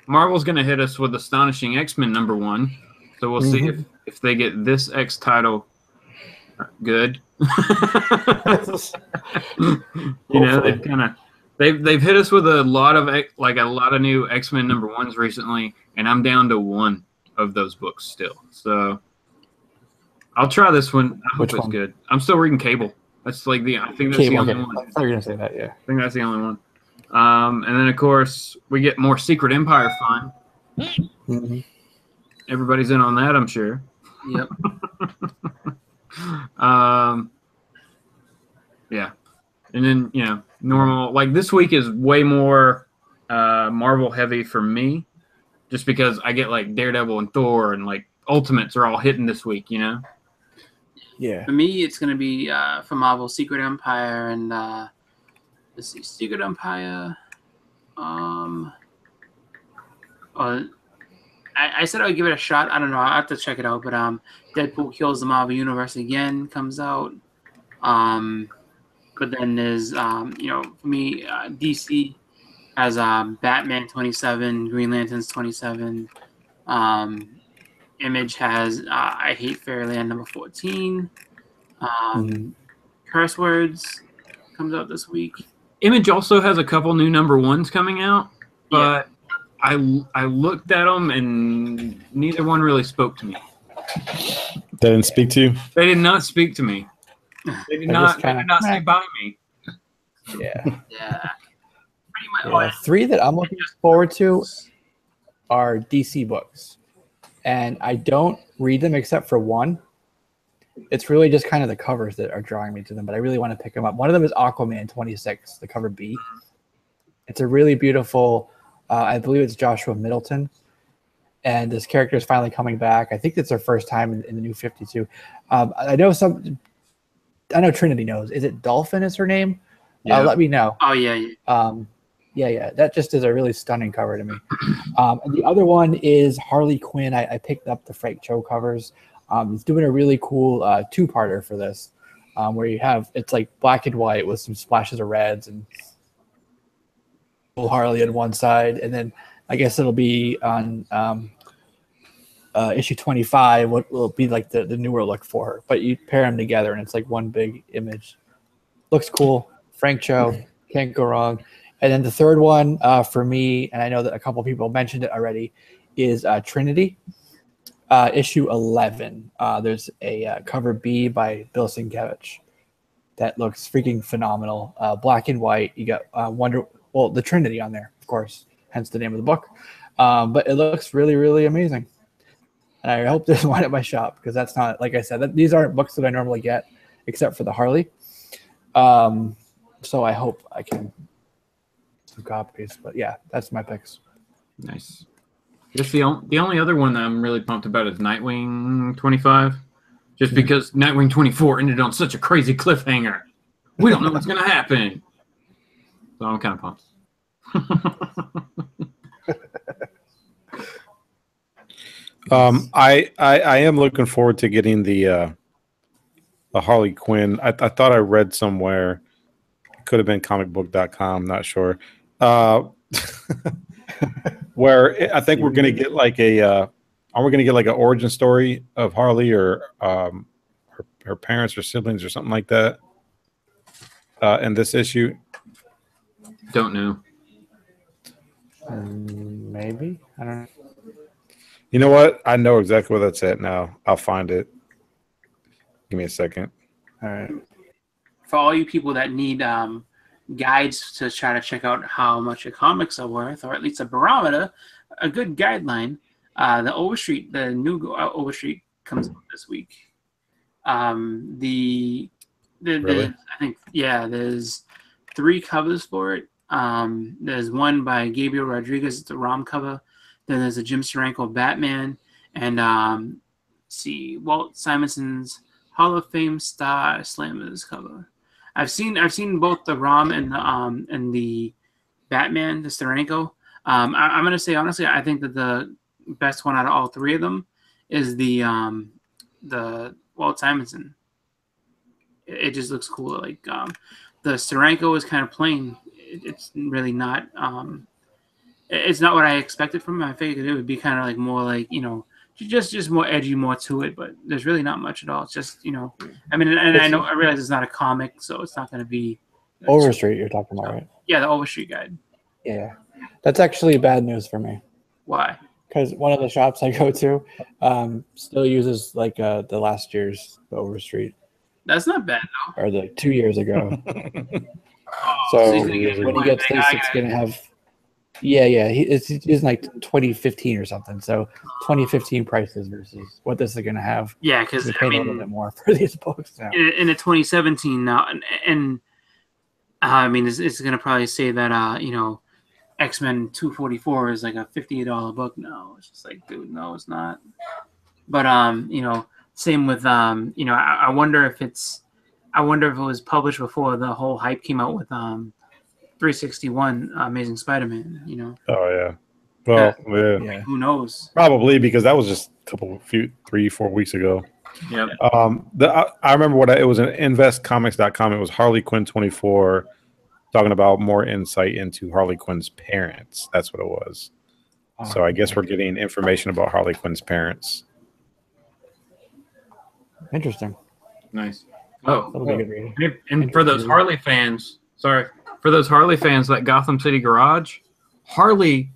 going to hit us with Astonishing X-Men #1. So we'll see if they get this X title good. They've hit us with a lot of new X-Men #1s recently, and I'm down to one of those books still. So I'll try this one. I hope it's good. I'm still reading Cable. That's like I think that's the only one. I thought you were gonna say that. Yeah. I think that's the only one. And then of course we get more Secret Empire fun. Mm-hmm. Everybody's in on that, I'm sure. Yep. Yeah. And then, normal, like this week is way more Marvel heavy for me, just because I get like Daredevil and Thor and like Ultimates are all hitting this week, Yeah. For me, it's going to be for Marvel Secret Empire and let's see, Secret Empire. I said I would give it a shot. I don't know. I have to check it out. But Deadpool Kills the Marvel Universe Again comes out. But then there's for me, DC has Batman 27, Green Lanterns 27, Image has I Hate Fairyland number 14. Curse Words comes out this week. Image also has a couple new number ones coming out, but I looked at them and neither one really spoke to me. They didn't speak to you? They did not speak to me. They did not stay by me. Yeah. Yeah. Pretty much. 3 that I'm looking forward to are DC books. And I don't read them except for one. It's really just kind of the covers that are drawing me to them, but I really want to pick them up. One of them is Aquaman 26, the cover B. It's a really beautiful, I believe it's Joshua Middleton. And this character is finally coming back. I think it's their first time in the new 52. I know Trinity knows. Is it Dolphin is her name? Yeah. Let me know. Oh, yeah. Yeah. That just is a really stunning cover to me. And the other one is Harley Quinn. I picked up the Frank Cho covers. It's doing a really cool 2-parter for this, where it's like black and white with some splashes of reds and Harley on one side, and then I guess it'll be on issue 25. What will be like the newer look for her? But you pair them together, and it's like one big image. Looks cool. Frank Cho, can't go wrong. And then the third one for me, and I know that a couple people mentioned it already, is Trinity. Issue 11. There's a cover B by Bill Sienkiewicz that looks freaking phenomenal. Black and white. You got the Trinity on there, of course, hence the name of the book. But it looks really, really amazing. And I hope there's one at my shop, because that's not, like I said, these aren't books that I normally get except for the Harley. So I hope I can some copies. But yeah, that's my picks. Nice. I guess the only other one that I'm really pumped about is Nightwing 25, just because Nightwing 24 ended on such a crazy cliffhanger. We don't know what's going to happen. So I'm kind of pumped. I am looking forward to getting the Harley Quinn. I thought I read somewhere, it could have been comicbook.com, not sure. Where I think we're going to get like are we going to get like an origin story of Harley or her parents or siblings or something like that in this issue? Don't know. Maybe. I don't know. You know what? I know exactly where that's at now. I'll find it. Give me a second. All right. For all you people that need guides to try to check out how much your comics are worth, or at least a barometer, a good guideline, the new Overstreet comes out this week. Really? I think, there's 3 covers for it. There's one by Gabriel Rodriguez, it's a ROM cover. Then there's a Jim Steranko Batman, and Walt Simonson's Hall of Fame Star Slammers cover. I've seen both the ROM and the Batman, the Steranko. I'm gonna say honestly, I think that the best one out of all 3 of them is the Walt Simonson. It just looks cool. Like the Steranko is kind of plain. It's really not. It's not what I expected from him. I figured it would be kind of like more like, just more edgy, more to it. But there's really not much at all. It's just, I mean, and I realize it's not a comic, so it's not going to be Overstreet. You're talking about, right? Yeah, the Overstreet guide. Yeah, that's actually bad news for me. Why? Because one of the shops I go to still uses like the last year's Overstreet. That's not bad though. Or the 2 years ago. So when he gets this, it's going to have. Yeah. It's using like 2015 or something. So 2015 prices versus what this is going to have. Yeah, because we pay a little bit more for these books now. In a 2017 now, and I mean, it's going to probably say that X-Men 244 is like a $58 book. No, it's just like, dude, no, it's not. But same with I wonder if it was published before the whole hype came out with 361 Amazing Spider-Man, Oh yeah. Well, yeah. Who knows? Probably because that was just 3-4 weeks ago. Yeah. I remember it was an investcomics.com. It was Harley Quinn 24 talking about more insight into Harley Quinn's parents. That's what it was. So I guess we're getting information about Harley Quinn's parents. Interesting. Nice. Oh, That'll be a good read. And for those Harley fans, that Gotham City Garage, Harley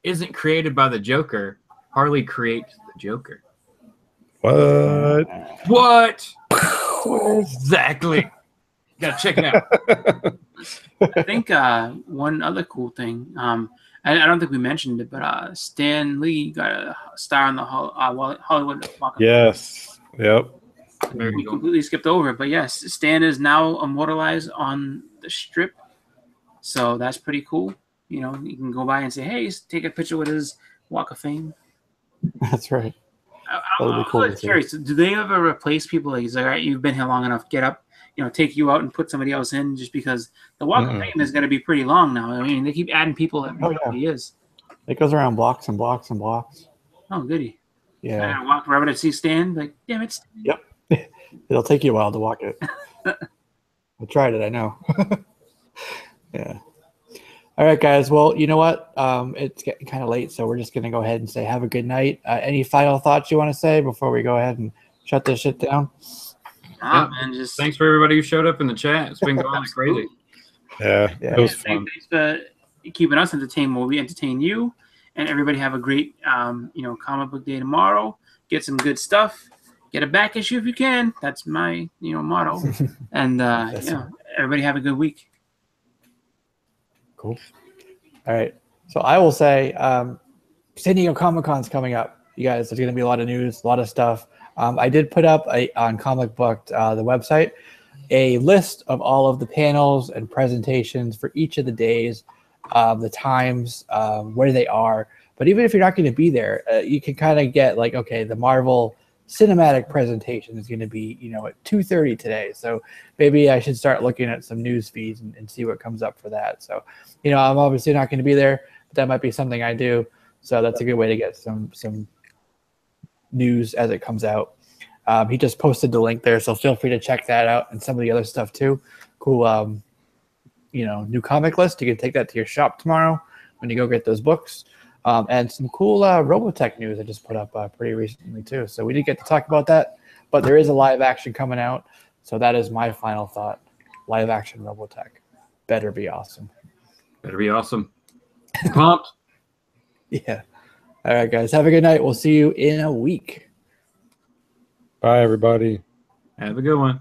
isn't created by the Joker. Harley creates the Joker. What? Exactly. Gotta check it out. I think one other cool thing, I don't think we mentioned it, but Stan Lee got a star on the Hollywood Walk of Fame. Yes. Yep. We completely skipped over it, but yes, Stan is now immortalized on the strip, so that's pretty cool. You know, you can go by and say, "Hey, take a picture with his Walk of Fame." That's right. I'm cool curious. Do they ever replace people? Like, all right, you've been here long enough. Get up. You know, take you out and put somebody else in, just because the Walk of Fame is going to be pretty long now. I mean, they keep adding people every years. It goes around blocks and blocks and blocks. Oh, goody. Yeah. I walk forever to see Stan. Like, damn it, Stan. Yep. It'll take you a while to walk it. I tried it, I know. Yeah. All right, guys. Well, you know what? It's getting kind of late, so we're just going to go ahead and say have a good night. Any final thoughts you want to say before we go ahead and shut this shit down? Man, just thanks for everybody who showed up in the chat. It's been going like crazy. Yeah, it was fun. Thanks for keeping us entertained while we entertain you. And everybody have a great, comic book day tomorrow. Get some good stuff. Get a back issue if you can. That's my, motto. And everybody have a good week. Cool. All right. So I will say, San Diego Comic-Con's coming up. You guys, there's going to be a lot of news, a lot of stuff. I did put up on Comic Book, the website, a list of all of the panels and presentations for each of the days, the times, where they are. But even if you're not going to be there, you can kind of get like, okay, the Marvel cinematic presentation is going to be, at 2:30 today. So maybe I should start looking at some news feeds and see what comes up for that. So, I'm obviously not going to be there, but that might be something I do. So that's a good way to get some news as it comes out. He just posted the link there, so feel free to check that out and some of the other stuff too. Cool, new comic list. You can take that to your shop tomorrow when you go get those books. And some cool Robotech news I just put up pretty recently too. So we didn't get to talk about that, but there is a live action coming out. So that is my final thought. Live action Robotech. Better be awesome. Better be awesome. Pumped. Yeah. All right, guys. Have a good night. We'll see you in a week. Bye, everybody. Have a good one.